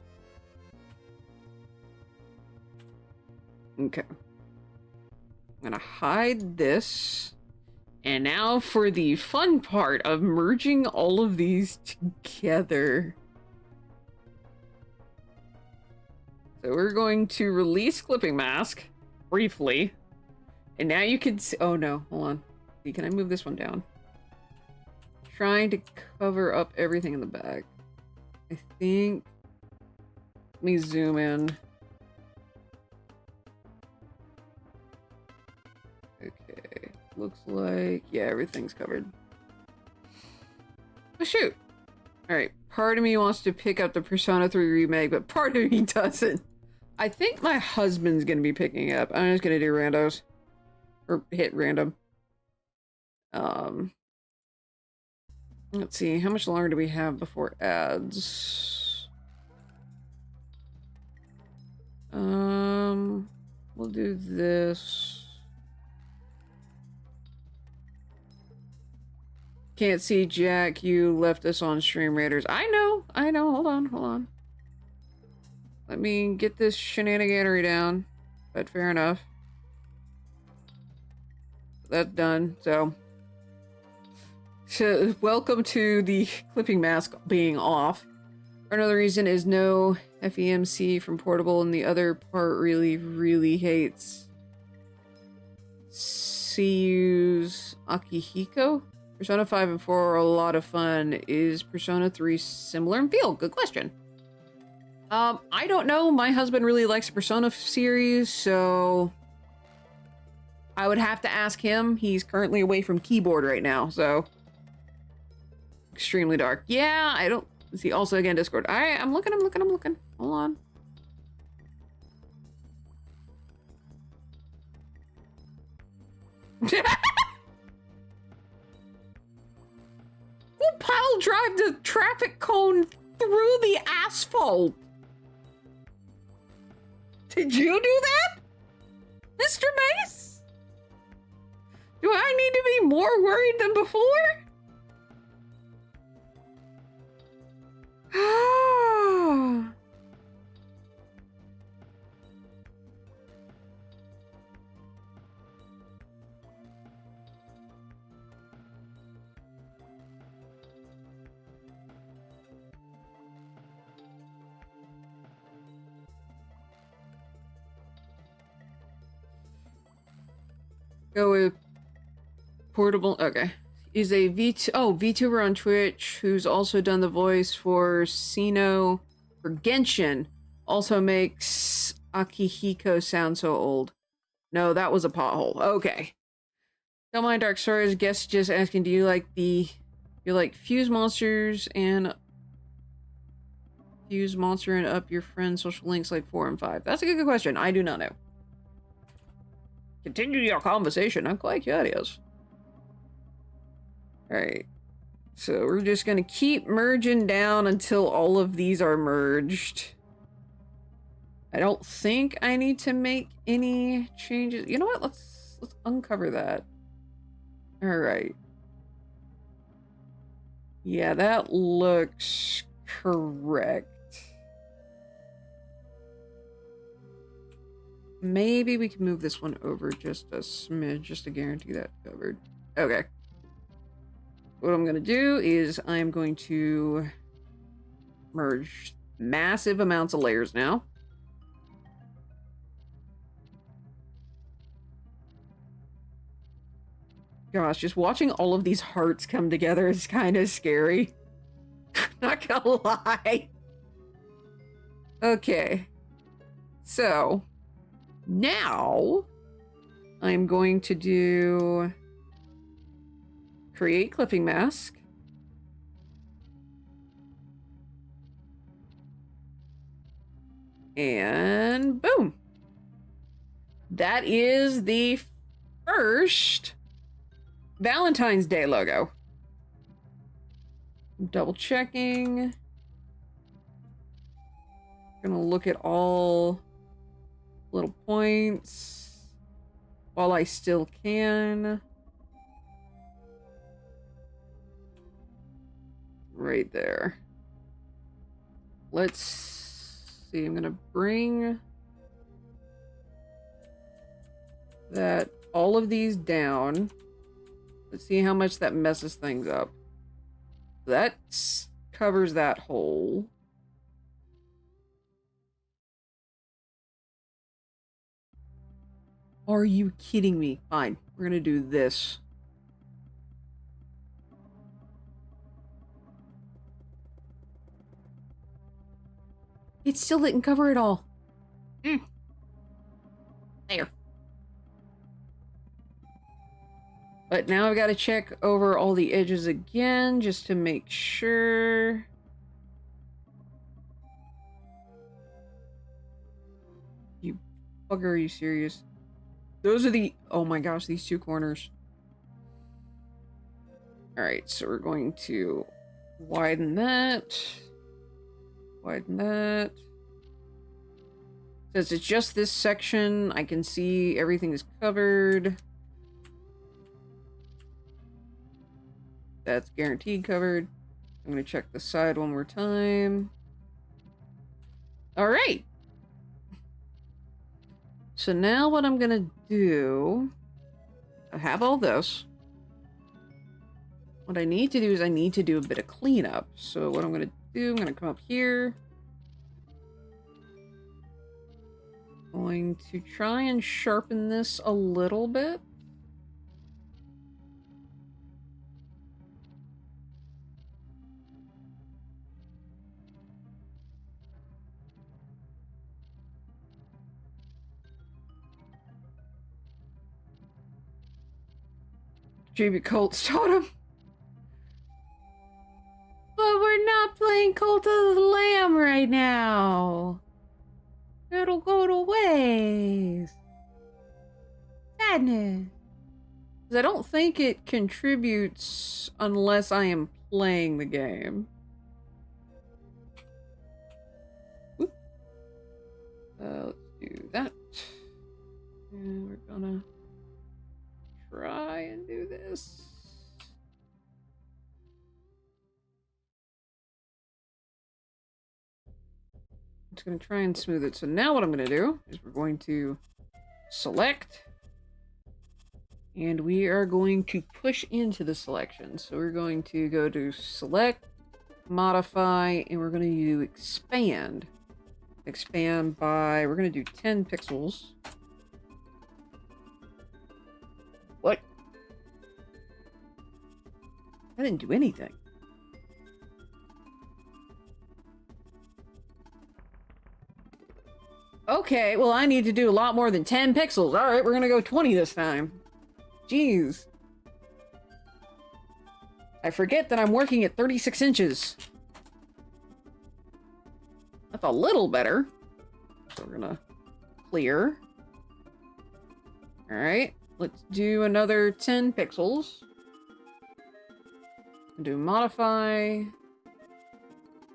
A: Okay. I'm gonna hide this. And now for the fun part of merging all of these together. So we're going to release Clipping Mask briefly. And now you can see, oh no, hold on. Can I move this one down? Trying to cover up everything in the back. I think, let me zoom in. Okay, looks like, yeah, everything's covered. Oh shoot. Alright, part of me wants to pick up the Persona 3 remake, but part of me doesn't. I think my husband's gonna be picking it up. I'm just gonna do randos. Or hit random. Let's see, how much longer do we have before ads? We'll do this. Can't see Jack, you left us on Stream Raiders. I know, hold on. Let me get this shenaniganery down, but fair enough. That's done, so welcome to the clipping mask being off. Another reason is no FEMC from Portable, and the other part really hates CU's Akihiko. Persona 5 and 4 are a lot of fun. Is Persona 3 similar in feel? Good question. I don't know. My husband really likes the Persona series, so I would have to ask him. He's currently away from keyboard right now, so extremely dark. Yeah, I don't see. Also, again, Discord. I'm looking. Hold on. We'll pile drive the traffic cone through the asphalt. Did you do that, Mr. Mace? Do I need to be more worried than before? Go with Portable. Okay. Is a VTuber on Twitch who's also done the voice for Sino for Genshin. Also makes Akihiko sound so old. No, that was a pothole. Okay. Don't mind Dark Stories. Guess just asking, do you like Fuse Monsters and Fuse Monster and up your friend's social links like 4 and 5? That's a good question. I do not know. Continue your conversation. I'm quite curious. Alright. So we're just gonna keep merging down until all of these are merged. I don't think I need to make any changes. You know what? Let's uncover that. Alright. Yeah, that looks correct. Maybe we can move this one over just a smidge, just to guarantee that covered. Okay. What I'm going to do is I'm going to merge massive amounts of layers now. Gosh, just watching all of these hearts come together is kind of scary. Not gonna lie. Okay. So, now I'm going to do create clipping mask. And boom. That is the first Valentine's Day logo. Double checking. Gonna look at all little points while I still can. Right there. Let's see. I'm gonna bring all of these down. Let's see how much that messes things up. That covers that hole. Are you kidding me? Fine, we're gonna do this. It still didn't cover it all.
B: There.
A: But now I've got to check over all the edges again just to make sure. You bugger, are you serious? Those are the... Oh my gosh, these two corners. Alright, so we're going to widen that. Widen that. Since it's just this section, I can see everything is covered. That's guaranteed covered. I'm going to check the side one more time. Alright. So now what I'm going to do... I have all this. What I need to do is I need to do a bit of cleanup. So what I'm going to do, I'm going to come up here. Going to try and sharpen this a little bit. JB Colts taught him. But we're not playing Cult of the Lamb right now. It'll go to waste. Sadness. I don't think it contributes unless I am playing the game. Oop. Let's do that. And we're gonna try and do this. I'm just going to try and smooth it. So now what I'm going to do is we're going to select, and we are going to push into the selection. So we're going to go to select, modify, and we're going to do expand. Expand by, we're going to do 10 pixels. What? I didn't do anything. Okay, well, I need to do a lot more than 10 pixels. Alright, we're gonna go 20 this time. Jeez. I forget that I'm working at 36 inches. That's a little better. So we're gonna clear. Alright, let's do another 10 pixels. Do modify.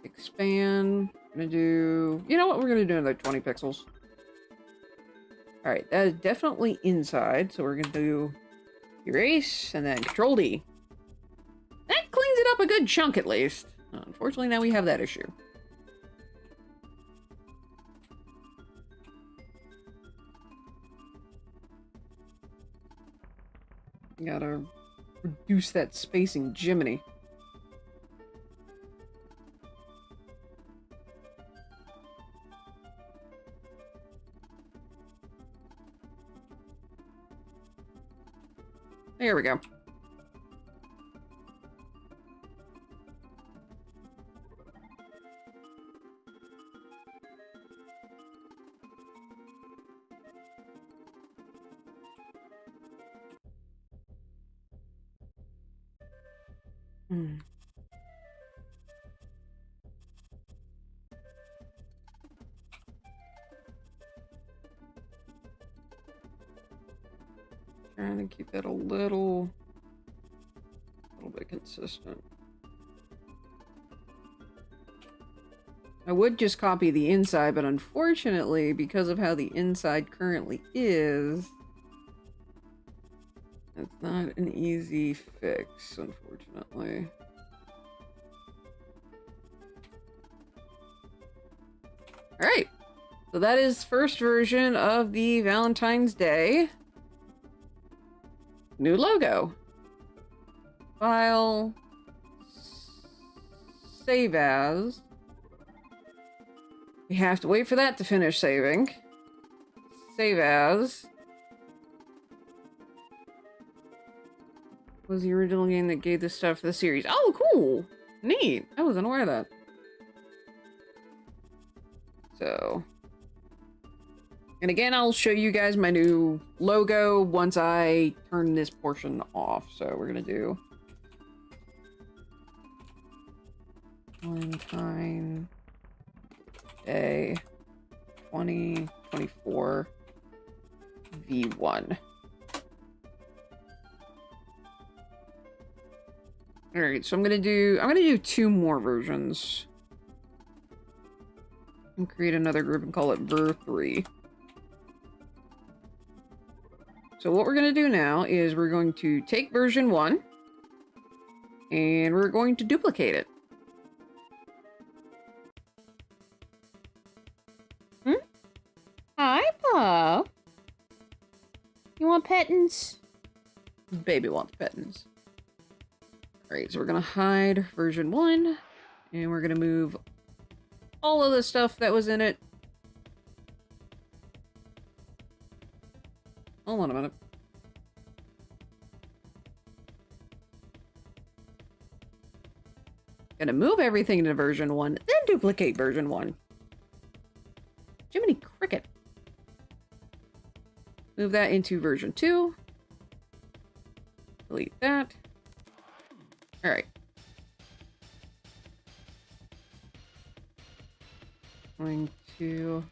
A: Expand. I'm gonna do... You know what? We're gonna do another 20 pixels. Alright, that is definitely inside, so we're gonna do erase, and then Control D. That cleans it up a good chunk, at least. Unfortunately, now we have that issue. Gotta reduce that spacing, Jiminy. There we go. Trying to keep that a little bit consistent. I would just copy the inside, but unfortunately, because of how the inside currently is, it's not an easy fix, unfortunately. Alright, so that is first version of the Valentine's Day. New logo. File. Save as. We have to wait for that to finish saving. Save as. Was the original game that gave this stuff for the series. Oh, cool! Neat! I wasn't aware of that. So... And again, I'll show you guys my new logo once I turn this portion off. So we're gonna do... Valentine Day 2024 V1. Alright, so I'm gonna do 2 more versions. And create another group and call it Ver3. So what we're gonna do now is we're going to take version 1 and we're going to duplicate it.
B: Hi, Pop. You want pettins?
A: Baby wants pettins. Alright, so we're gonna hide version 1, and we're gonna move all of the stuff that was in it. Hold on a minute. Gonna move everything to version 1, then duplicate version 1. Jiminy Cricket. Move that into version 2. Delete that. Alright. Going to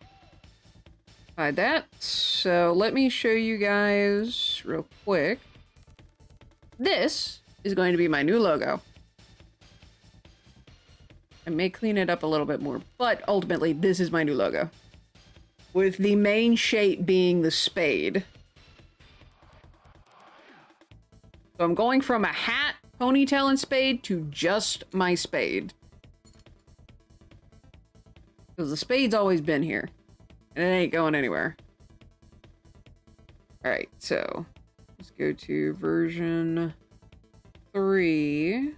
A: hide that. So let me show you guys real quick. This is going to be my new logo. I may clean it up a little bit more, but ultimately this is my new logo. With the main shape being the spade. So I'm going from a hat, ponytail, and spade to just my spade. Because the spade's always been here. And it ain't going anywhere. Alright, so let's go to version 3.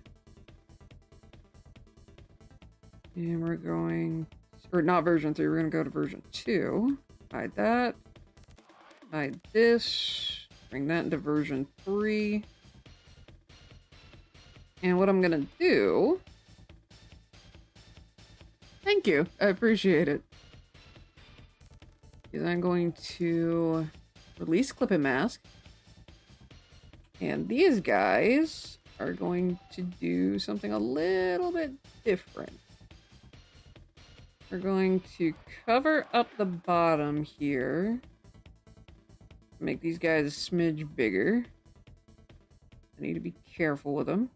A: And we're going... Or not version 3, we're going to go to version 2. Hide that. Hide this. Bring that into version 3. And what I'm going to do... Thank you. I appreciate it. Is I'm going to release Clip and Mask. And these guys are going to do something a little bit different. We're going to cover up the bottom here. Make these guys a smidge bigger. I need to be careful with them.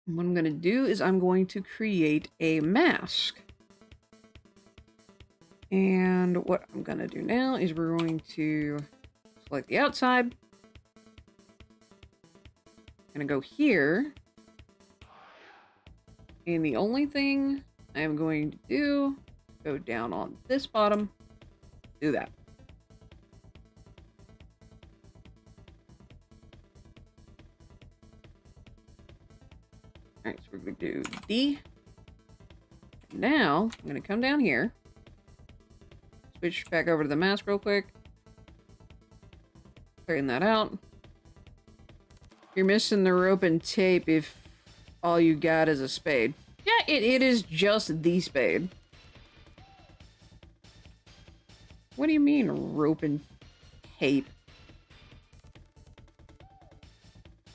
A: And what I'm going to do is I'm going to create a mask. And what I'm going to do now is we're going to select the outside. I'm going to go here. And the only thing I'm going to do, go down on this bottom, do that. Alright, so we're going to do D. Now, I'm going to come down here. Switch back over to the mask real quick. Straighten that out. You're missing the rope and tape if all you got is a spade. Yeah, it is just the spade. What do you mean, rope and tape?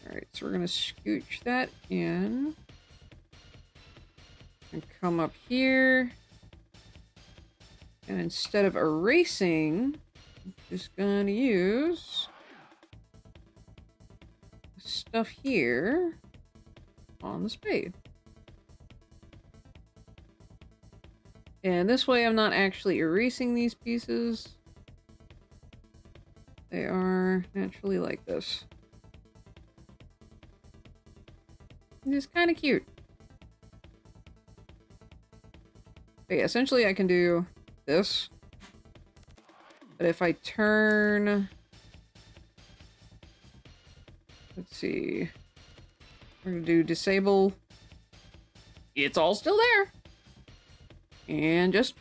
A: Alright, so we're gonna scooch that in. And come up here. And instead of erasing, I'm just gonna use stuff here on the spade. And this way I'm not actually erasing these pieces. They are naturally like this. It's kind of cute. But yeah, essentially I can do this. But if I turn Let's see. We're gonna do disable. It's all still there. And just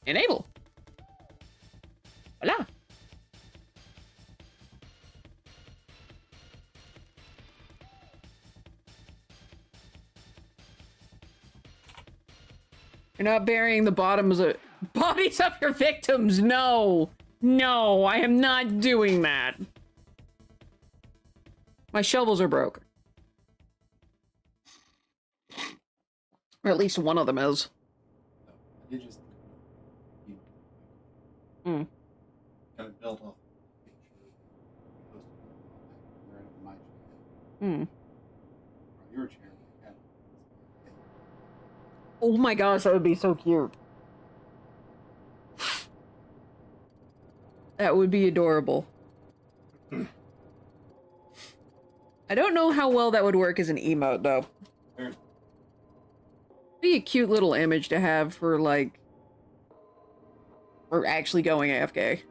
A: enable. Voila. You're not burying the bodies of your victims. No. No, I am not doing that. My shovels are broken. Or at least one of them is.
D: I did just
A: Hmm.
D: kind of built off the picture posted right over my chair.
A: Hmm.
D: Or your chair. Yeah.
A: Oh my gosh, that would be so cute. That would be adorable. I don't know how well that would work as an emote, though.
D: There.
A: Be a cute little image to have for, like, or actually going AFK.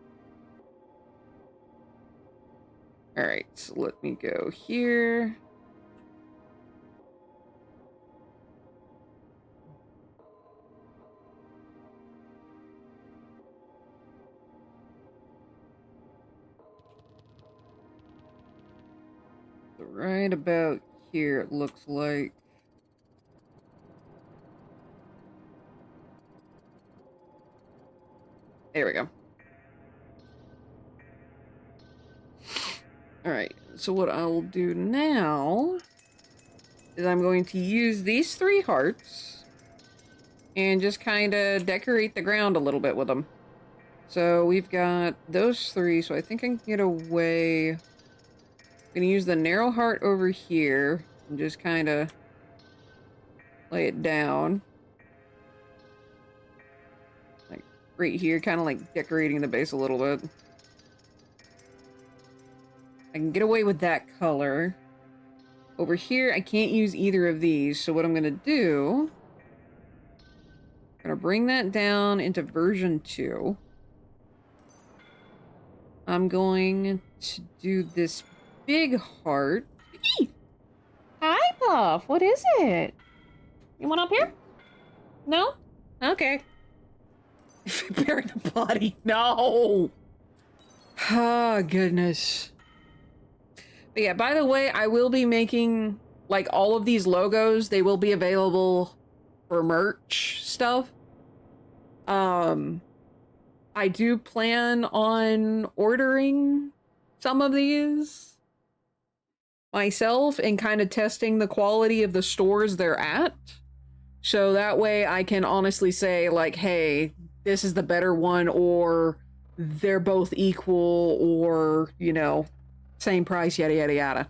A: Alright, so let me go here. So right about here, it looks like. There we go. Alright, so what I will do now is I'm going to use these 3 hearts and just kind of decorate the ground a little bit with them. So we've got those 3, so I think I can get away. I'm going to use the narrow heart over here and just kind of lay it down. Like right here, kind of like decorating the base a little bit. I can get away with that color. Over here, I can't use either of these, so what I'm going to do... I'm going to bring that down into version 2. I'm going to do this big heart. Hi, Puff. What is it? You want up here? No? Okay. Bury the body. No! Oh, goodness. But yeah, by the way, I will be making, like, all of these logos. They will be available for merch stuff. I do plan on ordering some of these myself and kind of testing the quality of the stores they're at. So that way I can honestly say, like, hey, this is the better one, or they're both equal, or, you know, same price, yada, yada, yada.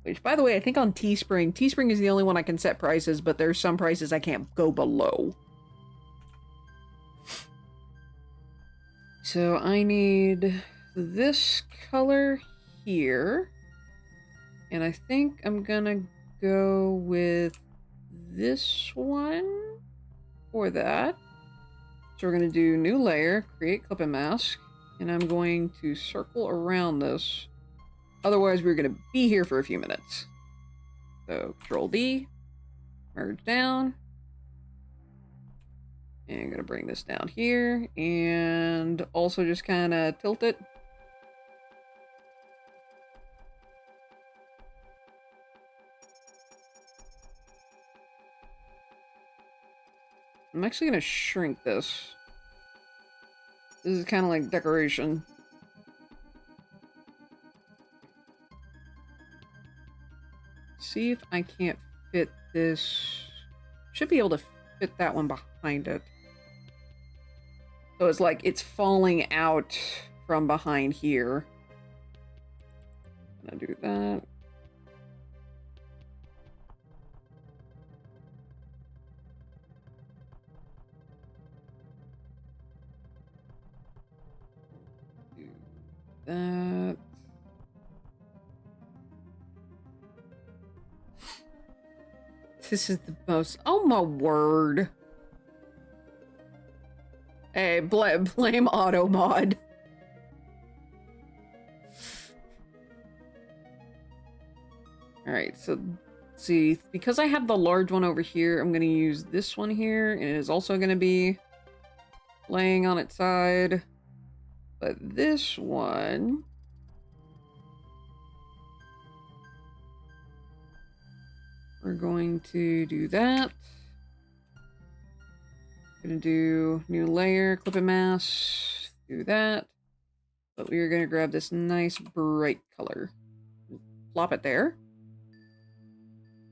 A: Which, by the way, I think on Teespring is the only one I can set prices, but there's some prices I can't go below. So I need this color here. And I think I'm gonna go with this one for that. So we're gonna do new layer, create clip and mask, and I'm going to circle around this. Otherwise, we're gonna be here for a few minutes. So Control D, merge down. And I'm gonna bring this down here and also just kind of tilt it. I'm actually gonna shrink this. This is kind of like decoration. See if I can't fit this. Should be able to fit that one behind it. So it's like it's falling out from behind here. I'm gonna do that. Do that. This is the most... Oh my word. Hey, blame auto mod. Alright, so let's see. Because I have the large one over here, I'm going to use this one here, and it is also going to be laying on its side. But this one... we're going to do that. Gonna do new layer, clip and mask, do that. But we are gonna grab this nice bright color. Plop it there.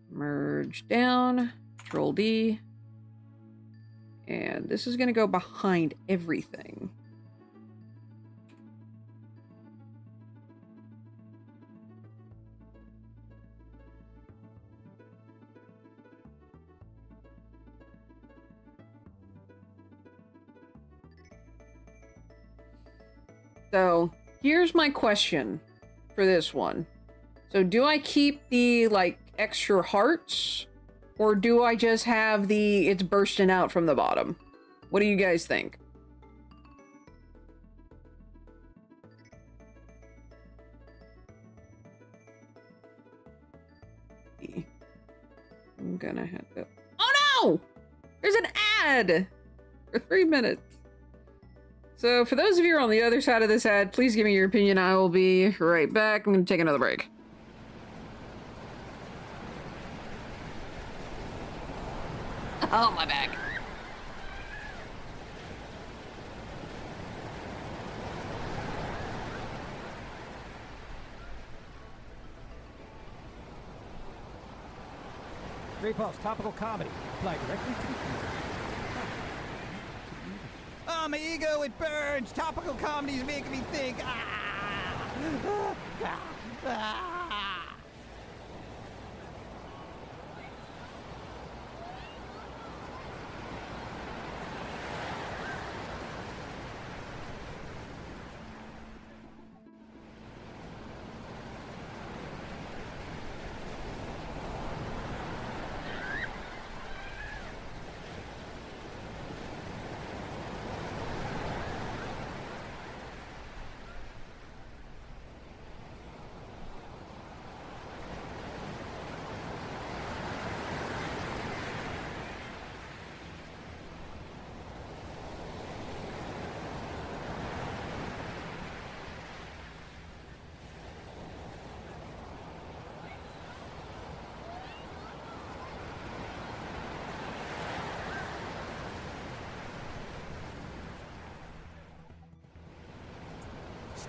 A: Merge down, Control D. And this is gonna go behind everything. So, here's my question for this one. So, do I keep the, like, extra hearts? Or do I just have the, it's bursting out from the bottom? What do you guys think? I'm gonna have to... Oh no! There's an ad! For 3 minutes. So, for those of you who are on the other side of this ad, please give me your opinion. I will be right back. I'm going to take another break. Oh, my back.
F: Repulse, topical comedy. Apply directly to the ego. Oh, my ego, it burns! Topical comedy is making me think.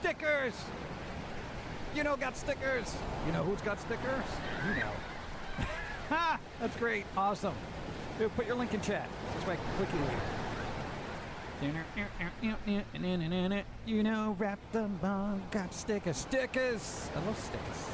F: Stickers! You know got stickers! You know who's got stickers? You know. Ha! That's great. Awesome. Dude, put your link in chat. That's right, clicky link. You know, Raptormon got stickers. Stickers! I love stickers.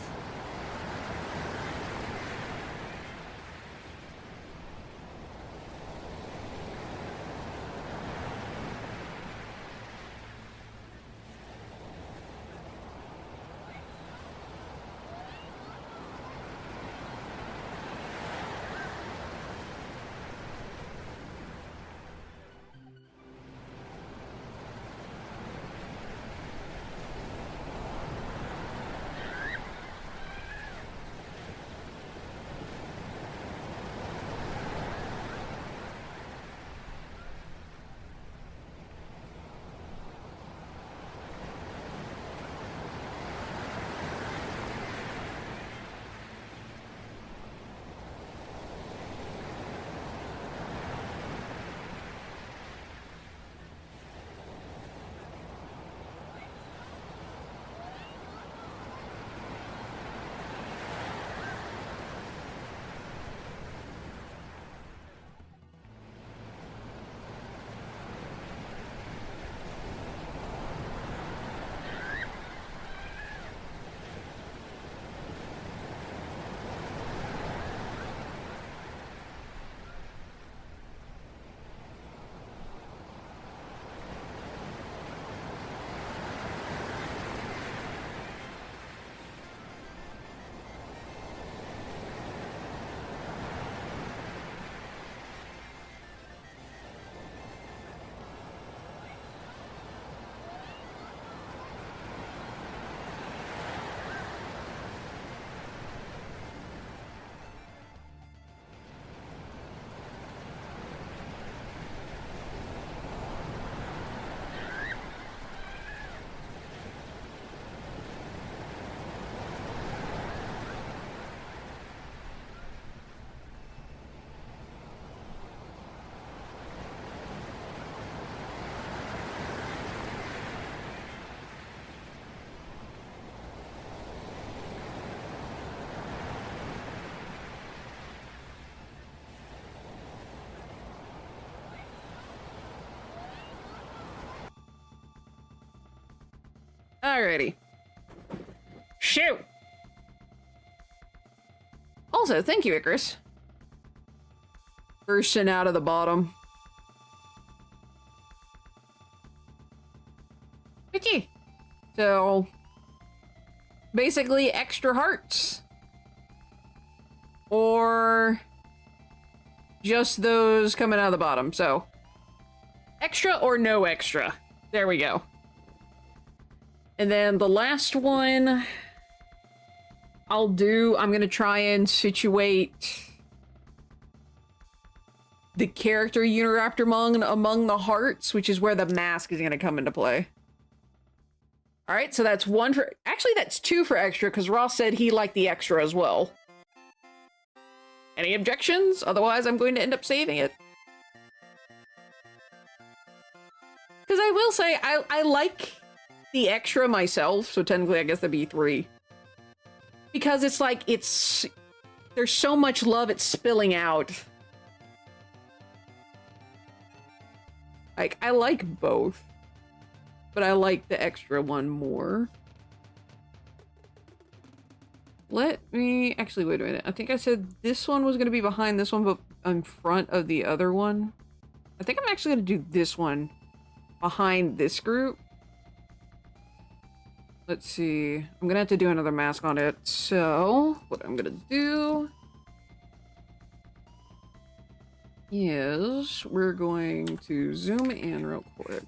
A: Alrighty. Shoot! Also, thank you, Icarus. Bursting out of the bottom. Witchy! So, basically extra hearts. Or just those coming out of the bottom, so. Extra or no extra. There we go. And then the last one I'm gonna try and situate the character Unoraptormon among the hearts, which is where the mask is gonna come into play. Alright, so that's one for... Actually, that's two for extra, because Ross said he liked the extra as well. Any objections? Otherwise, I'm going to end up saving it. Because I will say, I like the extra myself, so technically I guess that'd be 3. Because it's like, there's so much love it's spilling out. Like, I like both. But I like the extra one more. Let me... Actually, wait a minute. I think I said this one was going to be behind this one, but in front of the other one. I think I'm actually going to do this one behind this group. Let's see. I'm going to have to do another mask on it. So, what I'm going to do is we're going to zoom in real quick.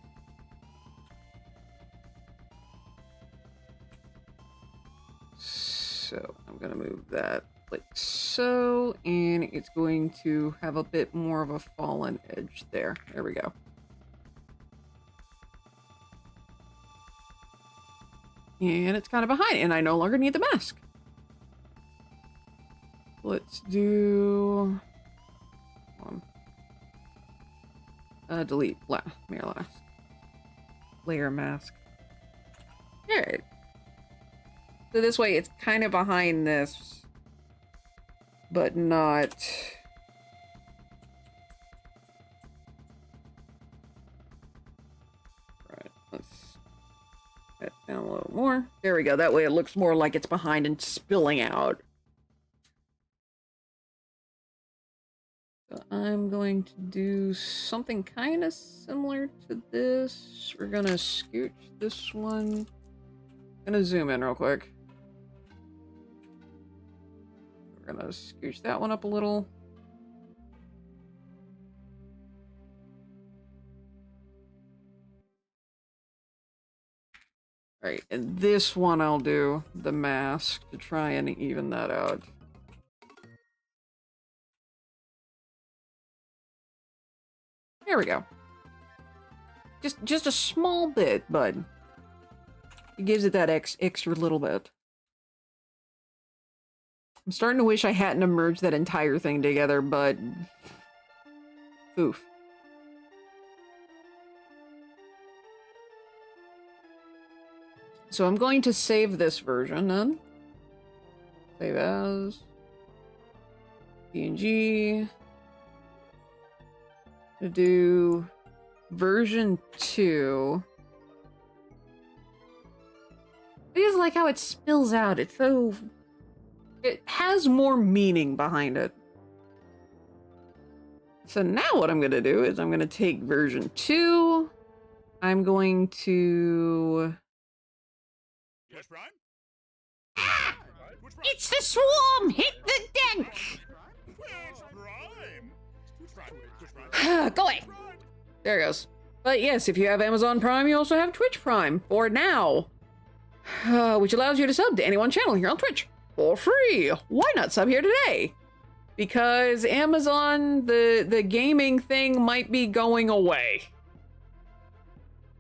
A: So I'm gonna move that like so, and it's going to have a bit more of a fallen edge there. There we go. And it's kind of behind, and I no longer need the mask. Let's do... delete layer mask. Alright. So this way it's kind of behind this, but not... Right, let's get down a little more. There we go. That way it looks more like it's behind and spilling out. So I'm going to do something kind of similar to this. We're gonna scooch this one. Gonna zoom in real quick. We're gonna scooch that one up a little. Alright, and this one I'll do the mask to try and even that out. There we go. Just a small bit, but it gives it that extra little bit. I'm starting to wish I hadn't merged that entire thing together, but... Oof. So I'm going to save this version then. Save as... PNG... To do... version 2... I just like how it spills out. It's so... It has more meaning behind it. So now what I'm going to do is I'm going to take version 2. I'm going to...
G: Yes, Prime?
E: Ah! It's the swarm! Hit the deck!
G: Which Prime? Which Prime?
A: Go away! There it goes. But yes, if you have Amazon Prime, you also have Twitch Prime for now. Which allows you to sub to anyone's channel here on Twitch for free. Why not sub here today? Because Amazon, the gaming thing might be going away.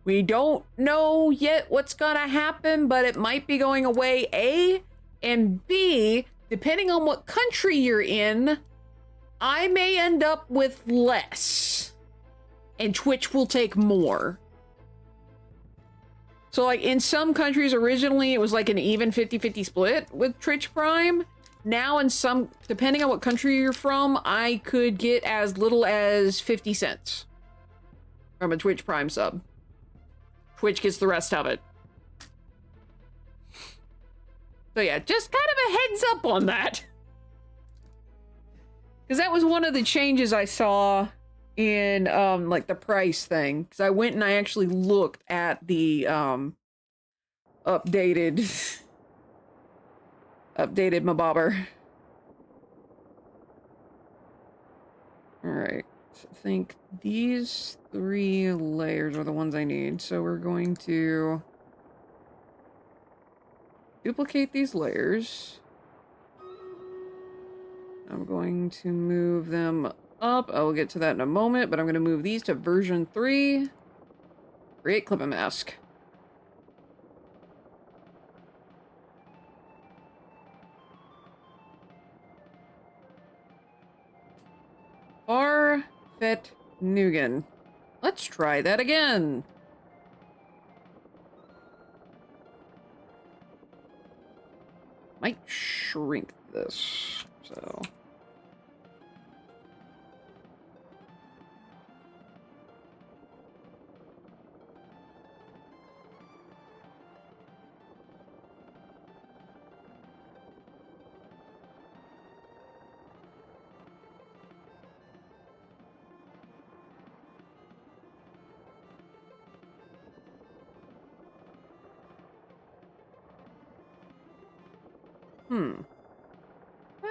A: We don't know yet what's gonna happen, but it might be going away, A, and B, depending on what country you're in, I may end up with less, and Twitch will take more. So, like, in some countries, originally, it was like an even 50-50 split with Twitch Prime. Now, in some, depending on what country you're from, I could get as little as 50 cents from a Twitch Prime sub. Twitch gets the rest of it. So yeah, just kind of a heads up on that. Because that was one of the changes I saw in, like, the price thing. Because I went and I actually looked at the, updated Mabobber. Alright, so I think these 3 layers are the ones I need. So we're going to duplicate these layers. I'm going to move them up. I will get to that in a moment, but I'm going to move these to version 3. Create clip and mask. Farfet Nugan. Let's try that again. Might shrink this, so...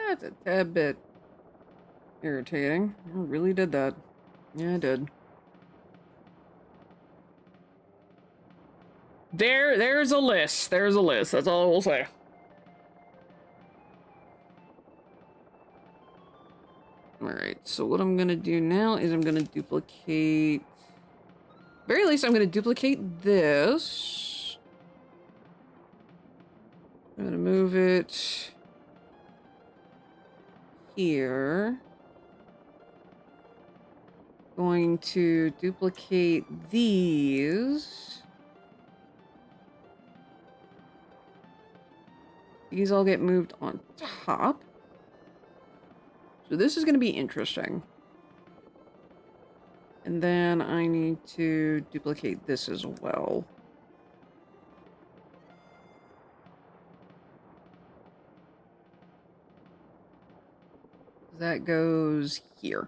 A: That's a tad bit irritating. I really did that. Yeah, I did. There's a list. There's a list. That's all I will say. Alright, so what I'm gonna do now is I'm gonna duplicate... Very least, I'm gonna duplicate this. I'm gonna move it... here. Going to duplicate these. These all get moved on top. So this is going to be interesting. And then I need to duplicate this as well. That goes here.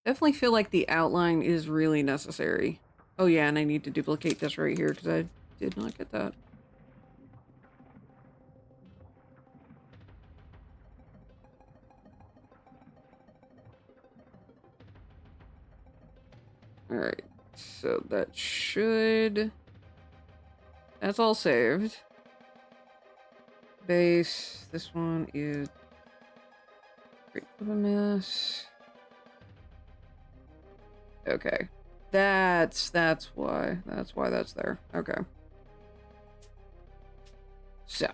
A: Definitely feel like the outline is really necessary. Oh yeah, and I need to duplicate this right here because I did not get that. Alright, so that should... That's all saved. Base, this one is... Great of a mess. Okay. That's why. That's why that's there. Okay. So,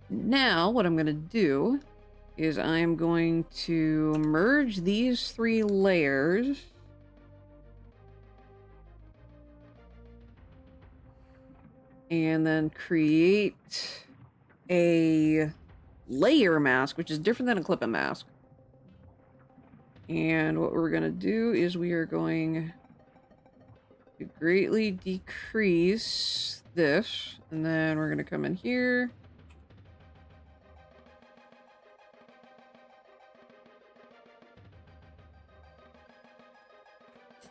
A: now what I'm going to do is I'm going to merge these 3 layers. And then create a layer mask, which is different than a clip and mask. And what we're going to do is we are going to greatly decrease this. And then we're going to come in here.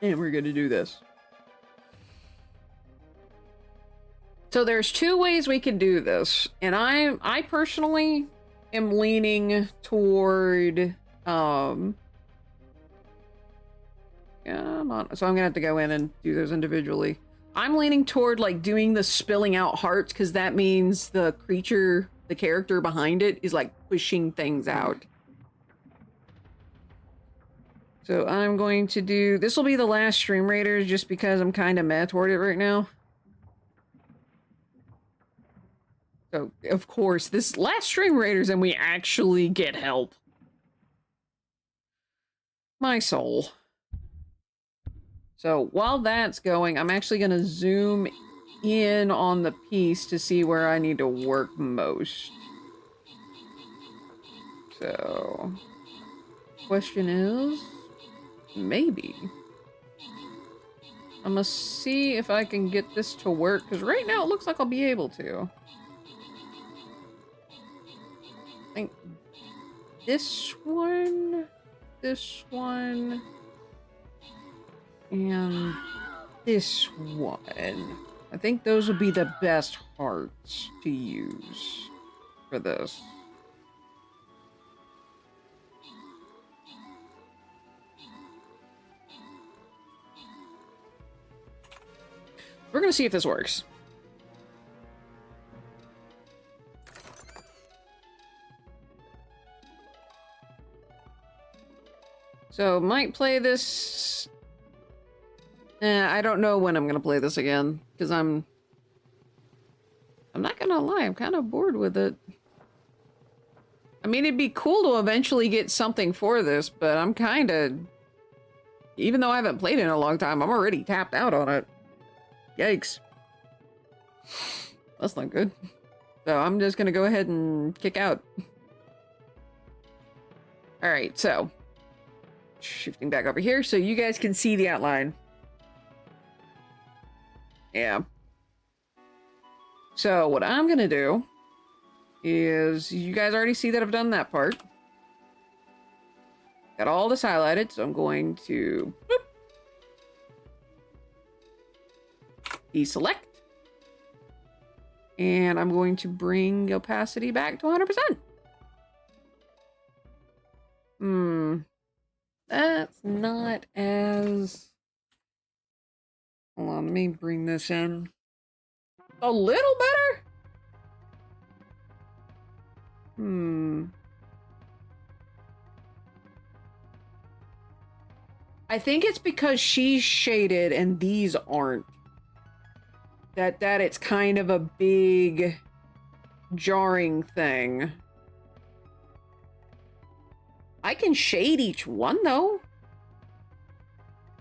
A: And we're going to do this. So there's 2 ways we can do this. And I personally am leaning toward, Come on. So I'm gonna have to go in and do those individually. I'm leaning toward, like, doing the spilling out hearts, because that means the creature, the character behind it, is, like, pushing things out. So I'm going to do... This will be the last Stream Raiders, just because I'm kind of meh toward it right now. So, of course, this last Stream Raiders, and we actually get help. My soul. So while that's going, I'm actually going to zoom in on the piece to see where I need to work most. So, question is, maybe. I'm gonna see if I can get this to work, because right now it looks like I'll be able to. I think this one, and this one. I think those would be the best hearts to use for this. We're gonna see if this works. So, might play this... I don't know when I'm gonna play this again, because I'm not gonna lie, I'm kind of bored with it. I mean, it'd be cool to eventually get something for this, but I'm kind of... Even though I haven't played it in a long time, I'm already tapped out on it. Yikes. That's not good. So I'm just gonna go ahead and kick out. Alright, so... Shifting back over here so you guys can see the outline. Yeah. So what I'm gonna do is... You guys already see that I've done that part. Got all this highlighted, so I'm going to... Boop. Deselect. And I'm going to bring opacity back to 100%. That's not as... Hold on, let me bring this in. A little better? I think it's because she's shaded and these aren't. That it's kind of a big jarring thing. I can shade each one though.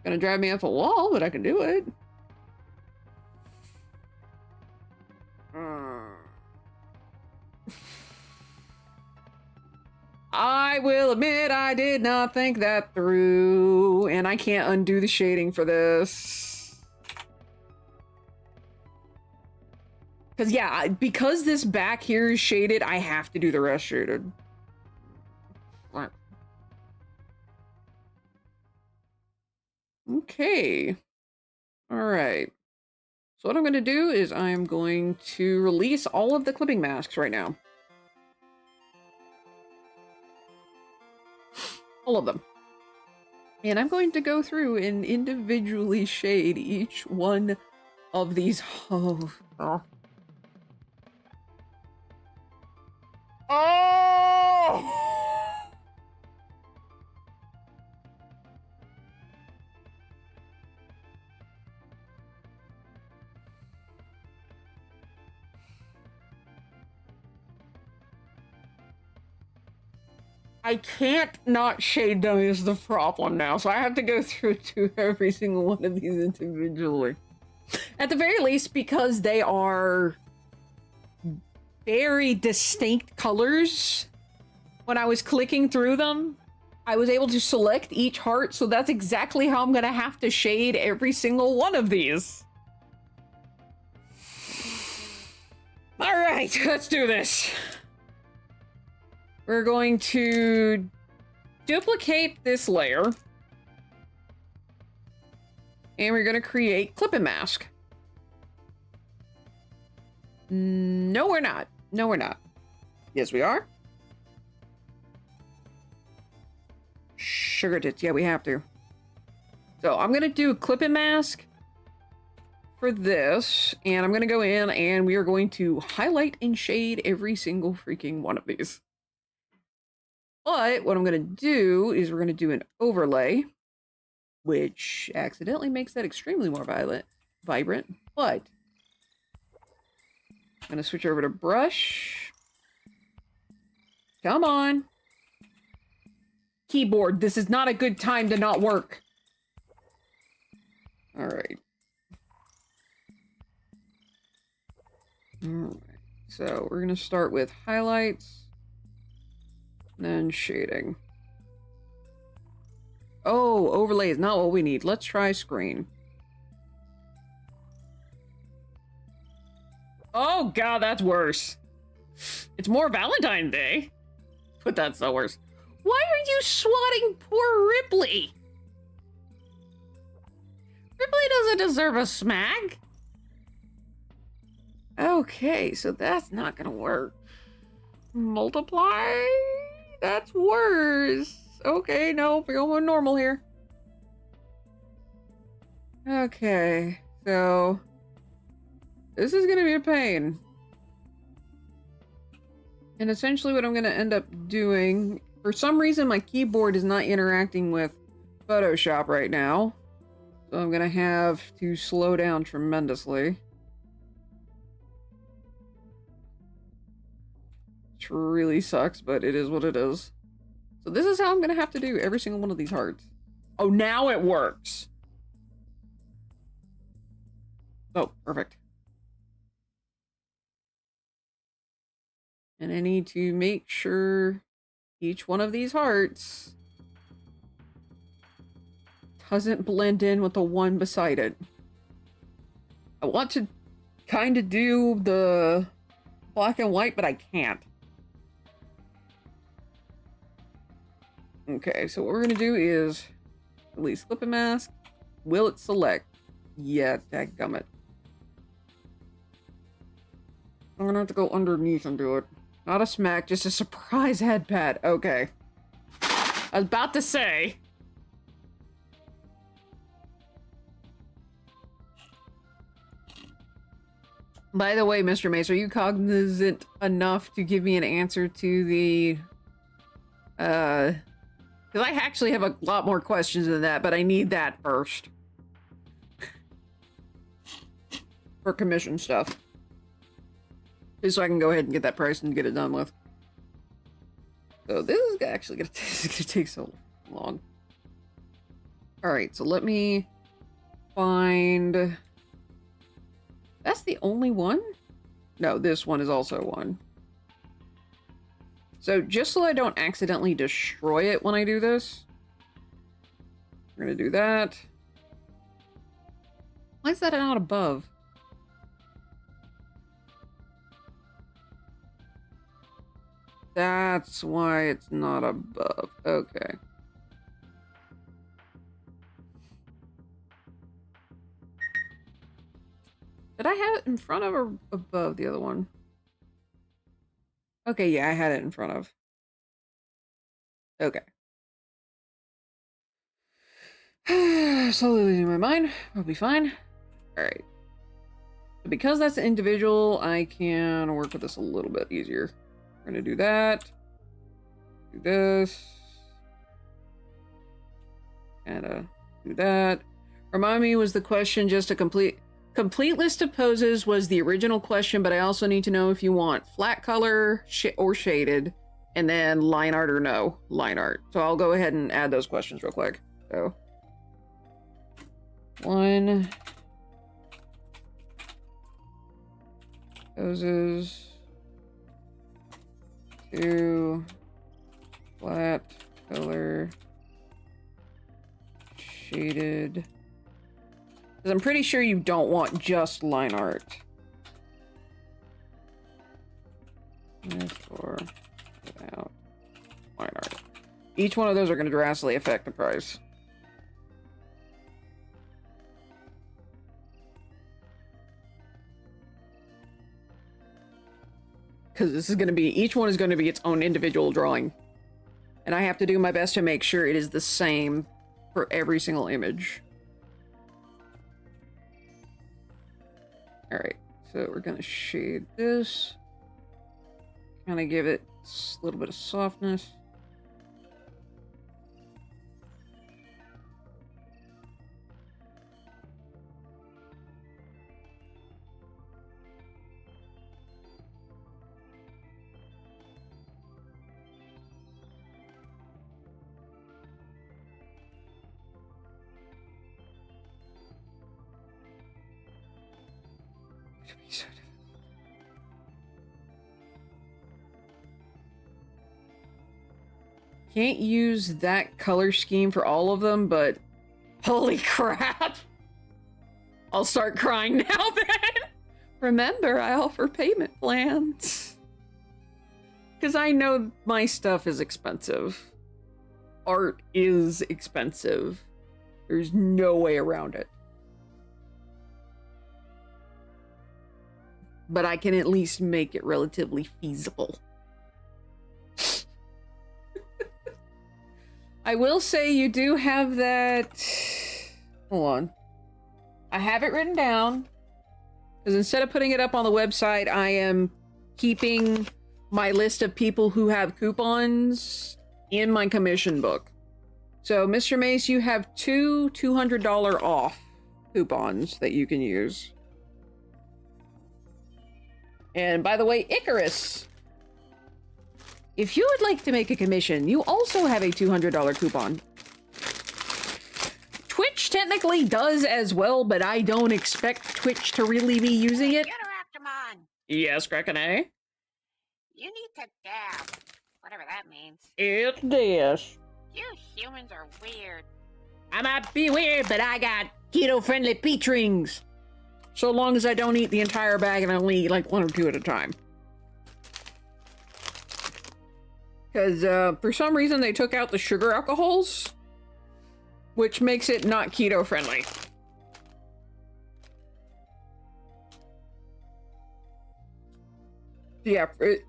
A: Gonna drive me off a wall, but I can do it. I will admit I did not think that through, and I can't undo the shading for this. Because, yeah, because this back here is shaded, I have to do the rest shaded. Okay. Alright. So what I'm going to do is I'm going to release all of the clipping masks right now. All of them. And I'm going to go through and individually shade each one of these. Oh. I can't not shade them is the problem now, so I have to go through to every single one of these individually. At the very least, because they are very distinct colors, when I was clicking through them, I was able to select each heart, so that's exactly how I'm gonna have to shade every single one of these. Alright, let's do this. We're going to duplicate this layer. And we're going to create clipping mask. No, we're not. No, we're not. Yes, we are. Sugar tits. Yeah, we have to. So I'm going to do a clipping mask for this. And I'm going to go in and we are going to highlight and shade every single freaking one of these. But what I'm going to do is we're going to do an overlay, which accidentally makes that extremely more vibrant. But I'm going to switch over to brush. Come on. Keyboard, this is not a good time to not work. All right. All right. So we're going to start with highlights. Then shading. Oh, overlay is not what we need. Let's try screen. Oh god, that's worse. It's more Valentine's Day. But that's the worst. Why are you swatting poor Ripley? Ripley doesn't deserve a smack. Okay, so that's not gonna work. Multiply? That's worse. Okay, no, we're going normal here. Okay, so this is gonna be a pain. And essentially what I'm gonna end up doing, for some reason my keyboard is not interacting with Photoshop right now. So I'm gonna have to slow down tremendously. Which really sucks, but it is what it is. So this is how I'm gonna have to do every single one of these hearts. Oh, now it works. Oh, perfect. And I need to make sure each one of these hearts doesn't blend in with the one beside it. I want to kind of do the black and white, but I can't. Okay, so what we're gonna do is release clip and mask. Will it select? Yeah, dadgummit. I'm gonna have to go underneath and do it. Not a smack, just a surprise head pad. Okay. I was about to say. By the way, Mr. Mace, are you cognizant enough to give me an answer to the... Because I actually have a lot more questions than that, but I need that first. For commission stuff. Just so I can go ahead and get that price and get it done with. So this is actually gonna take so long. Alright, so let me find... That's the only one? No, this one is also one. So just so I don't accidentally destroy it when I do this, we're gonna do that. Why is that not above? That's why it's not above. Okay. Did I have it in front of or above the other one? Okay, yeah, I had it in front of. Okay. Slowly losing my mind. We'll be fine. Alright. Because that's individual, I can work with this a little bit easier. We're gonna do that. Do this. And do that. Remind me, was the question just a complete list of poses was the original question, but I also need to know if you want flat color or shaded, and then line art or no line art. So I'll go ahead and add those questions real quick. So 1 poses, 2 flat color shaded. Because I'm pretty sure you don't want just line art. Or without line art. Each one of those are going to drastically affect the price. Because this is going to be, each one is going to be its own individual drawing. And I have to do my best to make sure it is the same for every single image. Alright, so we're going to shade this. Kind of give it a little bit of softness. Can't use that color scheme for all of them, but holy crap. I'll start crying now then. Remember, I offer payment plans. Because I know my stuff is expensive. Art is expensive. There's no way around it. But I can at least make it relatively feasible. I will say you do have that... Hold on. I have it written down. Because instead of putting it up on the website, I am keeping my list of people who have coupons in my commission book. So, Mr. Mace, you have two $200 off coupons that you can use. And by the way, Icarus, if you would like to make a commission, you also have a $200 coupon. Twitch technically does as well, but I don't expect Twitch to really be using it.
E: Unoraptormon,
A: Yes, Kraken A.
E: you need to dab. Whatever that means.
A: It's this.
E: You humans are weird.
A: I might be weird, but I got keto-friendly peach rings. So long as I don't eat the entire bag and I only eat like 1 or 2 at a time. Because for some reason they took out the sugar alcohols, which makes it not keto-friendly. Yeah,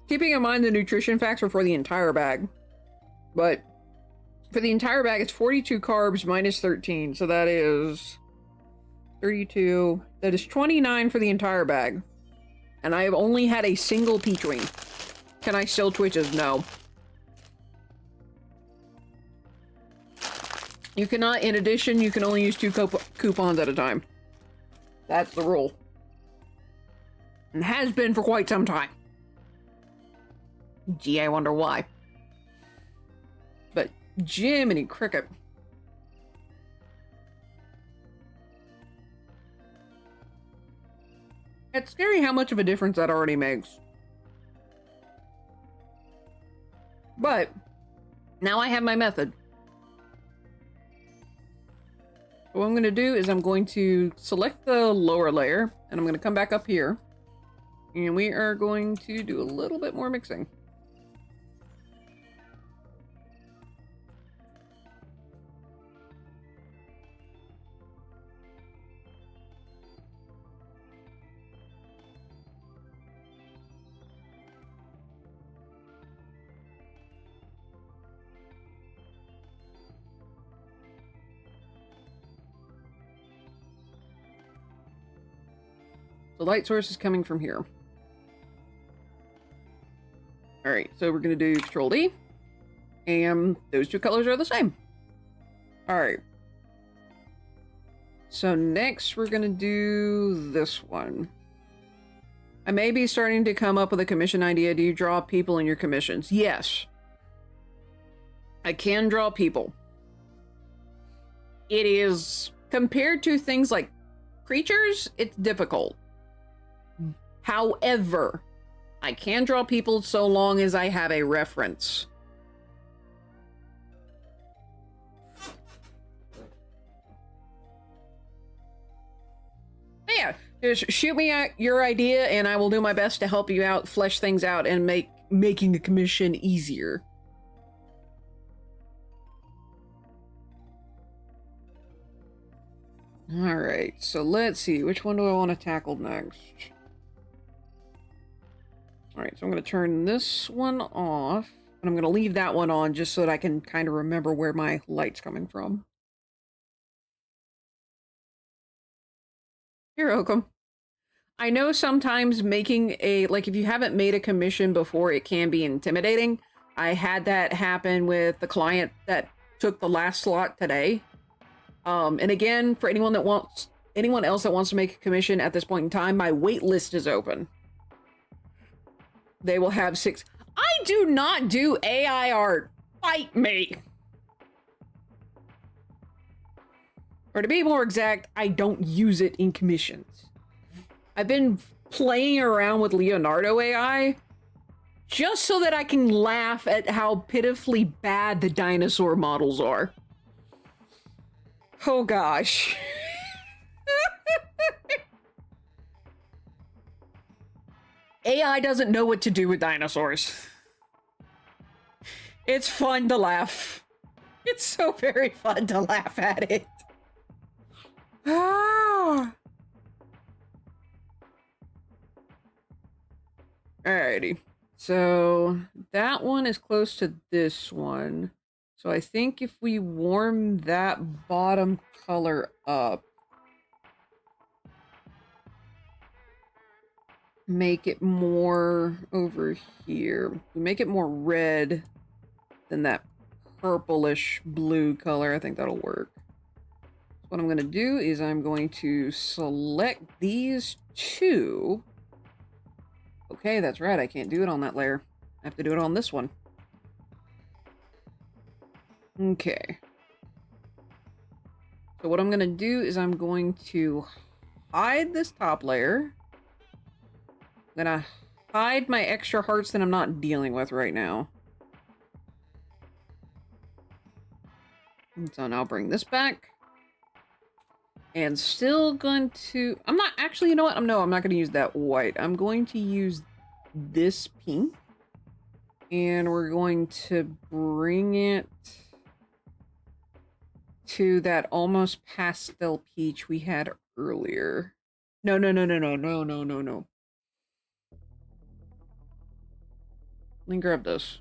A: keeping in mind the nutrition facts are for the entire bag. But for the entire bag, it's 42 carbs minus 13. So that is 32. That is 29 for the entire bag. And I have only had a single peach ring. Can I still Twitches? No. You cannot, in addition, you can only use 2 coupons at a time. That's the rule. And has been for quite some time. Gee, I wonder why. But Jiminy Cricket. It's scary how much of a difference that already makes. But now I have my method. What I'm going to do is I'm going to select the lower layer and I'm going to come back up here and we are going to do a little bit more mixing. The light source is coming from here. Alright, so we're going to do Control D. And those 2 colors are the same. Alright. So next we're going to do this one. I may be starting to come up with a commission idea. Do you draw people in your commissions? Yes. I can draw people. It is, compared to things like creatures, it's difficult. However, I can draw people so long as I have a reference. But yeah, just shoot me out your idea and I will do my best to help you out, flesh things out, and make making a commission easier. Alright, so let's see, which one do I want to tackle next? Alright, so I'm going to turn this one off, and I'm going to leave that one on just so that I can kind of remember where my light's coming from. You're welcome. I know sometimes making a, like if you haven't made a commission before, it can be intimidating. I had that happen with the client that took the last slot today. And again, for anyone else that wants to make a commission at this point in time, my wait list is open. They will have 6. I do not do AI art. Fight me. Or to be more exact, I don't use it in commissions. I've been playing around with Leonardo AI just so that I can laugh at how pitifully bad the dinosaur models are. Oh gosh. AI doesn't know what to do with dinosaurs. It's fun to laugh. It's so very fun to laugh at it. Ah. Alrighty. So that one is close to this one. So I think if we warm that bottom color up, make it more over here. We make it more red than that purplish blue color. I think that'll work. So what I'm going to do is I'm going to select these two. Okay, that's right. I can't do it on that layer. I have to do it on this one. Okay. So what I'm going to do is I'm going to hide this top layer. I'm going to hide my extra hearts that I'm not dealing with right now. And so now I'll bring this back. And still going to... I'm not... Actually, you know what? No, I'm not going to use that white. I'm going to use this pink. And we're going to bring it to that almost pastel peach we had earlier. No. Let me grab this.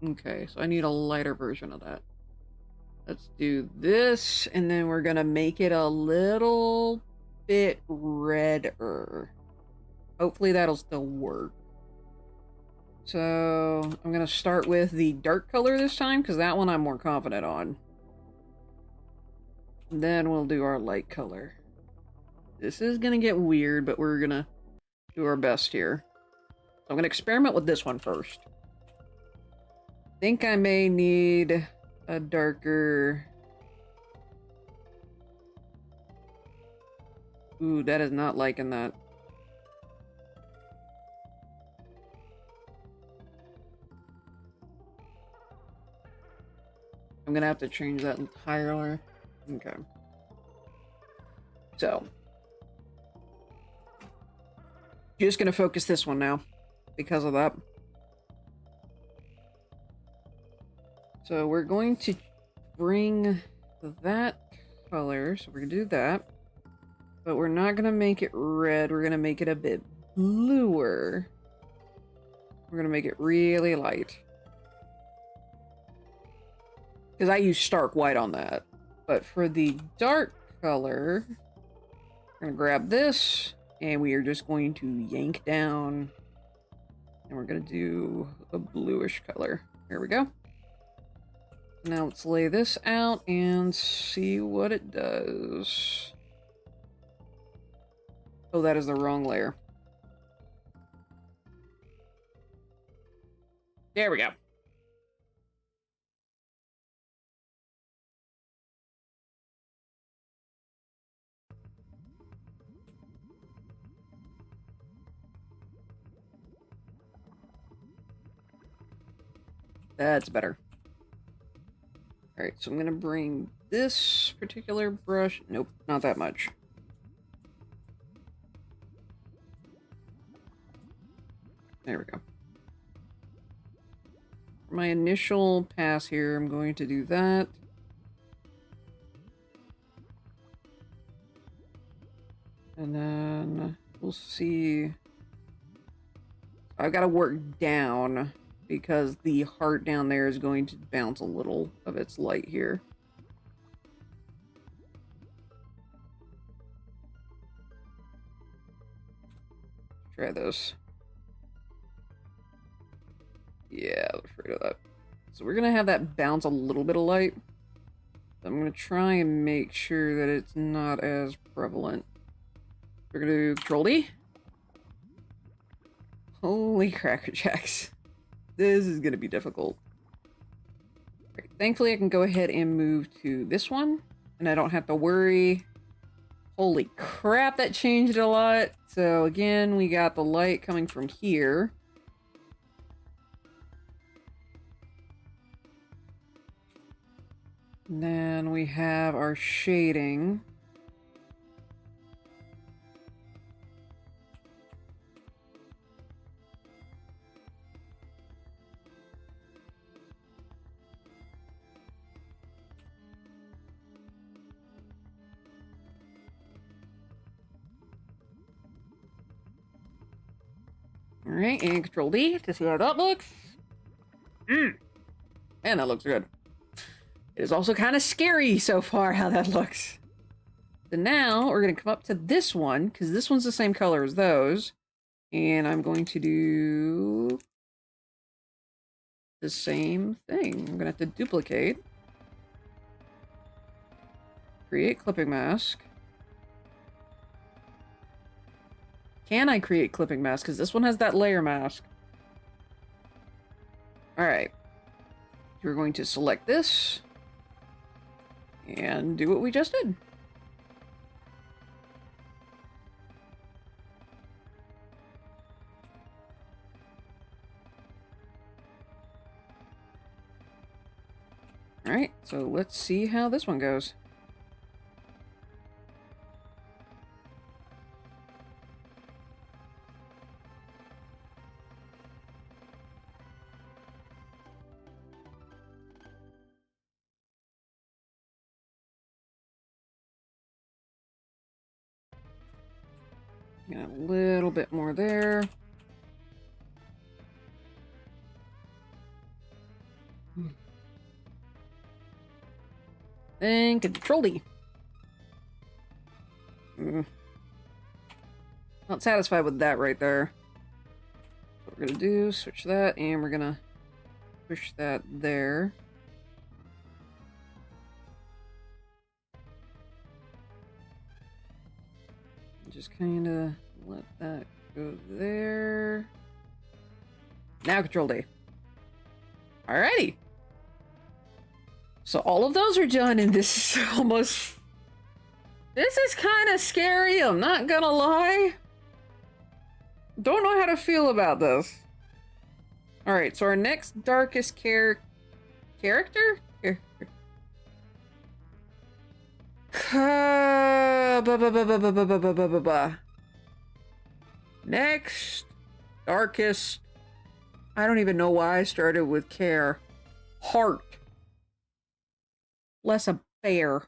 A: Okay, so I need a lighter version of that. Let's do this, and then we're gonna make it a little bit redder. Hopefully that'll still work. So I'm gonna start with the dark color this time, because that one I'm more confident on. Then we'll do our light color. This is gonna get weird, but we're gonna do our best here. So I'm gonna experiment with this one first. I think I may need a darker... Ooh, that is not liking that. I'm gonna have to change that entirely. Okay. So. Just gonna focus this one now. Because of that. So we're going to bring that color. So we're gonna do that. But we're not gonna make it red. We're gonna make it a bit bluer. We're gonna make it really light. Because I use stark white on that. But for the dark color, we're gonna grab this, and we are just going to yank down, and we're gonna do a bluish color. Here we go. Now let's lay this out and see what it does. Oh, that is the wrong layer. There we go. That's better. Alright, so I'm gonna bring this particular brush... Nope, not that much. There we go. For my initial pass here, I'm going to do that. And then we'll see... I've got to work down because the heart down there is going to bounce a little of its light here. Try this. Yeah, I'm afraid of that. So we're going to have that bounce a little bit of light. I'm going to try and make sure that it's not as prevalent. We're going to do Control D. Holy Cracker Jacks. This is going to be difficult. Right, thankfully, I can go ahead and move to this one. And I don't have to worry. Holy crap, that changed a lot. So again, we got the light coming from here. And then we have our shading. Alright, and Control D to see how that looks. Man, that looks good. It is also kind of scary so far how that looks. So now we're going to come up to this one, because this one's the same color as those. And I'm going to do the same thing. I'm going to have to duplicate. Create clipping mask. Can I create clipping mask? Because this one has that layer mask. Alright. We're going to select this. And do what we just did. Alright, so let's see how this one goes. Got a little bit more there. And Control D. Not satisfied with that right there. What we're gonna do, switch that, and we're gonna push that there. Just kind of let that go there. Now Control D. Alrighty. So all of those are done, and this is almost... This is kind of scary, I'm not gonna lie. Don't know how to feel about this. Alright, so our next darkest character? Next darkest... I don't even know why I started with care. Heart. Less a bear.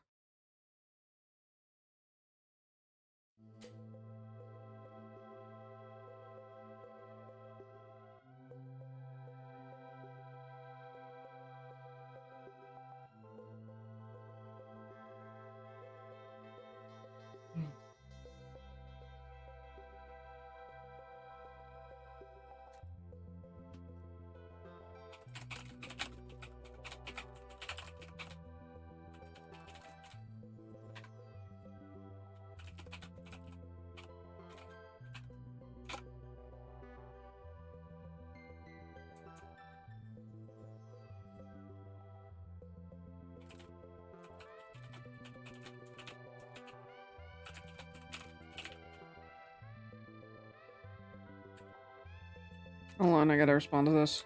A: Hold on, I gotta respond to this.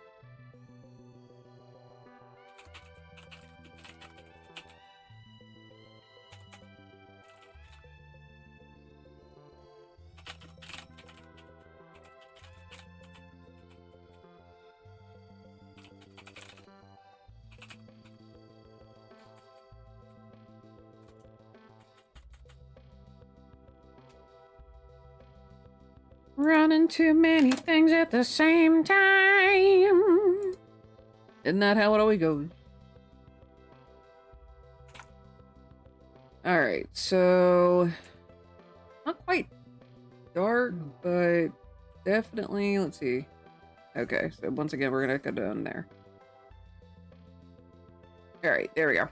A: Running too many things at the same time. Isn't that how it always goes? Alright, so... Not quite dark, but definitely... Let's see. Okay, so once again, we're gonna go down there. Alright, there we go.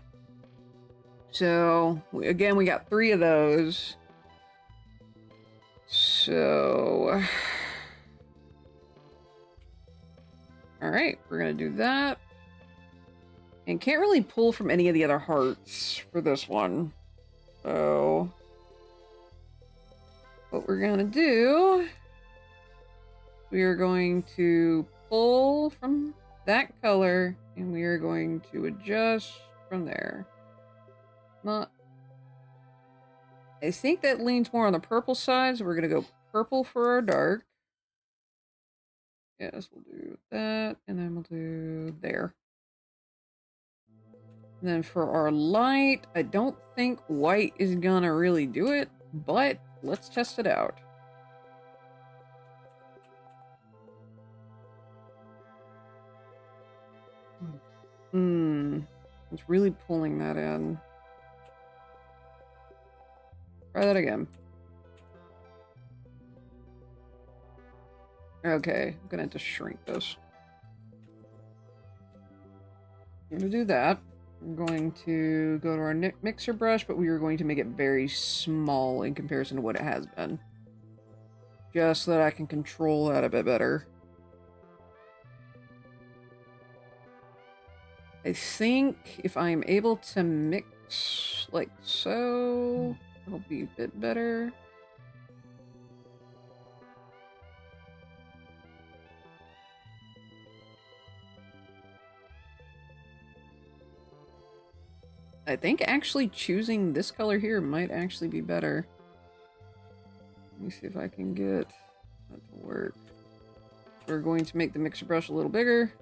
A: So, again, we got 3 of those. So... Alright, we're gonna do that. And can't really pull from any of the other hearts for this one. So... What we're gonna do... We are going to pull from that color, and we are going to adjust from there. Not... I think that leans more on the purple side, so we're gonna go purple for our dark. Yes, we'll do that, and then we'll do there. And then for our light, I don't think white is gonna really do it, but let's test it out. It's really pulling that in. Try that again. Okay, I'm gonna have to shrink this. I'm gonna do that. I'm going to go to our mixer brush, but we are going to make it very small in comparison to what it has been. Just so that I can control that a bit better. I think if I'm able to mix like so, it'll be a bit better. I think actually choosing this color here might actually be better. Let me see if I can get that to work. We're going to make the mixer brush a little bigger.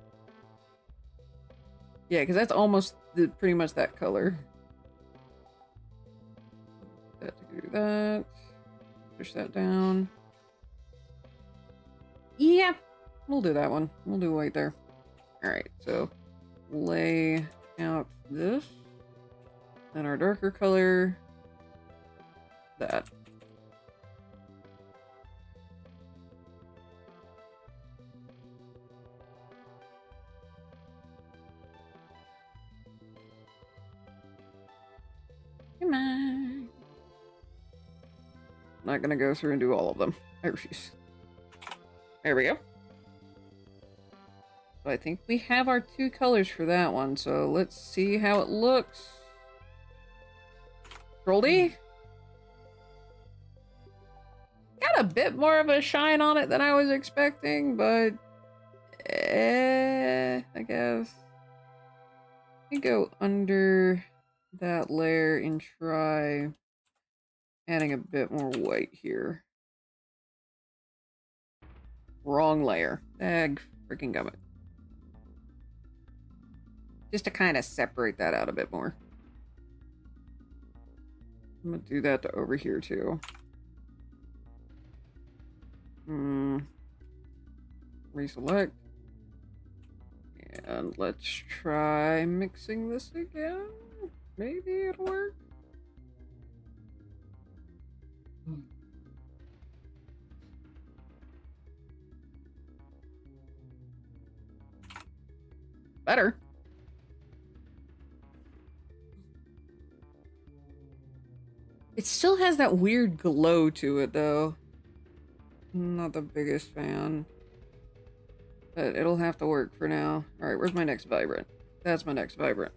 A: Yeah, because that's almost pretty much that color. That to do that. Push that down. Yeah, we'll do that one. We'll do white there. Alright, so lay out this. And our darker color. That. Come on. Not gonna go through and do all of them. I refuse. There we go. So I think we have our two colors for that one, so let's see how it looks. Goldie? Got a bit more of a shine on it than I was expecting, but I guess. Let me go under that layer and try adding a bit more white here. Wrong layer. Ag freaking gummit. Just to kind of separate that out a bit more. I'm gonna do that to over here too. Reselect. And let's try mixing this again. Maybe it'll work. Better. It still has that weird glow to it, though. Not the biggest fan. But it'll have to work for now. Alright, where's my next vibrant? That's my next vibrant.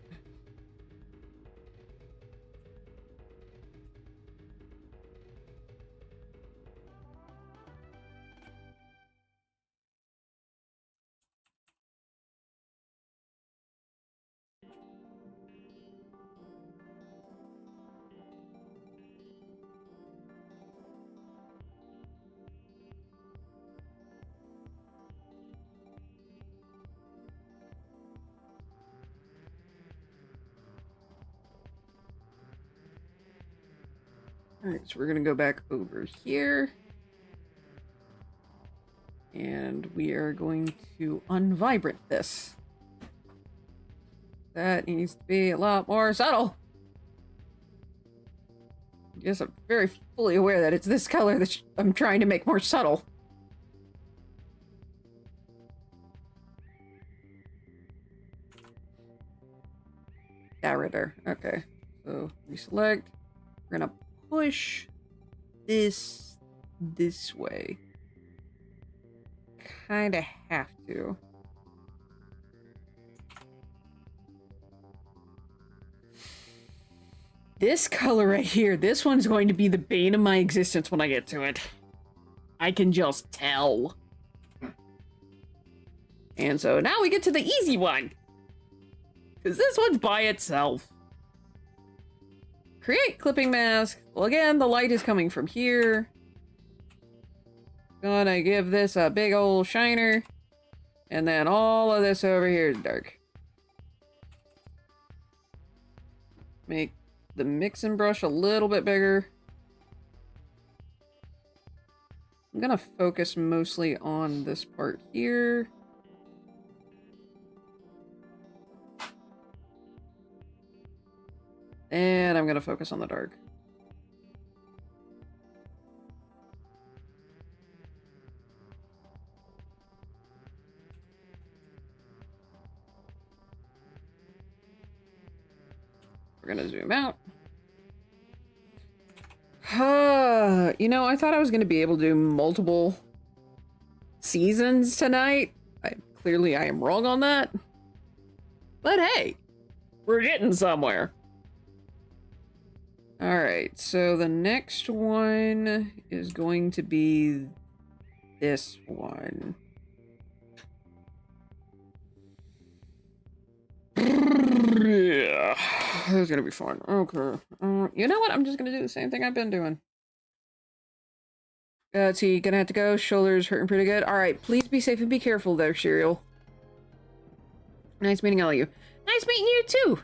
A: Alright, so we're gonna go back over here. And we are going to unvibrant this. That needs to be a lot more subtle. Yes, I'm very fully aware that it's this color that I'm trying to make more subtle. Yeah, right there. Okay. So, reselect. We're gonna push this way. Kinda have to. This color right here, this one's going to be the bane of my existence when I get to it. I can just tell. And so now we get to the easy one. Because this one's by itself. Create clipping mask. Well, again, the light is coming from here. Gonna give this a big old shiner. And then all of this over here is dark. Make the mixing brush a little bit bigger. I'm gonna focus mostly on this part here. And I'm gonna focus on the dark. We're gonna zoom out. You know, I thought I was gonna be able to do multiple seasons tonight. Clearly I am wrong on that. But hey, we're getting somewhere. Alright, so the next one is going to be this one. Yeah, it's gonna be fun. Okay. You know what? I'm just gonna do the same thing I've been doing. See, gonna have to go. Shoulders hurting pretty good. Alright, please be safe and be careful there, Cereal. Nice meeting all of you.
B: Nice meeting you too.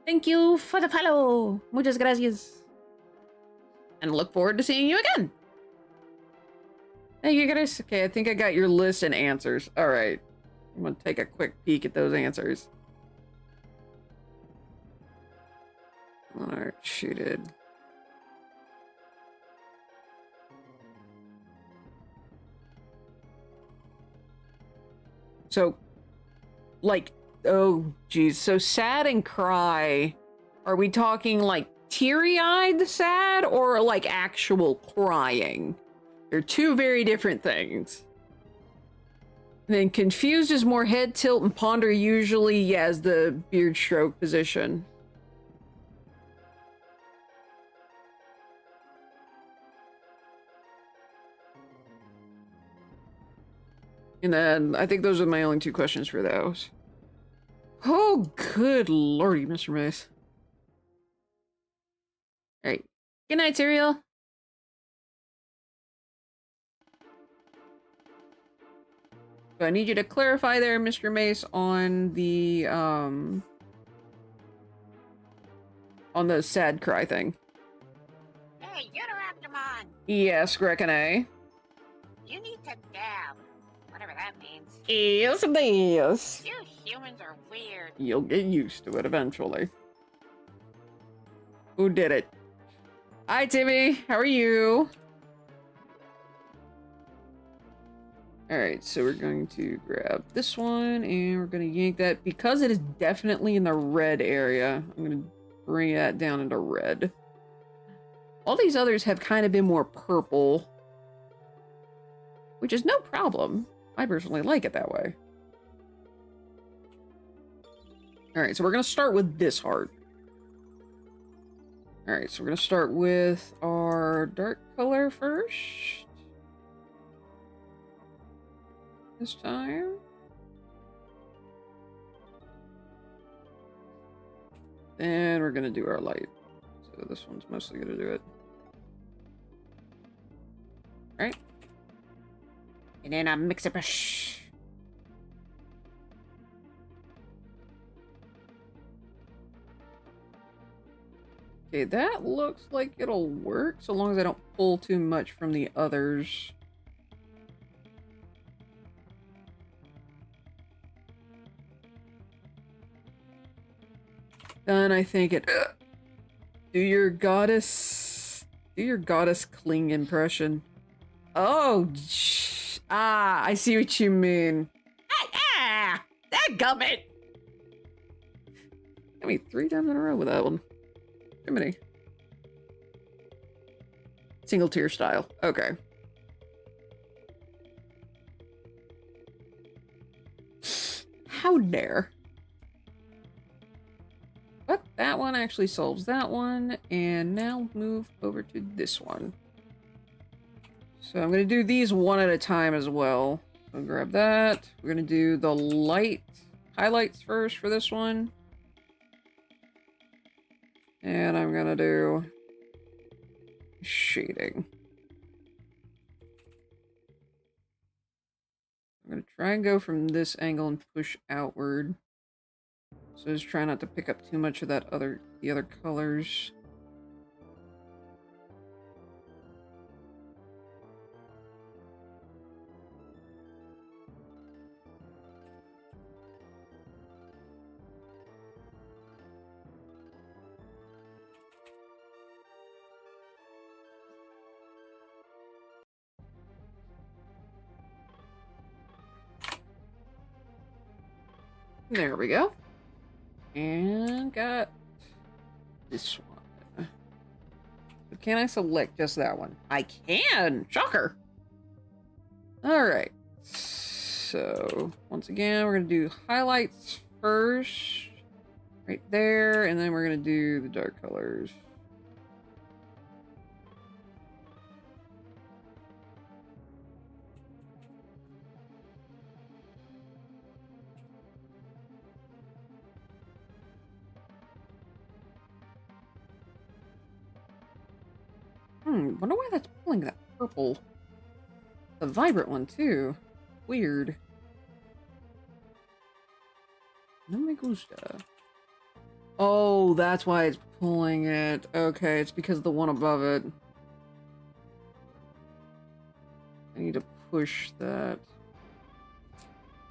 B: Thank you for the follow. Muchas gracias.
A: And look forward to seeing you again. Thank you guys. Okay, I think I got your list and answers. Alright. I'm gonna take a quick peek at those answers. Alright, shooted. So, like, oh, geez. So, sad and cry. Are we talking, like, teary-eyed sad or, like, actual crying? They're two very different things. And then confused is more head tilt and ponder usually has the beard stroke position. And then I think those are my only two questions for those. Oh, good lordy, Mr. Mace. Alright. Good night, Cereal. So I need you to clarify there, Mr. Mace, on the sad cry thing.
E: Hey, Unoraptormon!
A: Yes, Grekene.
E: You need to dab. Whatever that means.
A: Yes, it is.
E: You humans are weird.
A: You'll get used to it eventually. Who did it? Hi, Timmy. How are you? Alright, so we're going to grab this one, and we're going to yank that. Because it is definitely in the red area, I'm going to bring that down into red. All these others have kind of been more purple, which is no problem. I personally like it that way. Alright, so we're going to start with this heart. Alright, so we're going to start with our dark color first. This time. Then we're going to do our light. So this one's mostly going to do it. Right?
B: And then I mix up a shh.
A: Okay, that looks like it'll work so long as I don't pull too much from the others. Then I think it... do your goddess cling impression. Oh, I see what you mean.
E: That gummit!
A: I mean, 3 times in a row with that one. Too many. Single tier style. Okay. How dare. But that one actually solves that one. And now move over to this one. So I'm going to do these one at a time as well. So grab that. We're going to do the light highlights first for this one. And I'm going to do shading. I'm going to try and go from this angle and push outward. So just try not to pick up too much of the other colors. There we go. And got this one. But can I select just that one? I can! Shocker! Alright. So, once again, we're going to do highlights first. Right there. And then we're going to do the dark colors. Wonder why that's pulling that purple. The vibrant one, too. Weird. No me gusta. Oh, that's why it's pulling it. Okay, it's because of the one above it. I need to push that.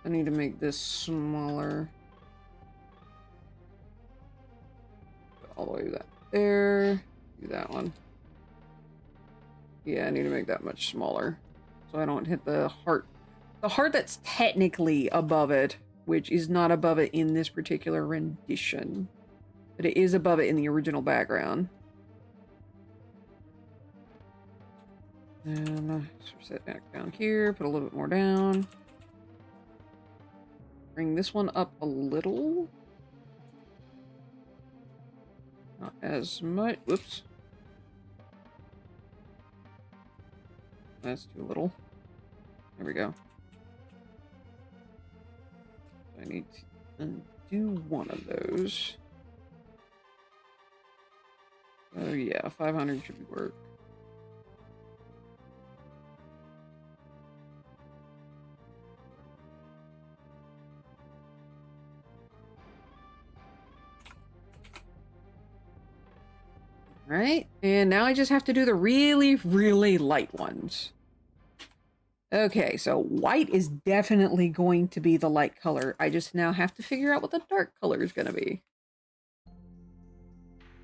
A: I need to make this smaller. All the way to that there. Do that one. Yeah, I need to make that much smaller. So I don't hit the heart. The heart that's technically above it, which is not above it in this particular rendition. But it is above it in the original background. And set back down here, put a little bit more down. Bring this one up a little. Not as much. Whoops. That's too little. There we go. I need to undo one of those. Oh yeah, 500 should be work. Right, and now I just have to do the really, really light ones. Okay, so white is definitely going to be the light color. I just now have to figure out what the dark color is going to be.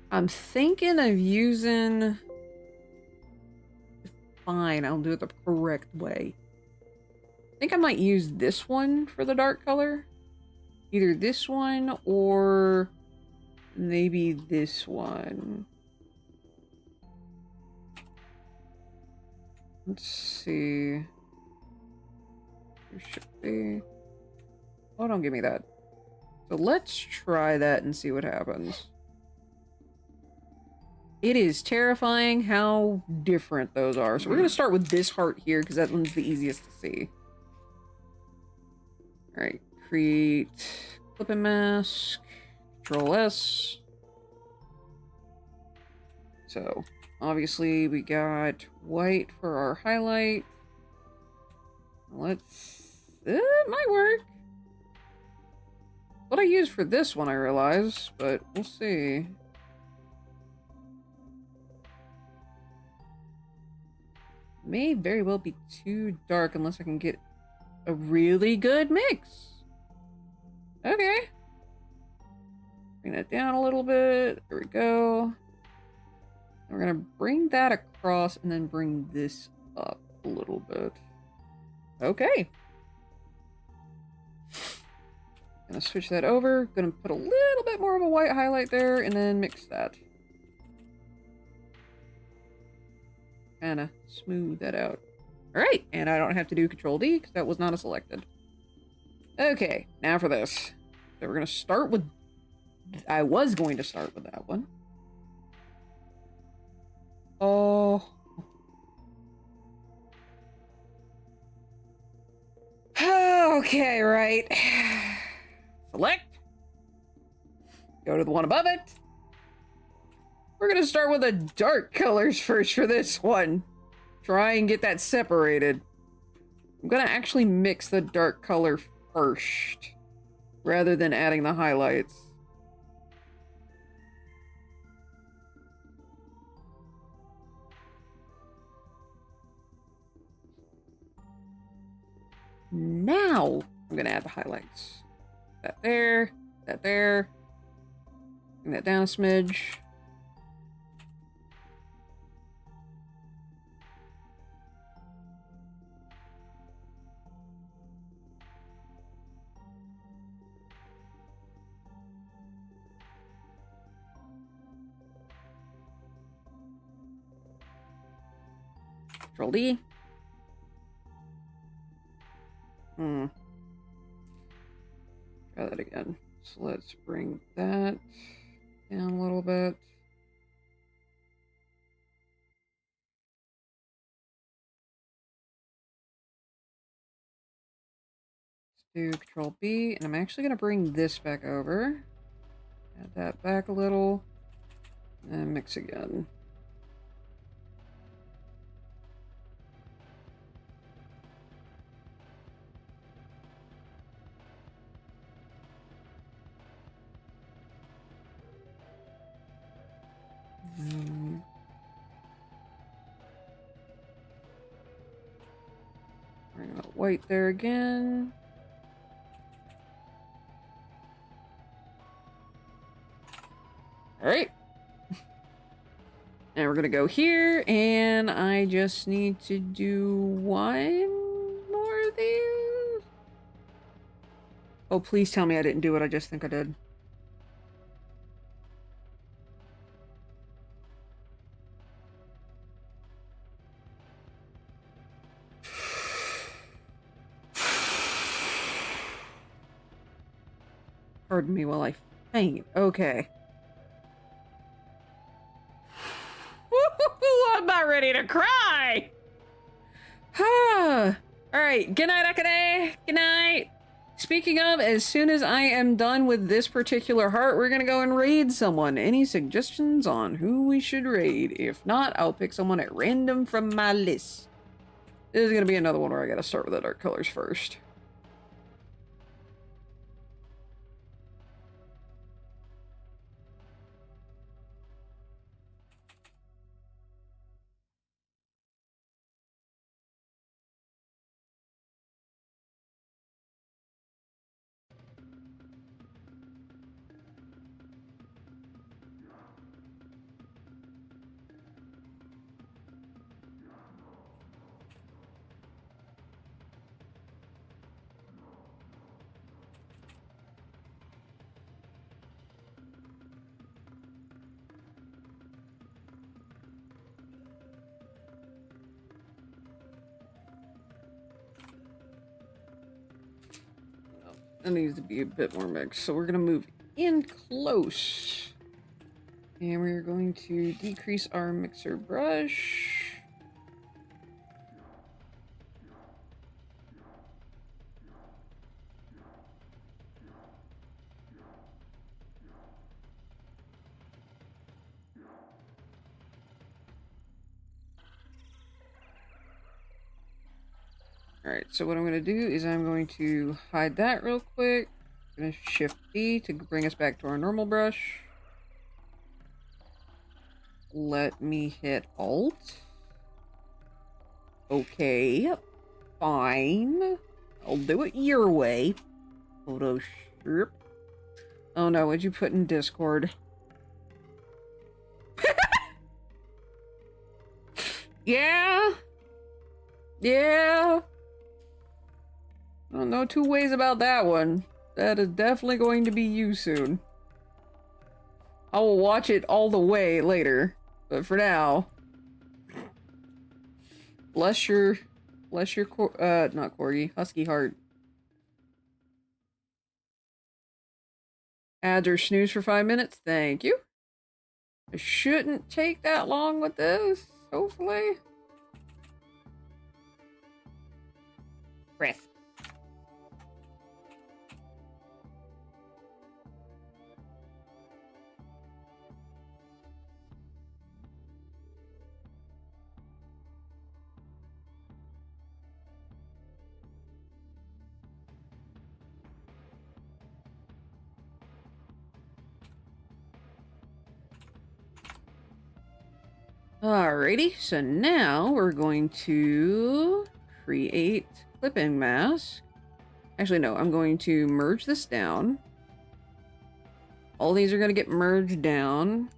A: I'm thinking of using... Fine, I'll do it the correct way. I think I might use this one for the dark color. Either this one or maybe this one. Let's see. There should be... Oh, don't give me that. So let's try that and see what happens. It is terrifying how different those are. So we're going to start with this heart here because that one's the easiest to see. Alright, create clipping mask, Control S. So, obviously we got white for our highlight. It might work. What I use for this one I realize, but we'll see. May very well be too dark unless I can get a really good mix. Okay. Bring that down a little bit. There we go. We're gonna bring that across and then bring this up a little bit. Okay. Gonna switch that over. Gonna put a little bit more of a white highlight there and then mix that. Kinda smooth that out. Alright, and I don't have to do Control D because that was not a selected. Okay, now for this. So we're gonna start with... I was going to start with that one. Oh. Okay, right. Select. Go to the one above it. We're gonna start with the dark colors first for this one. Try and get that separated. I'm gonna actually mix the dark color first, rather than adding the highlights. Now, I'm gonna add the highlights. That there, that there. Bring that down a smidge. Control D. Try that again. So let's bring that down a little bit. Let's do Control B, and I'm actually going to bring this back over. Add that back a little, and mix again. Bring that white there again. Alright. And we're gonna go here, and I just need to do one more of these. Oh, please tell me I didn't do it. I just think I did. Pardon me while I faint. Okay. Woo-hoo-hoo, I'm about ready to cry! Alright, good night, Akane. Good night. Speaking of, as soon as I am done with this particular heart, we're gonna go and raid someone. Any suggestions on who we should raid? If not, I'll pick someone at random from my list. This is gonna be another one where I gotta start with the dark colors first. That needs to be a bit more mixed. So we're going to move in close. And we're going to decrease our mixer brush. Alright, so what I'm going to do is I'm going to hide that real quick. I'm going to Shift D to bring us back to our normal brush. Let me hit Alt. Okay, fine. I'll do it your way. Photoshop. Oh no, what'd you put in Discord? Yeah? Yeah? I don't know two ways about that one. That is definitely going to be you soon. I will watch it all the way later. But for now... Bless your not corgi, husky heart. Ads or snooze for 5 minutes? Thank you. It shouldn't take that long with this, hopefully. Breath. Alrighty, so now we're going to create clipping mask. Actually, no, I'm going to merge this down. All these are going to get merged down.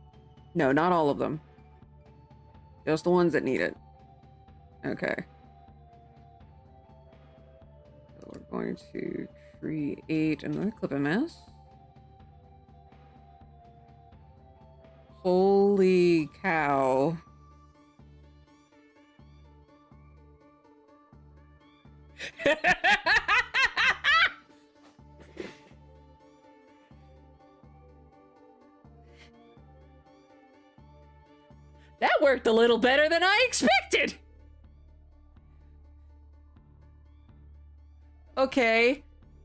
A: No, not all of them. Just the ones that need it. Okay. So we're going to create another clipping mask. Holy cow. That worked a little better than I expected. Okay,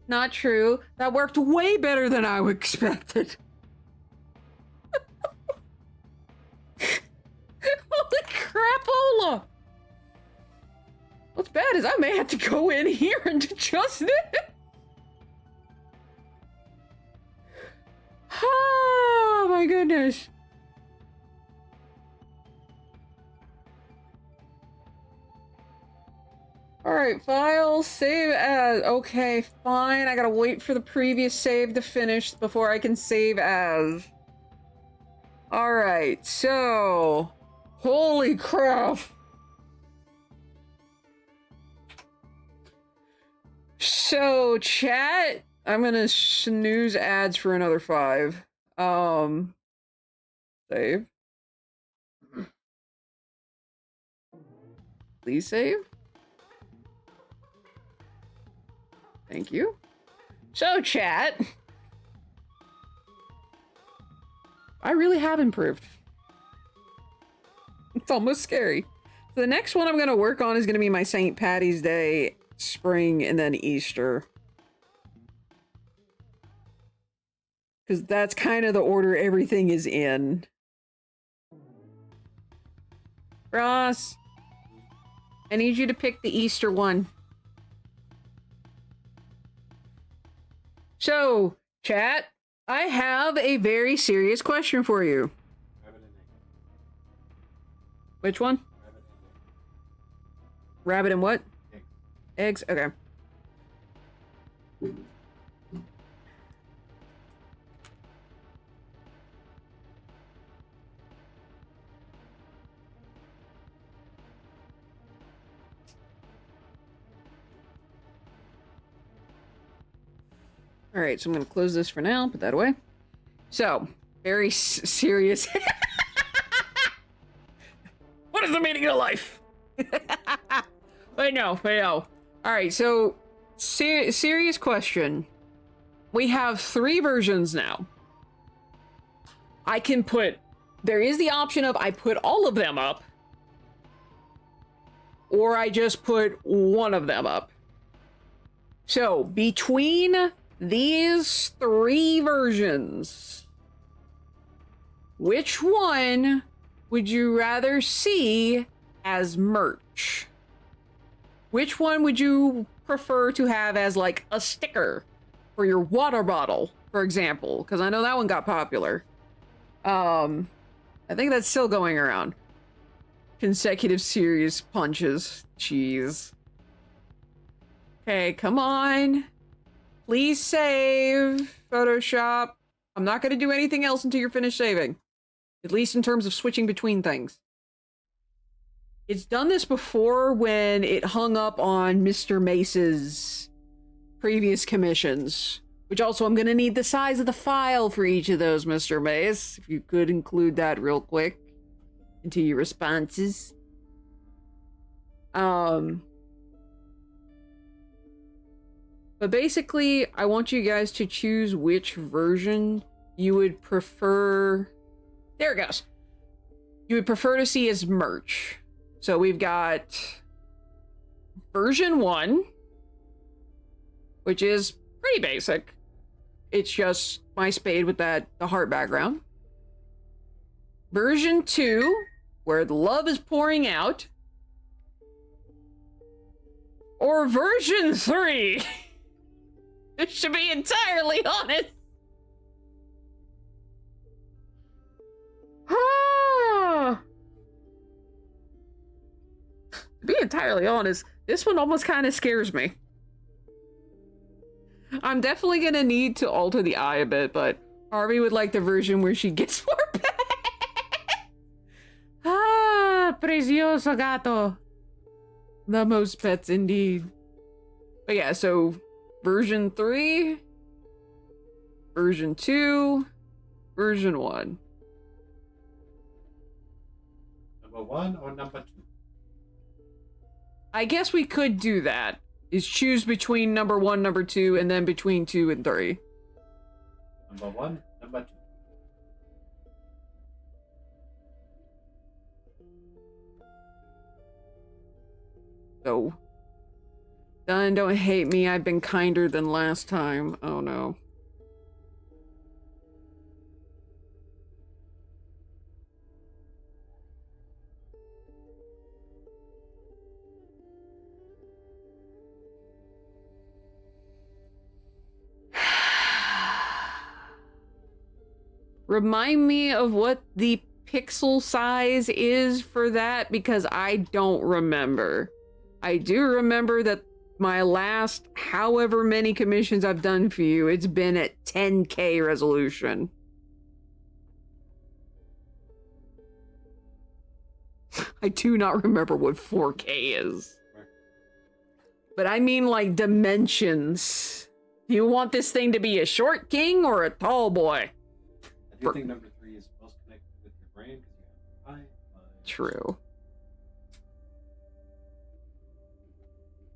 A: not true. That worked way better than I expected. Holy crapola! What's bad is I may have to go in here and adjust it. Oh my goodness. Alright, file, save as. Okay, fine. I gotta wait for the previous save to finish before I can save as. Alright, so. Holy crap. So, chat, I'm gonna snooze ads for another 5. Save. Please save. Thank you. So, chat, I really have improved. It's almost scary. The next one I'm going to work on is going to be my St. Patty's Day, spring, and then Easter. Because that's kind of the order everything is in. Ross, I need you to pick the Easter one. So, chat, I have a very serious question for you. Which one? Rabbit and what? Eggs? Okay. Alright, so I'm going to close this for now, put that away. So, very serious. What is the meaning of life? I know. Alright, so, serious question. We have 3 versions now. I can put... There is the option of I put all of them up. Or I just put one of them up. So, between these 3 versions, which one would you rather see as merch? Which one would you prefer to have as like a sticker for your water bottle, for example? Because I know that one got popular. I think that's still going around. Consecutive serious punches. Jeez. Okay, come on. Please save, Photoshop. I'm not going to do anything else until you're finished saving. At least in terms of switching between things. It's done this before when it hung up on Mr. Mace's previous commissions. Which also, I'm going to need the size of the file for each of those, Mr. Mace. If you could include that real quick into your responses. But basically, I want you guys to choose which version you would prefer. There it goes. You would prefer to see as merch. So we've got version 1, which is pretty basic. It's just my spade with the heart background. Version 2, where the love is pouring out. Or version 3. To be entirely honest. To be entirely honest, this one almost kind of scares me. I'm definitely gonna need to alter the eye a bit, but Harvey would like the version where she gets more pets. Precioso gato. The most pets indeed. But yeah, so version 3, version 2, version 1.
D: Number 1 or number 2?
A: I guess we could do that. is choose between number 1, number 2, and then between 2 and 3.
D: Number 1, number 2.
A: So, done. Don't hate me. I've been kinder than last time. Oh no. Remind me of what the pixel size is for that, because I don't remember. I do remember that my last however many commissions I've done for you, it's been at 10K resolution. I do not remember what 4K is. But I mean like dimensions. Do you want this thing to be a short king or a tall boy?
D: I do think number 3 is most connected with your brain because you have eye.
A: True.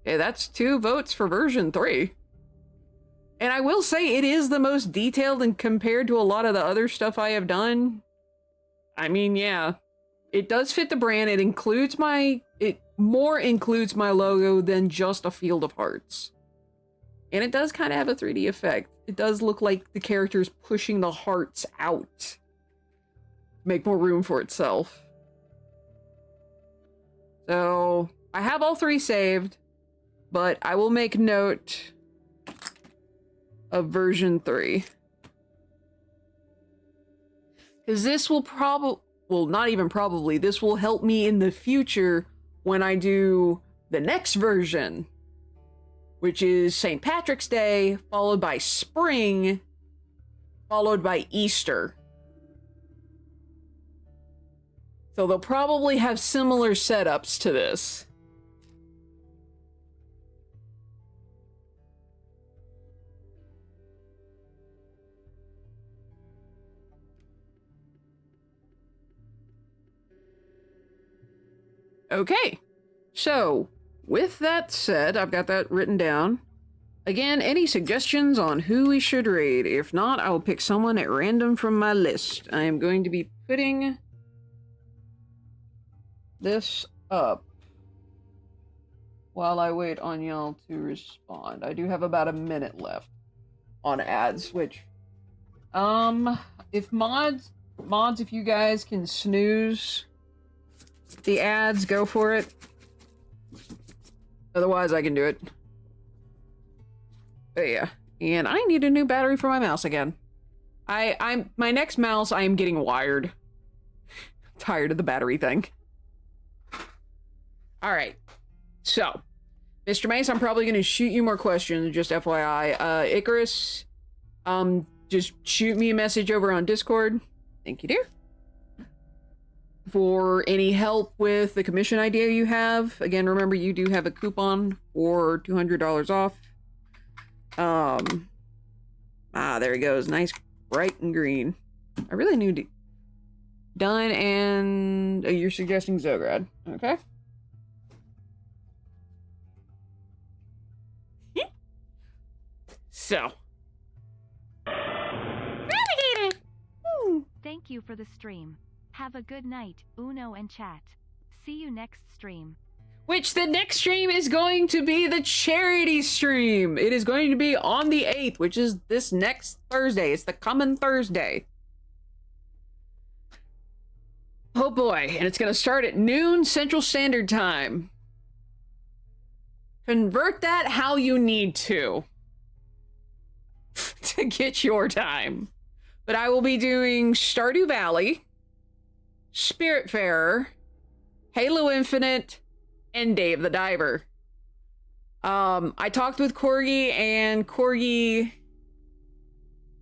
A: Yeah, that's 2 votes for version 3. And I will say it is the most detailed and compared to a lot of the other stuff I have done. I mean, yeah. It does fit the brand. It includes it more includes my logo than just a field of hearts. And it does kind of have a 3D effect. It does look like the character's pushing the hearts out. Make more room for itself. So, I have all 3 saved. But I will make note of version 3. Because this will well, not even probably, this will help me in the future when I do the next version, which is St. Patrick's Day, followed by spring, followed by Easter. So they'll probably have similar setups to this. Okay, so with that said, I've got that written down. Again, any suggestions on who we should raid? If not, I will pick someone at random from my list. I am going to be putting this up while I wait on y'all to respond. I do have about a minute left on ads, which, if mods, if you guys can snooze the ads, go for it. Otherwise, I can do it. But yeah, and I need a new battery for my mouse again. My next mouse, I am getting wired. Tired of the battery thing. All right, so Mr. Mace, I'm probably going to shoot you more questions. Just FYI, Icarus, just shoot me a message over on Discord. Thank you, dear. For any help with the commission idea you have. Again, remember you do have a coupon for $200 off. There he goes. Nice, bright and green. I really need done, and you're suggesting Zograd. Okay. So.
C: Navigator! Thank you for the stream. Have a good night, Uno and chat. See you next stream.
A: Which the next stream is going to be the charity stream. It is going to be on the 8th, which is this next Thursday. It's the coming Thursday. Oh boy, and it's going to start at noon Central Standard Time. Convert that how you need to get your time. But I will be doing Stardew Valley, Spiritfarer, Halo Infinite, and Dave the Diver. I talked with Corgi, and Corgi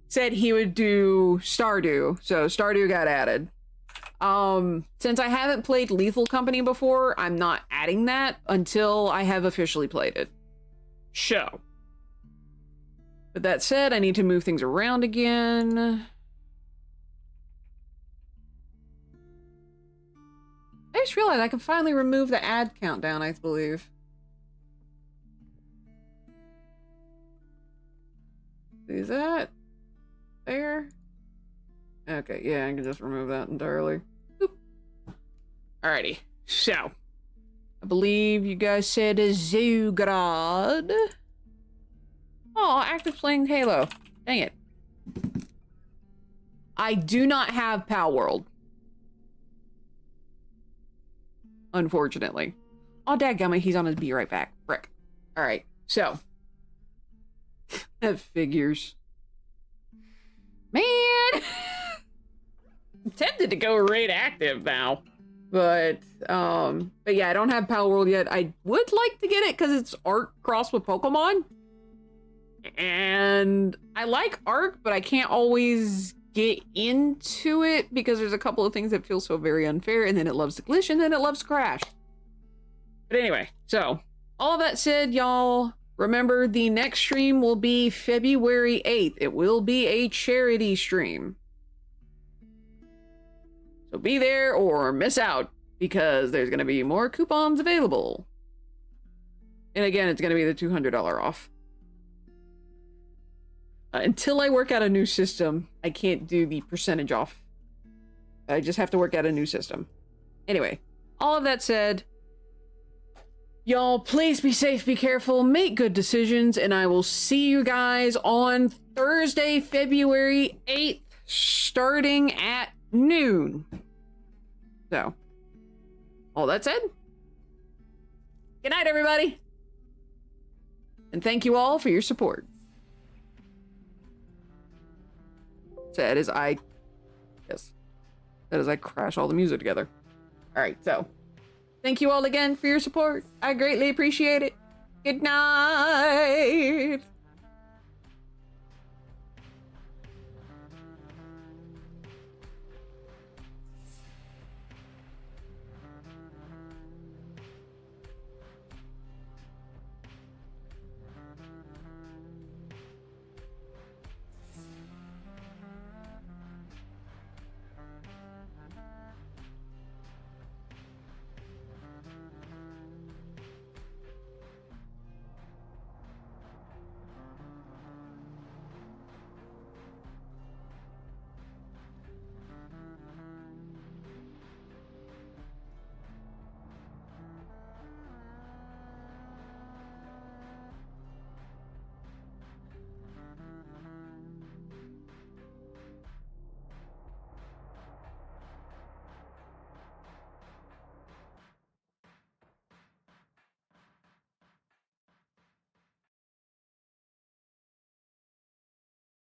A: said he would do Stardew, so Stardew got added. Since I haven't played Lethal Company before, I'm not adding that until I have officially played it. So. With that said, I need to move things around again. I just realized I can finally remove the ad countdown, I believe. that there? Okay, yeah, I can just remove that entirely. Boop. Alrighty, so I believe you guys said a Zoograd. Oh, active playing Halo. Dang it. I do not have Pal World. Unfortunately. Oh, dadgummit, he's on his be right back. Frick. Alright, so. That figures. Man! I'm tempted to go raid active now. But yeah, I don't have Pal World yet. I would like to get it because it's Arc crossed with Pokemon. And I like Arc, but I can't always get into it because there's a couple of things that feel so very unfair, and then it loves to glitch, and then it loves to crash. But anyway, so all of that said, y'all, remember the next stream will be February 8th. It will be a charity stream. So be there or miss out because there's going to be more coupons available. And again, it's going to be the $200 off. Until I work out a new system, I can't do the percentage off. I just have to work out a new system. Anyway, all of that said, y'all, please be safe, be careful, make good decisions, and I will see you guys on Thursday, February 8th, starting at noon. So, all that said, good night, everybody. And thank you all for your support. Sad as I crash all the music together. All right, so thank you all again for your support. I greatly appreciate it. Good night.